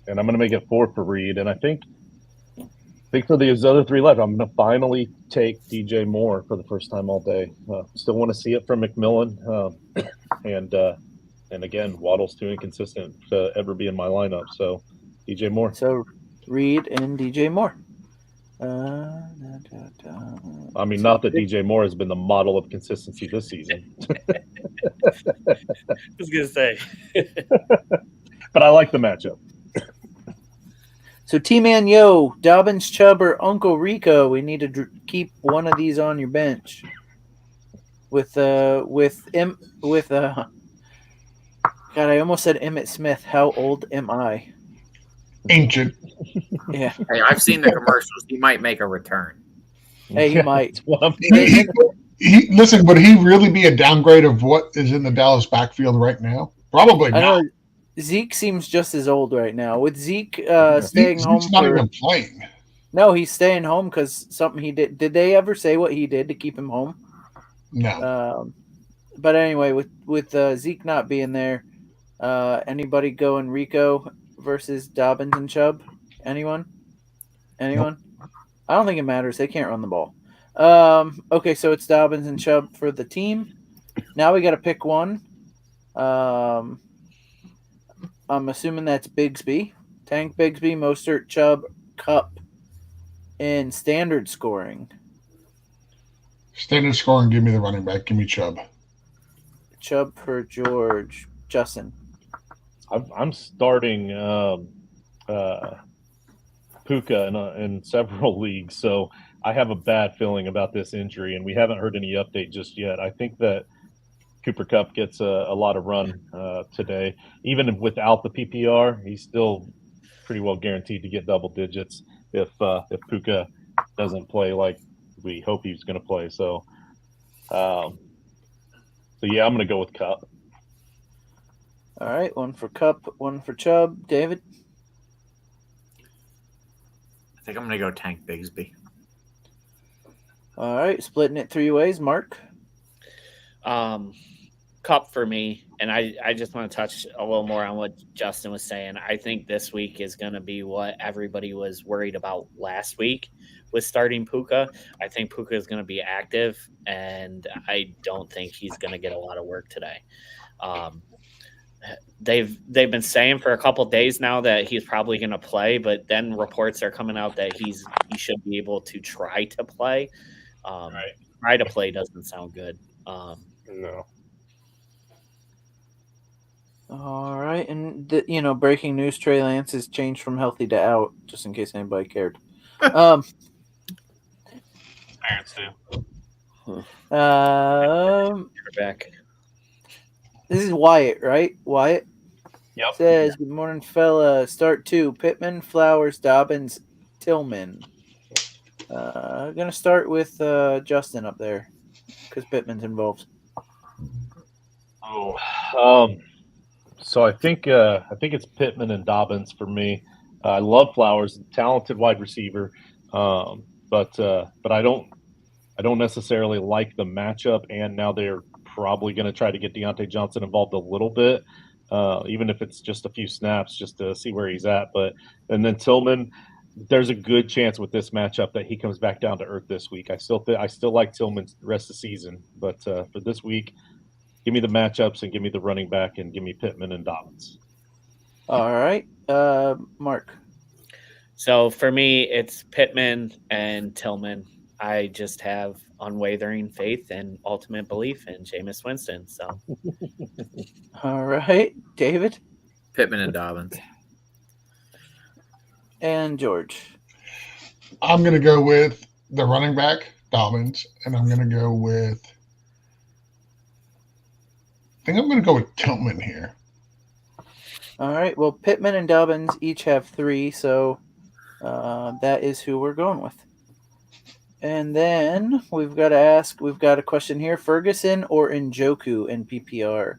[SPEAKER 3] And I'm going to make it 4 for Reed. And I think for these other 3 left, I'm going to finally take DJ Moore for the first time all day. Still want to see it from McMillan, and again, Waddle's too inconsistent to ever be in my lineup. So DJ Moore.
[SPEAKER 1] So Reed and DJ Moore.
[SPEAKER 3] I mean, not that DJ Moore has been the model of consistency this season.
[SPEAKER 4] I was gonna say,
[SPEAKER 3] but I like the matchup.
[SPEAKER 1] So T-Man Yo, Dobbins, Chubb, or Uncle Rico. We need to keep one of these on your bench. God, I almost said Emmitt Smith. How old am I?
[SPEAKER 2] Ancient.
[SPEAKER 1] Yeah.
[SPEAKER 5] Hey, I've seen the commercials. He might make a return.
[SPEAKER 1] Hey, he might.
[SPEAKER 2] Listen, would he really be a downgrade of what is in the Dallas backfield right now? Probably
[SPEAKER 1] I
[SPEAKER 2] not.
[SPEAKER 1] know Zeke seems just as old right now. With Zeke staying
[SPEAKER 2] He's
[SPEAKER 1] home
[SPEAKER 2] not even playing.
[SPEAKER 1] No, he's staying home because something he did. Did they ever say what he did to keep him home?
[SPEAKER 2] No.
[SPEAKER 1] But anyway, with Zeke not being there, anybody going Rico versus Dobbins and Chubb? Anyone? Nope. I don't think it matters. They can't run the ball. Okay, so it's Dobbins and Chubb for the team. Now we got to pick one. I'm assuming that's Bigsby. Tank, Bigsby, Mostert, Chubb, Cup, in standard scoring.
[SPEAKER 2] Standard scoring, give me the running back. Give me Chubb.
[SPEAKER 1] Chubb for George. Justin.
[SPEAKER 3] I'm starting Puka in several leagues, so I have a bad feeling about this injury, and we haven't heard any update just yet. I think that Cooper Kupp gets a lot of run today. Even without the PPR, he's still pretty well guaranteed to get double digits if Puka doesn't play like we hope he's going to play. So yeah, I'm going to go with Kupp.
[SPEAKER 1] All right, 1 for Kupp, 1 for Chubb. David?
[SPEAKER 5] I think I'm going to go Tank Bigsby.
[SPEAKER 1] All right, splitting it 3 ways. Mark?
[SPEAKER 4] Kupp for me, and I just want to touch a little more on what Justin was saying. I think this week is going to be what everybody was worried about last week with starting Puka. I think Puka is going to be active, and I don't think he's going to get a lot of work today. They've been saying for a couple of days now that he's probably going to play, but then reports are coming out that he should be able to try to play.
[SPEAKER 3] Right.
[SPEAKER 4] Try to play doesn't sound good.
[SPEAKER 3] No.
[SPEAKER 1] All right, and breaking news: Trey Lance has changed from healthy to out. Just in case anybody cared.
[SPEAKER 3] Parents do.
[SPEAKER 4] Back.
[SPEAKER 1] This is Wyatt, right? Wyatt
[SPEAKER 3] Yep.
[SPEAKER 1] says, "Good morning, fella. Start 2: Pittman, Flowers, Dobbins, Tillman." I'm gonna start with Justin up there because Pittman's involved.
[SPEAKER 3] Oh, so I think it's Pittman and Dobbins for me. I love Flowers, talented wide receiver, but I don't necessarily like the matchup. And now they're probably going to try to get Deontay Johnson involved a little bit, even if it's just a few snaps, just to see where he's at. And then Tillman, there's a good chance with this matchup that he comes back down to earth this week. I still like Tillman the rest of the season, but for this week, give me the matchups and give me the running back and give me Pittman and Dobbins.
[SPEAKER 1] All right, Mark.
[SPEAKER 4] So for me, it's Pittman and Tillman. I just have unwavering faith and ultimate belief in Jameis Winston. So,
[SPEAKER 1] All right, David
[SPEAKER 5] Pittman and Dobbins.
[SPEAKER 1] and George.
[SPEAKER 2] I'm going to go with the running back, Dobbins, and I'm going to go with. I think I'm going to go with Tillman here.
[SPEAKER 1] All right. Well, Pittman and Dobbins each have 3, so that is who we're going with. And then we've got a question here: Ferguson or Njoku in PPR?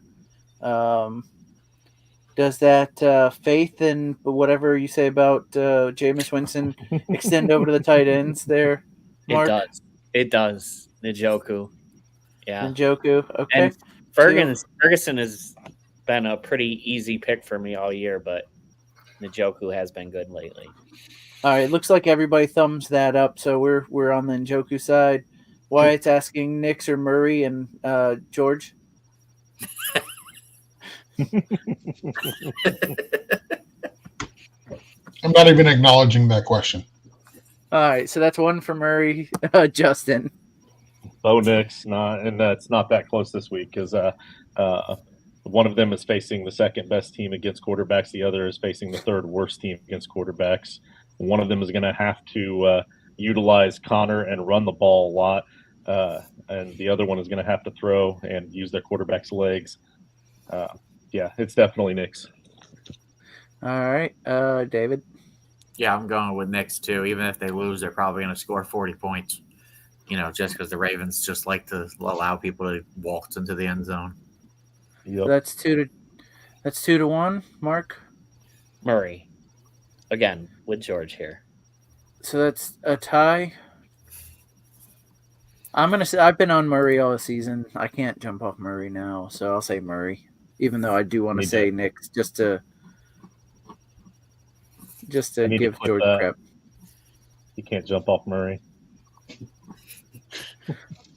[SPEAKER 1] Does that faith in whatever you say about Jameis Winston extend over to the tight ends there, Mark?
[SPEAKER 4] It does. Njoku. Yeah.
[SPEAKER 1] Njoku. Okay.
[SPEAKER 4] And Ferguson has been a pretty easy pick for me all year, but Njoku has been good lately.
[SPEAKER 1] All right, looks like everybody thumbs that up, so we're on the Njoku side. Wyatt's asking Nix or Murray, and George.
[SPEAKER 2] I'm not even acknowledging that question.
[SPEAKER 1] All right, so that's one for Murray. Justin.
[SPEAKER 3] Bo Nix, it's not that close this week because one of them is facing the second best team against quarterbacks. The other is facing the third worst team against quarterbacks. One of them is going to have to utilize Connor and run the ball a lot, and the other one is going to have to throw and use their quarterback's legs. Yeah, it's definitely Nix.
[SPEAKER 1] All right, David.
[SPEAKER 5] Yeah, I'm going with Knicks too. Even if they lose, they're probably going to score 40 points. Just because the Ravens just like to allow people to waltz into the end zone.
[SPEAKER 3] Yep.
[SPEAKER 1] That's 2 to 1. Mark.
[SPEAKER 4] Murray. Again, with George here.
[SPEAKER 1] So that's a tie. I'm gonna say I've been on Murray all season. I can't jump off Murray now, so I'll say Murray. Even though I do want to say Nix, just to give George crap.
[SPEAKER 3] You can't jump off Murray.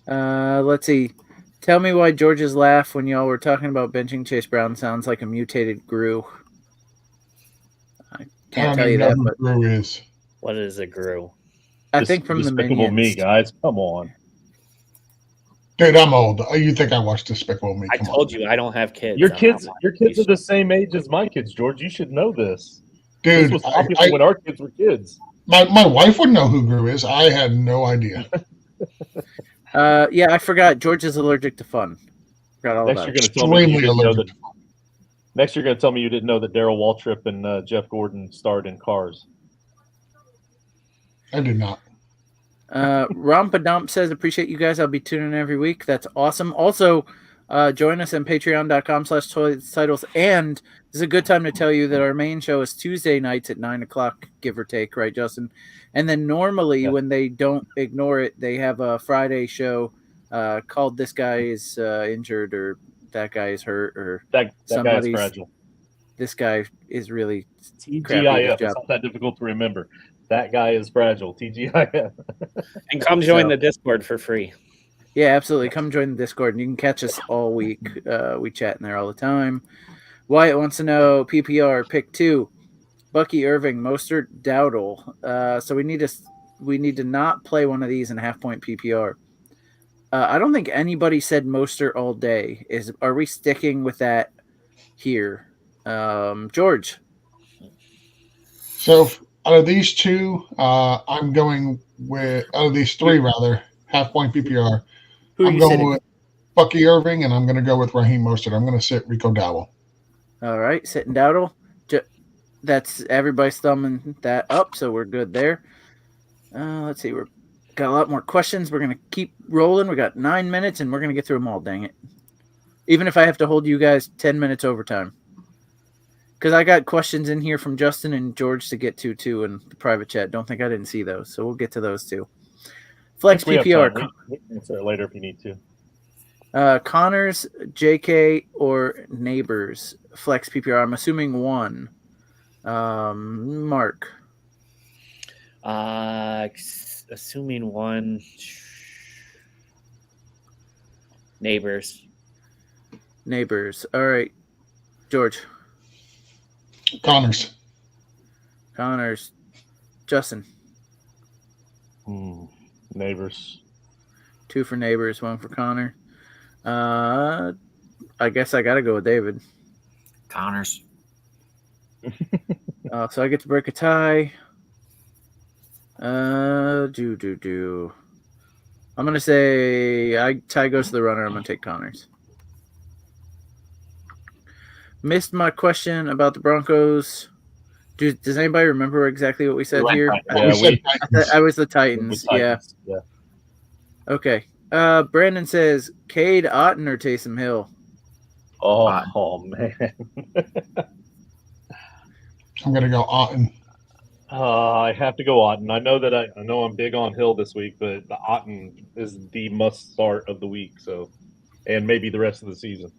[SPEAKER 1] Let's see. Tell me why George's laugh when y'all were talking about benching Chase Brown sounds like a mutated Gru. I can't tell you that. But
[SPEAKER 2] Gru is.
[SPEAKER 4] What is a Gru?
[SPEAKER 1] I think from the
[SPEAKER 3] Despicable
[SPEAKER 1] Minions.
[SPEAKER 3] Me, guys. Come on.
[SPEAKER 2] Dude, I'm old. You think I watched Despicable Me?
[SPEAKER 4] I told you I don't have kids.
[SPEAKER 3] Your kids are the same age as my kids, George. You should know this.
[SPEAKER 2] Dude,
[SPEAKER 3] this was popular when our kids were kids.
[SPEAKER 2] My wife would know who Gru is. I had no idea.
[SPEAKER 1] Yeah, I forgot. George is allergic to fun. Forgot all about it.
[SPEAKER 3] Next, you're going to tell me you didn't know that Darryl Waltrip and Jeff Gordon starred in Cars.
[SPEAKER 2] I did not.
[SPEAKER 1] Rompadump says, appreciate you guys. I'll be tuning in every week. That's awesome. Also, join us on patreon.com/toilets and this is a good time to tell you that our main show is Tuesday nights at 9:00, give or take, right, Justin? And then normally when they don't ignore it, they have a Friday show called This Guy is Injured or That Guy is Hurt or
[SPEAKER 3] that guy is fragile.
[SPEAKER 1] This guy is really
[SPEAKER 3] TGIF. It's not that difficult to remember. That guy is fragile. TGIF.
[SPEAKER 4] And come join the Discord for free.
[SPEAKER 1] Yeah, absolutely. Come join the Discord, and you can catch us all week. We chat in there all the time. Wyatt wants to know PPR pick 2: Bucky Irving, Mostert, Dowdle. So we need to not play one of these in half-point PPR. I don't think anybody said Mostert all day. Are we sticking with that here, George?
[SPEAKER 2] So out of these two, I'm going with out of these three rather half-point PPR. I'm going with Bucky Irving, and I'm going to go with Raheem Mostert. I'm going to sit Rico Dowdle.
[SPEAKER 1] All right, sitting Dowdle. That's everybody's thumbing that up, so we're good there. Let's see, we've got a lot more questions. We're going to keep rolling. We got 9 minutes, and we're going to get through them all, dang it. Even if I have to hold you guys 10 minutes overtime. Because I got questions in here from Justin and George to get to, too, in the private chat. Don't think I didn't see those. So we'll get to those, too. Flex
[SPEAKER 3] We have
[SPEAKER 1] PPR.
[SPEAKER 3] time. We can answer it later if you need to.
[SPEAKER 1] Connors, JK, or Neighbors. Flex PPR. I'm assuming one. Mark.
[SPEAKER 4] Assuming one. Neighbors.
[SPEAKER 1] All right. George.
[SPEAKER 2] Connors.
[SPEAKER 1] Justin.
[SPEAKER 3] Neighbors.
[SPEAKER 1] 2 for Neighbors, 1 for Connor. I guess I got to go with David.
[SPEAKER 5] Connors.
[SPEAKER 1] So I get to break a tie. I'm going to say tie goes to the runner. I'm going to take Connors. Missed my question about the Broncos. Does anybody remember exactly what we said here? I was the Titans. Yeah. Okay. Brandon says Cade Otton or Taysom Hill.
[SPEAKER 3] Oh man.
[SPEAKER 2] I'm gonna go Otten.
[SPEAKER 3] I have to go Otten. I know I'm big on Hill this week, but the Otten is the must start of the week. So, and maybe the rest of the season.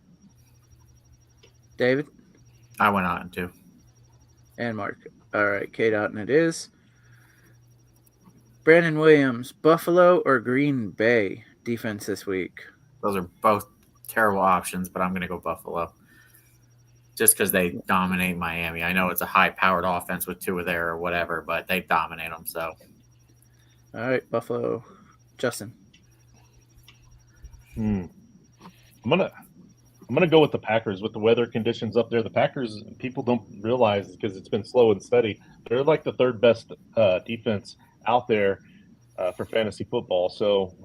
[SPEAKER 1] David?
[SPEAKER 5] I went Otten too.
[SPEAKER 1] And Mark. All right, Cade Otton it is. Brandon Williams, Buffalo or Green Bay defense this week?
[SPEAKER 5] Those are both terrible options, but I'm going to go Buffalo. Just because they dominate Miami. I know it's a high-powered offense with Tua there or whatever, but they dominate them. So,
[SPEAKER 1] all right, Buffalo. Justin.
[SPEAKER 3] I'm gonna go with the Packers with the weather conditions up there. The Packers, people don't realize because it's been slow and steady. They're like the third best defense out there for fantasy football. So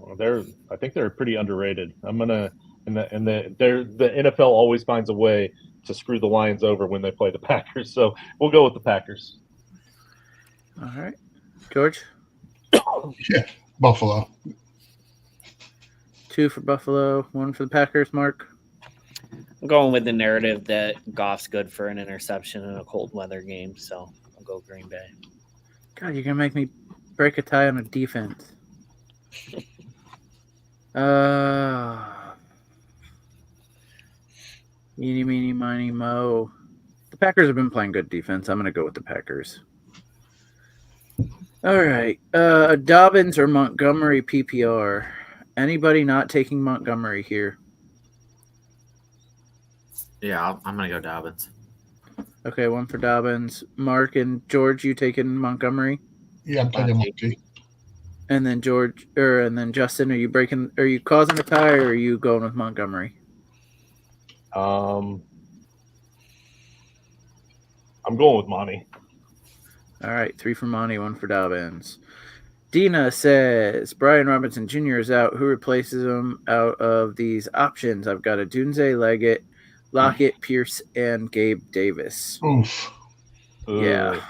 [SPEAKER 3] I think they're pretty underrated. The NFL always finds a way to screw the Lions over when they play the Packers. So we'll go with the Packers.
[SPEAKER 1] All right, George.
[SPEAKER 2] Yeah, Buffalo.
[SPEAKER 1] 2 for Buffalo, 1 for the Packers. Mark.
[SPEAKER 4] I'm going with the narrative that Goff's good for an interception in a cold weather game, so I'll go Green Bay.
[SPEAKER 1] God, you're gonna make me break a tie on a defense. Eeny, meeny, miny, mo. The Packers have been playing good defense. I'm gonna go with the Packers. All right, Dobbins or Montgomery PPR. Anybody not taking Montgomery here?
[SPEAKER 5] yeah, I'm going to go Dobbins.
[SPEAKER 1] Okay, 1 for Dobbins. Mark and George, you taking Montgomery?
[SPEAKER 2] Yeah, I'm taking Monty.
[SPEAKER 1] And then Justin, are you causing a tie or are you going with Montgomery?
[SPEAKER 3] I'm going with Monty.
[SPEAKER 1] All right, 3 for Monty, 1 for Dobbins. Dina says Brian Robinson Jr. is out. Who replaces him out of these options? I've got a Dunze, Leggett, Lockett, Pierce, and Gabe Davis.
[SPEAKER 2] Oof.
[SPEAKER 1] Yeah.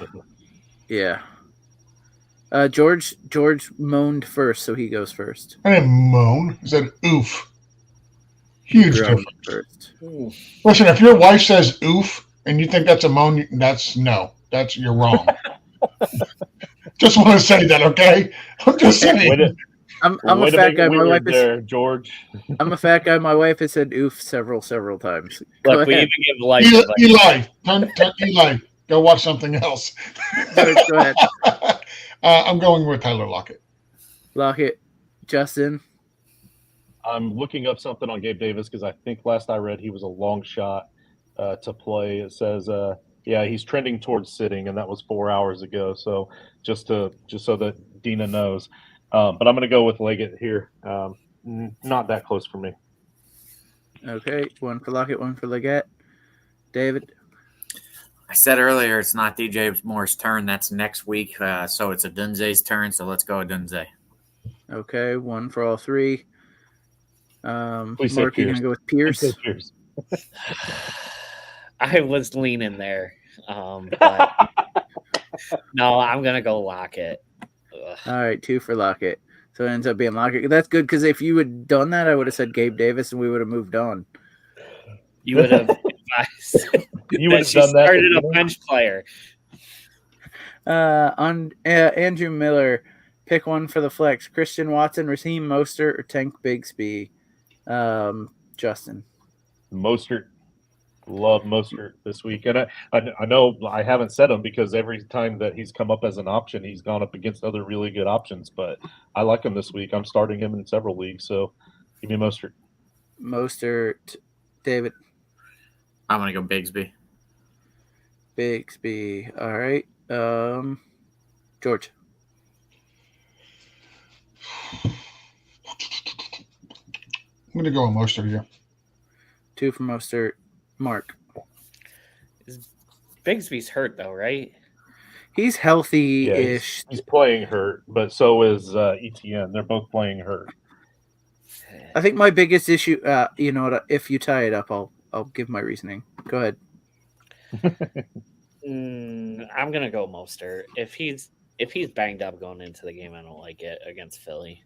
[SPEAKER 1] George moaned first, so he goes first.
[SPEAKER 2] I didn't moan. I said oof. Huge difference.
[SPEAKER 1] First.
[SPEAKER 2] Listen, if your wife says oof and you think that's a moan, you're wrong. Just want to say that, okay? I'm just saying.
[SPEAKER 1] I'm a fat guy. My wife
[SPEAKER 3] is George.
[SPEAKER 1] I'm a fat guy. My wife has said oof several times.
[SPEAKER 4] Look, we even give life.
[SPEAKER 2] Eli, turn Eli. Go watch something else.
[SPEAKER 1] Go ahead.
[SPEAKER 2] I'm going with Tyler Lockett.
[SPEAKER 1] Lockett. Justin.
[SPEAKER 3] I'm looking up something on Gabe Davis because I think last I read he was a long shot to play. It says, he's trending towards sitting, and that was 4 hours ago. So just so that Dina knows. But I'm going to go with Leggett here. Not that close for me.
[SPEAKER 1] Okay, 1 for Lockett, 1 for Leggett. David?
[SPEAKER 5] I said earlier it's not DJ Moore's turn. That's next week. So it's a Dunze's turn. So let's go with Dunze.
[SPEAKER 1] Okay, 1 for all 3. Mark,
[SPEAKER 3] Please
[SPEAKER 1] you're going to go with Pierce?
[SPEAKER 3] Pierce.
[SPEAKER 4] I was leaning there. But no, I'm going to go Lockett. Ugh.
[SPEAKER 1] All right, 2 for Lockett. So it ends up being Lockett. That's good because if you had done that, I would have said Gabe Davis and we would have moved on.
[SPEAKER 4] You would have advised
[SPEAKER 3] You
[SPEAKER 4] that
[SPEAKER 3] would have
[SPEAKER 4] she
[SPEAKER 3] done that.
[SPEAKER 4] started a
[SPEAKER 3] Beginning?
[SPEAKER 4] bench player.
[SPEAKER 1] On Andrew Miller, pick one for the flex: Christian Watson, Raheem Mostert, or Tank Bigsby. Justin.
[SPEAKER 3] Mostert. Love Mostert this week. And I know I haven't said him because every time that he's come up as an option, he's gone up against other really good options. But I like him this week. I'm starting him in several leagues. So give me Mostert.
[SPEAKER 1] Mostert. David.
[SPEAKER 5] I'm going to go Bigsby.
[SPEAKER 1] Bigsby. All right. George.
[SPEAKER 2] I'm going to go with Mostert here.
[SPEAKER 1] 2 for Mostert. Mark.
[SPEAKER 4] Bigsby's hurt though, right?
[SPEAKER 1] He's healthy-ish.
[SPEAKER 3] He's playing hurt, but so is ETN. They're both playing hurt.
[SPEAKER 1] I think my biggest issue, you know what? If you tie it up, I'll give my reasoning. Go ahead.
[SPEAKER 4] I'm gonna go Mostert. If he's banged up going into the game, I don't like it against Philly.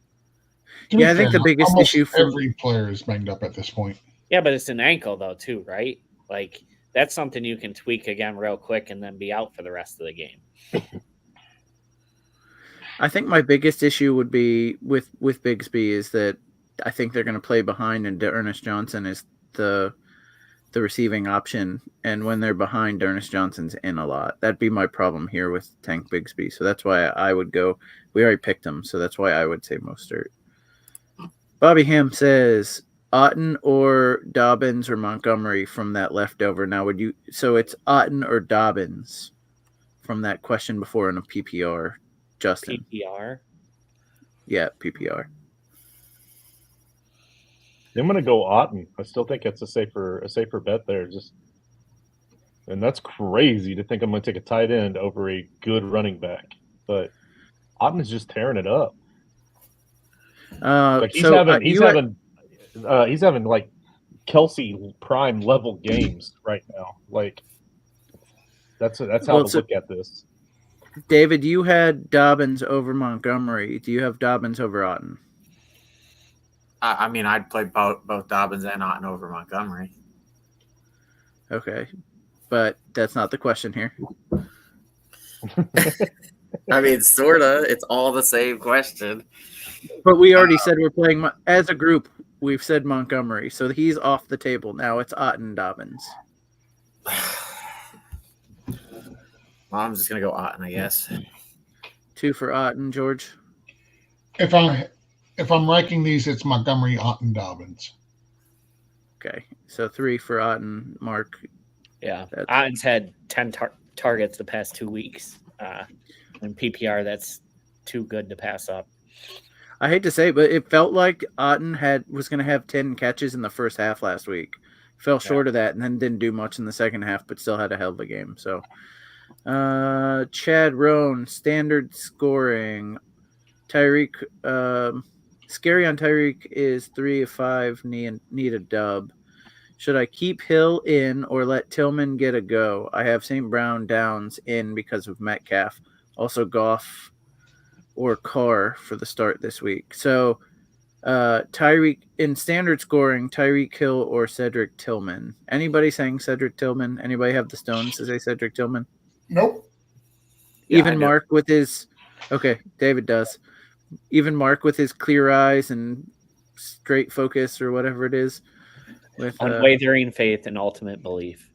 [SPEAKER 1] Yeah, I think the biggest
[SPEAKER 2] almost
[SPEAKER 1] issue for
[SPEAKER 2] every player is banged up at this point.
[SPEAKER 4] Yeah, but it's an ankle though too, right? Like that's something you can tweak again real quick and then be out for the rest of the game.
[SPEAKER 1] I think my biggest issue would be with Bigsby is that I think they're going to play behind, and Ernest Johnson is the receiving option. And when they're behind, Ernest Johnson's in a lot. That'd be my problem here with Tank Bigsby. So that's why I would go. We already picked him, so that's why I would say Mostert. Bobby Ham says Otten or Dobbins or Montgomery from that leftover. Now, would you? So it's Otten or Dobbins from that question before in a PPR. Justin.
[SPEAKER 4] PPR.
[SPEAKER 1] Yeah, PPR.
[SPEAKER 3] I'm going to go Otten. I still think it's a safer bet there. And that's crazy to think I'm going to take a tight end over a good running back. But Otten is just tearing it up. Like he's having like Kelsey prime level games right now. Like that's how to look at this.
[SPEAKER 1] David, you had Dobbins over Montgomery. Do you have Dobbins over Otten?
[SPEAKER 5] I mean, I'd play both Dobbins and Otten over Montgomery.
[SPEAKER 1] Okay, but that's not the question here.
[SPEAKER 5] I mean, sorta. It's all the same question.
[SPEAKER 1] But we already said we're playing as a group. We've said Montgomery, so he's off the table now. It's Otten Dobbins.
[SPEAKER 5] Well, I'm just gonna go Otten, I guess.
[SPEAKER 1] 2 for Otten, George.
[SPEAKER 2] If I'm ranking these, it's Montgomery, Otten, Dobbins.
[SPEAKER 1] Okay, so 3 for Otten, Mark.
[SPEAKER 4] Yeah, Otten's had 10 targets the past 2 weeks. In PPR, that's too good to pass up.
[SPEAKER 1] I hate to say it, but it felt like Otten was going to have 10 catches in the first half last week. Fell short of that and then didn't do much in the second half, but still had a hell of a game. So, Chad Roan, standard scoring. Tyreek, scary on Tyreek is 3 of 5, need a dub. Should I keep Hill in or let Tillman get a go? I have St. Brown Downs in because of Metcalf. Also Goff or Carr for the start this week. So Tyreek in standard scoring, Tyreek Hill or Cedric Tillman. Anybody saying Cedric Tillman? Anybody have the stones to say Cedric Tillman?
[SPEAKER 2] Nope.
[SPEAKER 1] Even Mark with his David does. Even Mark with his clear eyes and straight focus or whatever it is. With
[SPEAKER 4] unwavering faith and ultimate belief.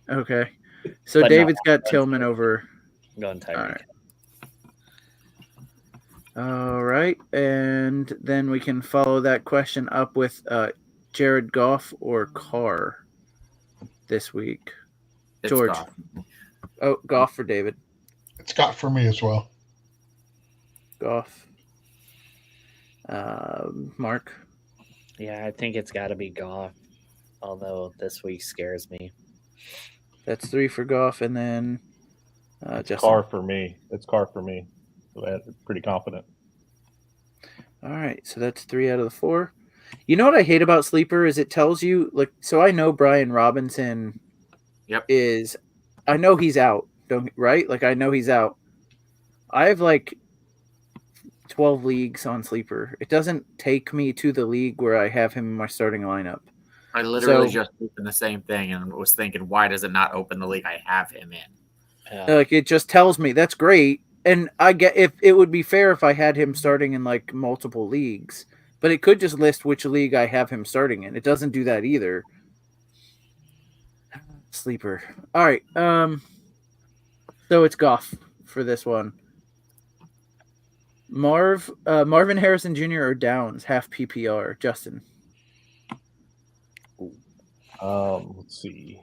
[SPEAKER 1] Okay. So David's got Tillman over.
[SPEAKER 4] I'm going Tyreek.
[SPEAKER 1] All right. And then we can follow that question up with Jared Goff or Carr this week.
[SPEAKER 5] It's
[SPEAKER 1] George.
[SPEAKER 5] Goff.
[SPEAKER 1] Oh, Goff for David.
[SPEAKER 2] It's got for me as well.
[SPEAKER 1] Goff. Mark.
[SPEAKER 4] Yeah, I think it's got to be Goff, although this week scares me.
[SPEAKER 1] That's 3 for Goff, and then Justin.
[SPEAKER 3] Carr for me. It's Carr for me. Pretty confident.
[SPEAKER 1] All right, so that's 3 out of the 4. You know what I hate about Sleeper is it tells you, like, so I know Brian Robinson is, I know he's out, right? Like, I know he's out. I have, like, 12 leagues on Sleeper. It doesn't take me to the league where I have him in my starting lineup.
[SPEAKER 5] I literally
[SPEAKER 1] So-
[SPEAKER 5] just opened the same thing and was thinking, why does it not open the league I have him in?
[SPEAKER 4] Yeah.
[SPEAKER 1] Like it just tells me that's great, and I get if it would be fair if I had him starting in like multiple leagues, but it could just list which league I have him starting in. It doesn't do that either. Sleeper. All right. So it's Goff for this one. Marvin Harrison Jr. or Downs half PPR. Justin.
[SPEAKER 3] Let's see.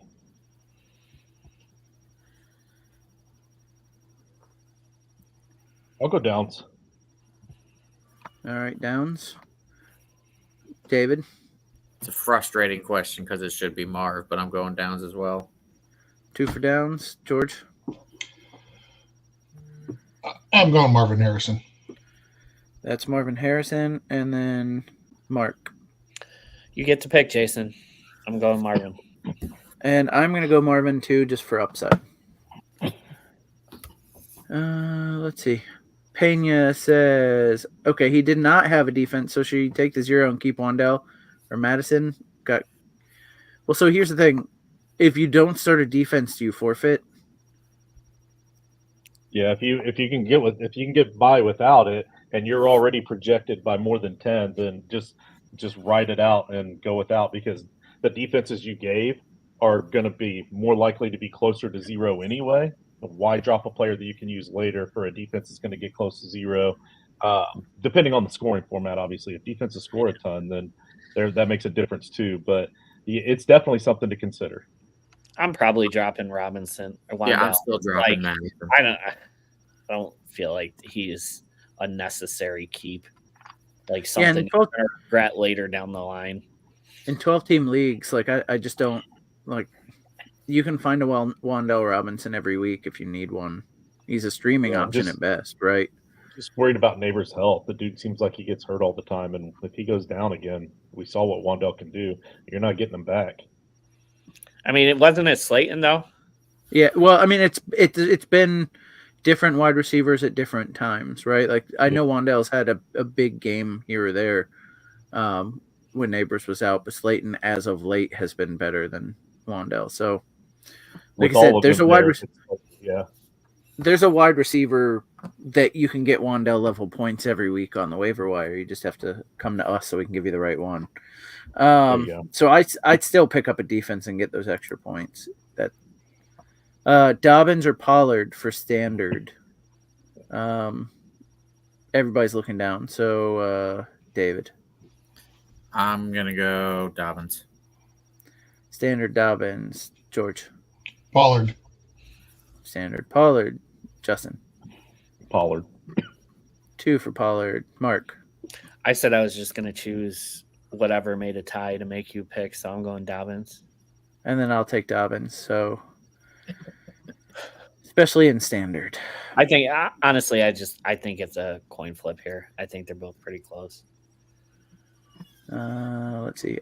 [SPEAKER 3] I'll go Downs.
[SPEAKER 1] All right, Downs. David.
[SPEAKER 5] It's a frustrating question because it should be Marv, but I'm going Downs as well.
[SPEAKER 1] 2 for Downs. George.
[SPEAKER 2] I'm going Marvin Harrison.
[SPEAKER 1] That's Marvin Harrison, and then Mark.
[SPEAKER 4] You get to pick, Jason. I'm going Marvin.
[SPEAKER 1] And I'm going to go Marvin too, just for upside. Let's see. Pena says, okay, he did not have a defense, so should he take the 0 and keep Wandell or Madison? Well, so here's the thing. If you don't start a defense, do you forfeit?
[SPEAKER 3] Yeah, if you can get by without it, and you're already projected by more than 10, then just write it out and go without, because the defenses you gave are going to be more likely to be closer to 0 anyway. Why drop a player that you can use later for a defense that's going to get close to 0? Depending on the scoring format, obviously. If defenses score a ton, then that makes a difference too. But it's definitely something to consider.
[SPEAKER 4] I'm probably dropping Robinson. Or
[SPEAKER 5] Yeah,
[SPEAKER 4] Wandell.
[SPEAKER 5] I'm still dropping
[SPEAKER 4] Like,
[SPEAKER 5] Madison.
[SPEAKER 4] I don't feel like he's a necessary keep. Like
[SPEAKER 1] Yeah, and
[SPEAKER 4] something you're gonna regret later down the line.
[SPEAKER 1] in 12-team leagues, like I just don't like. You can find a Wandell Robinson every week if you need one. He's a streaming option at best, right?
[SPEAKER 3] Just worried about Neighbor's health. The dude seems like he gets hurt all the time, and if he goes down again, we saw what Wandell can do. You're not getting him back.
[SPEAKER 4] I mean, it wasn't at Slayton though.
[SPEAKER 1] Yeah, well, I mean, it's been different wide receivers at different times, right? Like I know Wandell's had a big game here or there when Neighbors was out, but Slayton, as of late, has been better than Wandell. So, like I said, there's a wide receiver that you can get Wandell level points every week on the waiver wire. You just have to come to us so we can give you the right one. So I'd still pick up a defense and get those extra points. That Dobbins or Pollard for standard. Everybody's looking down. So David.
[SPEAKER 5] I'm gonna go Dobbins.
[SPEAKER 1] Standard Dobbins. George.
[SPEAKER 2] Pollard.
[SPEAKER 1] Standard Pollard. Justin.
[SPEAKER 3] Pollard.
[SPEAKER 1] 2 for Pollard. Mark.
[SPEAKER 4] I said I was just going to choose whatever made a tie to make you pick, so I'm going Dobbins.
[SPEAKER 1] And then I'll take Dobbins. So, especially in standard.
[SPEAKER 4] I think, honestly, I think it's a coin flip here. I think they're both pretty close.
[SPEAKER 1] Let's see.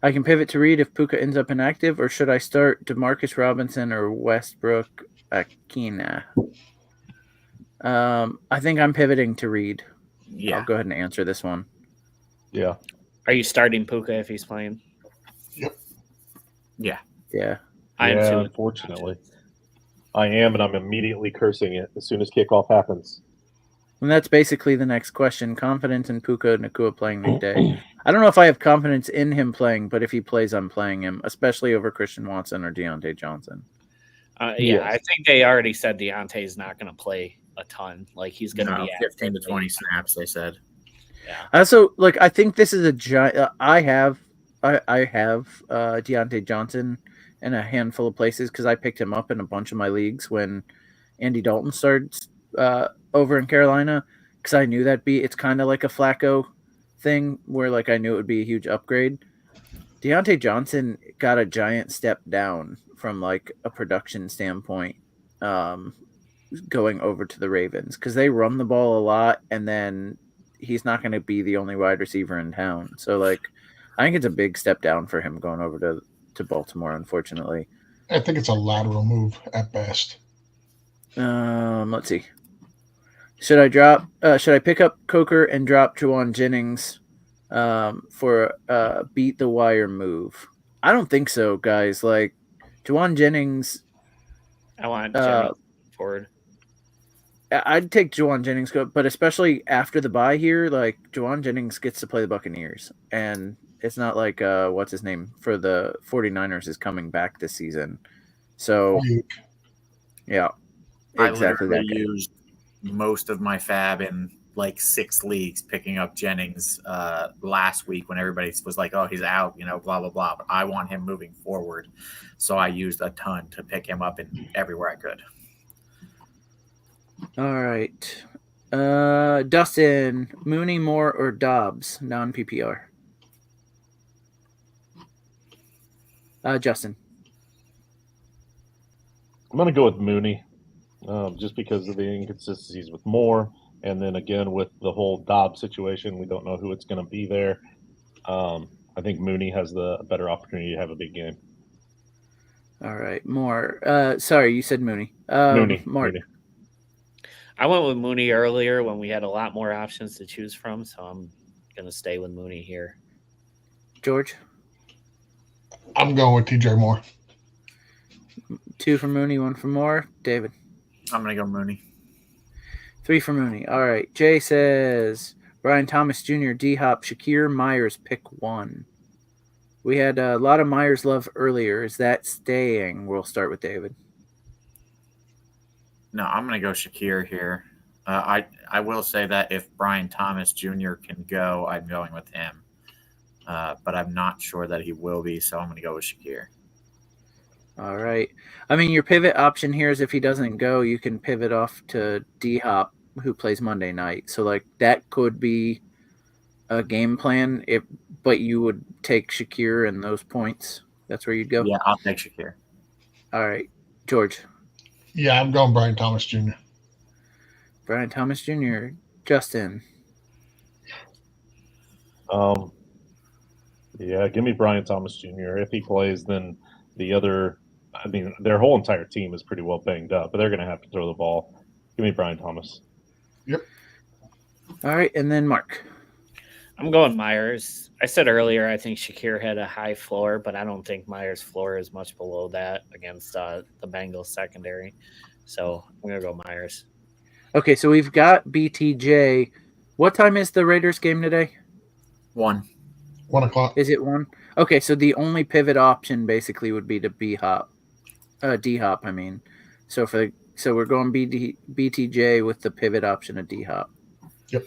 [SPEAKER 1] I can pivot to Reed if Puka ends up inactive, or should I start Demarcus Robinson or Westbrook Akina? I think I'm pivoting to Reed.
[SPEAKER 5] Yeah.
[SPEAKER 1] I'll go ahead and answer this one.
[SPEAKER 3] Yeah.
[SPEAKER 4] Are you starting Puka if he's playing?
[SPEAKER 2] Yep.
[SPEAKER 5] Yeah.
[SPEAKER 1] Yeah.
[SPEAKER 4] I am too.
[SPEAKER 3] Unfortunately. I am, and I'm immediately cursing it as soon as kickoff happens.
[SPEAKER 1] And that's basically the next question. Confidence in Puka Nakua playing McDay. I don't know if I have confidence in him playing, but if he plays, I'm playing him, especially over Christian Watson or Deontay Johnson.
[SPEAKER 4] Yeah, I think they already said Deontay's not going to play a ton. Like he's going to be
[SPEAKER 5] 15 to 20 snaps, they said.
[SPEAKER 4] Yeah.
[SPEAKER 1] Also, like I think this is a giant. I have Deontay Johnson in a handful of places because I picked him up in a bunch of my leagues when Andy Dalton started over in Carolina, because I knew it's kind of like a Flacco thing where like I knew it would be a huge upgrade. Deontay Johnson got a giant step down from like a production standpoint going over to the Ravens because they run the ball a lot, and then he's not going to be the only wide receiver in town. So like I think it's a big step down for him going over to Baltimore, unfortunately.
[SPEAKER 2] I think it's a lateral move at best.
[SPEAKER 1] Let's see. Should I pick up Coker and drop Juwan Jennings for beat the wire move? I don't think so, guys. Like Juwan Jennings,
[SPEAKER 4] I want Jennings forward.
[SPEAKER 1] I'd take Juwan Jennings, but especially after the bye here, like Juwan Jennings gets to play the Buccaneers, and it's not like what's his name for the 49ers is coming back this season. So yeah, exactly.
[SPEAKER 5] I literally used most of my fab in like 6 leagues picking up Jennings last week when everybody was like, oh, he's out, you know, blah, blah, blah. But I want him moving forward. So I used a ton to pick him up in everywhere I could.
[SPEAKER 1] All right. Dustin, Mooney, Moore, or Dobbs, non-PPR? Justin.
[SPEAKER 3] I'm going to go with Mooney just because of the inconsistencies with Moore. And then again, with the whole Dobbs situation, we don't know who it's going to be there. I think Mooney has the better opportunity to have a big game.
[SPEAKER 1] All right. Moore. Sorry, you said Mooney.
[SPEAKER 3] Mooney.
[SPEAKER 1] Mark.
[SPEAKER 3] Mooney.
[SPEAKER 4] I went with Mooney earlier when we had a lot more options to choose from, so I'm going to stay with Mooney here.
[SPEAKER 1] George?
[SPEAKER 2] I'm going with TJ Moore.
[SPEAKER 1] 2 for Mooney, 1 for Moore. David?
[SPEAKER 5] I'm going to go Mooney.
[SPEAKER 1] 3 for Mooney. All right. Jay says Brian Thomas Jr., D-Hop, Shakir, Myers, pick 1. We had a lot of Myers love earlier. Is that staying? We'll start with David.
[SPEAKER 5] No, I'm going to go Shakir here. I will say that if Brian Thomas Jr. can go, I'm going with him. But I'm not sure that he will be, so I'm going to go with Shakir.
[SPEAKER 1] All right. I mean, your pivot option here is if he doesn't go, you can pivot off to D-Hop, who plays Monday night. So, like, that could be a game plan, but you would take Shakir and those points. That's where you'd go?
[SPEAKER 5] Yeah, I'll take Shakir.
[SPEAKER 1] All right. George?
[SPEAKER 2] Yeah, I'm going Brian Thomas Jr.
[SPEAKER 1] Brian Thomas Jr. Justin?
[SPEAKER 3] Yeah, give me Brian Thomas Jr. If he plays, then the other, I mean, their whole entire team is pretty well banged up, but they're going to have to throw the ball. Give me Brian Thomas.
[SPEAKER 2] Yep.
[SPEAKER 1] All right, and then Mark.
[SPEAKER 4] I'm going Myers. I said earlier I think Shakir had a high floor, but I don't think Myers' floor is much below that against the Bengals secondary. So I'm going to go Myers.
[SPEAKER 1] Okay, so we've got BTJ. What time is the Raiders game today?
[SPEAKER 5] 1.
[SPEAKER 2] 1 o'clock.
[SPEAKER 1] Is it 1? Okay, so the only pivot option basically would be to D-Hop, I mean. So we're going BTJ with the pivot option of D-Hop.
[SPEAKER 2] Yep.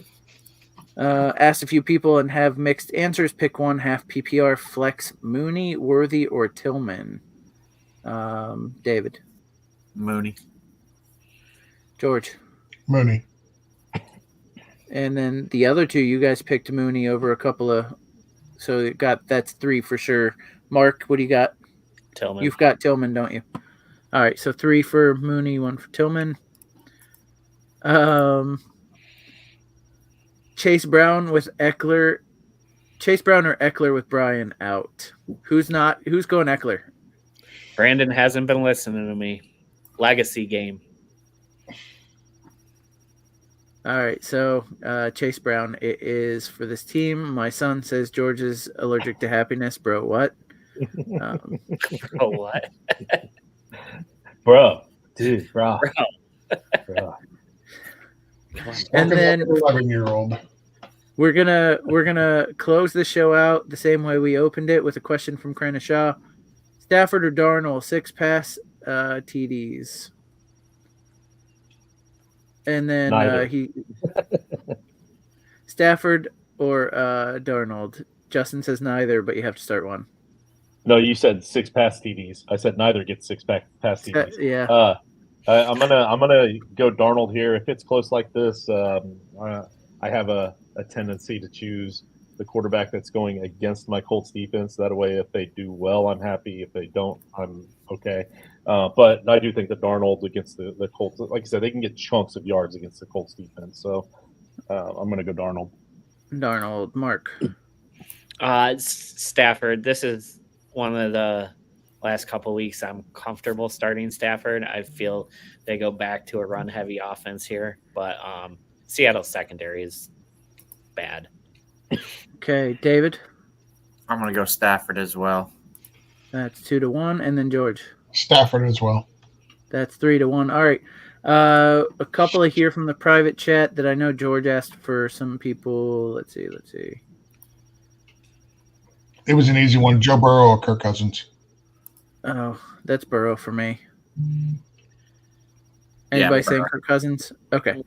[SPEAKER 1] Asked a few people and have mixed answers. Pick 1, half PPR, flex, Mooney, Worthy, or Tillman. David.
[SPEAKER 5] Mooney.
[SPEAKER 1] George.
[SPEAKER 2] Mooney.
[SPEAKER 1] And then the other 2, you guys picked Mooney over a couple of. So that's 3 for sure. Mark, what do you got?
[SPEAKER 4] Tillman.
[SPEAKER 1] You've got Tillman, don't you? All right, so 3 for Mooney, 1 for Tillman. Chase Brown with Eckler. Chase Brown or Eckler with Brian out. Who's going Eckler?
[SPEAKER 4] Brandon hasn't been listening to me. Legacy game.
[SPEAKER 1] All right, so Chase Brown it is for this team. My son says George is allergic to happiness. Bro, what?
[SPEAKER 4] Bro, what?
[SPEAKER 3] Bro. Dude, bro.
[SPEAKER 4] Bro.
[SPEAKER 1] And then
[SPEAKER 2] 11-year-old.
[SPEAKER 1] we're gonna close the show out the same way we opened it with a question from Kranishaw. Stafford or Darnold, 6 pass TDs. And then Stafford or Darnold. Justin says neither, but you have to start one.
[SPEAKER 3] No, you said 6 pass TDs. I said neither gets 6 pass TDs.
[SPEAKER 1] Yeah.
[SPEAKER 3] I'm gonna go Darnold here. If it's close like this, I have a tendency to choose the quarterback that's going against my Colts defense. That way, if they do well, I'm happy. If they don't, I'm okay. But I do think that Darnold against the Colts, like I said, they can get chunks of yards against the Colts defense. So I'm gonna go Darnold.
[SPEAKER 1] Darnold. Mark.
[SPEAKER 4] Stafford. This is one of the last couple of weeks, I'm comfortable starting Stafford. I feel they go back to a run-heavy offense here, but Seattle's secondary is bad.
[SPEAKER 1] Okay, David.
[SPEAKER 5] I'm going to go Stafford as well.
[SPEAKER 1] That's 2-1, and then George.
[SPEAKER 2] Stafford as well.
[SPEAKER 1] That's 3-1. All right. A couple of here from the private chat that I know George asked for some people. Let's see.
[SPEAKER 2] It was an easy one. Joe Burrow or Kirk Cousins?
[SPEAKER 1] Oh, that's Burrow for me. Anybody saying Kirk Cousins? Okay.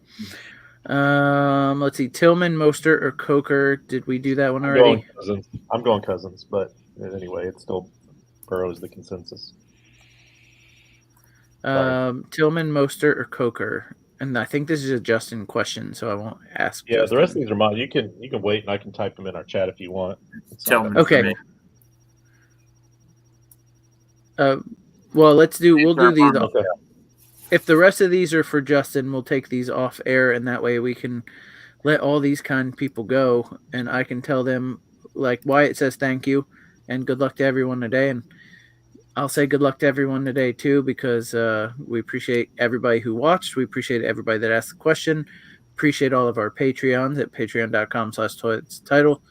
[SPEAKER 1] Let's see. Tillman, Mostert, or Coker. Did we do that one already?
[SPEAKER 3] I'm going Cousins, but anyway, it's still Burrow's the consensus.
[SPEAKER 1] Tillman, Mostert, or Coker. And I think this is a Justin question, so I won't ask.
[SPEAKER 3] Yeah,
[SPEAKER 1] Justin.
[SPEAKER 3] the rest of these are mine. You can wait, and I can type them in our chat if you want.
[SPEAKER 5] Tillman.
[SPEAKER 1] Okay. Well, we'll do these.
[SPEAKER 3] Okay.
[SPEAKER 1] If the rest of these are for Justin, we'll take these off air, and that way we can let all these kind of people go, and I can tell them, like Wyatt says, thank you, and good luck to everyone today, and I'll say good luck to everyone today too, because we appreciate everybody who watched. We appreciate everybody that asked the question. Appreciate all of our Patreons at patreon.com/toilets-title.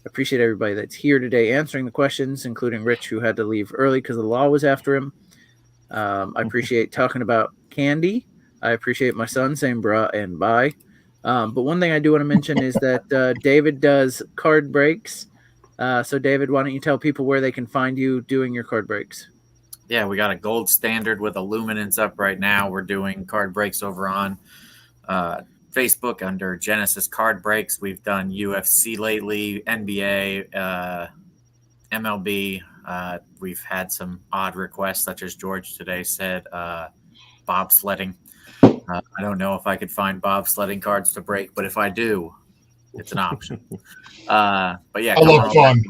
[SPEAKER 1] Appreciate everybody that's here today answering the questions, including Rich, who had to leave early because the law was after him. I appreciate talking about candy. I appreciate my son saying bruh and bye. But one thing I do want to mention is that David does card breaks. So, David, why don't you tell people where they can find you doing your card breaks?
[SPEAKER 5] Yeah, we got a gold standard with Illuminance up right now. We're doing card breaks over on Facebook under Genesis Card Breaks. We've done UFC lately, NBA, MLB. We've had some odd requests, such as George today said, bobsledding. I don't know if I could find bobsledding cards to break, but if I do, it's an option. But yeah,
[SPEAKER 2] I love fun.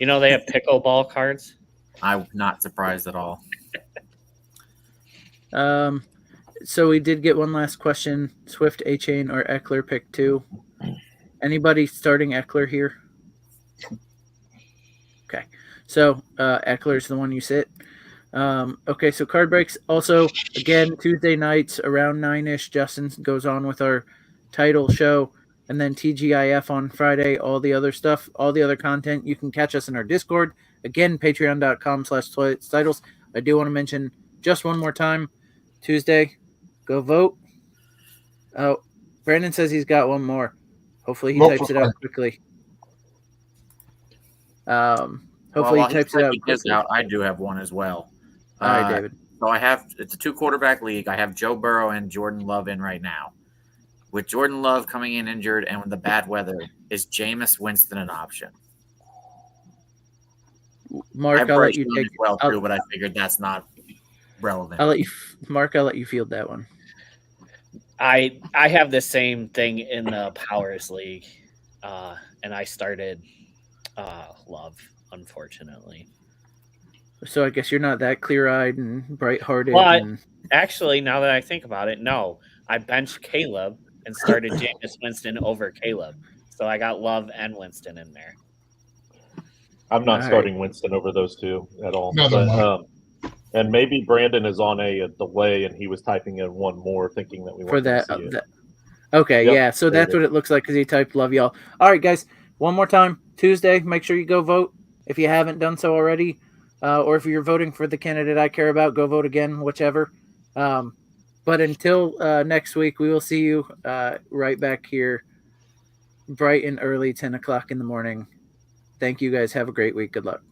[SPEAKER 4] You know, they have pickleball cards.
[SPEAKER 5] I'm not surprised at all.
[SPEAKER 1] So we did get one last question. Swift, A-Chain, or Eckler pick 2. Anybody starting Eckler here? Okay. So Eckler's the one you sit. Okay, so card breaks. Also, again, Tuesday nights around 9-ish, Justin goes on with our title show. And then TGIF on Friday, all the other stuff, all the other content. You can catch us in our Discord. Again, patreon.com/toilets-titles. I do want to mention just one more time, Tuesday, go vote. Oh, Brandon says he's got one more. Hopefully he types it out quickly. Hopefully he types it out quickly.
[SPEAKER 5] I do have one as well.
[SPEAKER 1] All right, David.
[SPEAKER 5] So it's a 2-quarterback league. I have Joe Burrow and Jordan Love in right now. With Jordan Love coming in injured and with the bad weather, is Jameis Winston an option?
[SPEAKER 1] Mark, I'll let you take
[SPEAKER 5] it. Too, but I figured that's not relevant.
[SPEAKER 1] I'll let you field that one.
[SPEAKER 4] I have the same thing in the Powers League, and I started Love, unfortunately.
[SPEAKER 1] So I guess you're not that clear-eyed and bright-hearted.
[SPEAKER 4] But actually, now that I think about it, no. I benched Caleb and started Jameis Winston over Caleb. So I got Love and Winston in there.
[SPEAKER 3] I'm not starting Winston over those two at all.
[SPEAKER 2] No,
[SPEAKER 3] and maybe Brandon is on a delay and he was typing in one more thinking that we
[SPEAKER 1] for that.
[SPEAKER 3] to see it.
[SPEAKER 1] Okay, yep, yeah. So that's what it looks like because he typed love y'all. All right, guys. One more time. Tuesday, make sure you go vote if you haven't done so already. Or if you're voting for the candidate I care about, go vote again, whichever. But until next week, we will see you right back here bright and early, 10 o'clock in the morning. Thank you, guys. Have a great week. Good luck.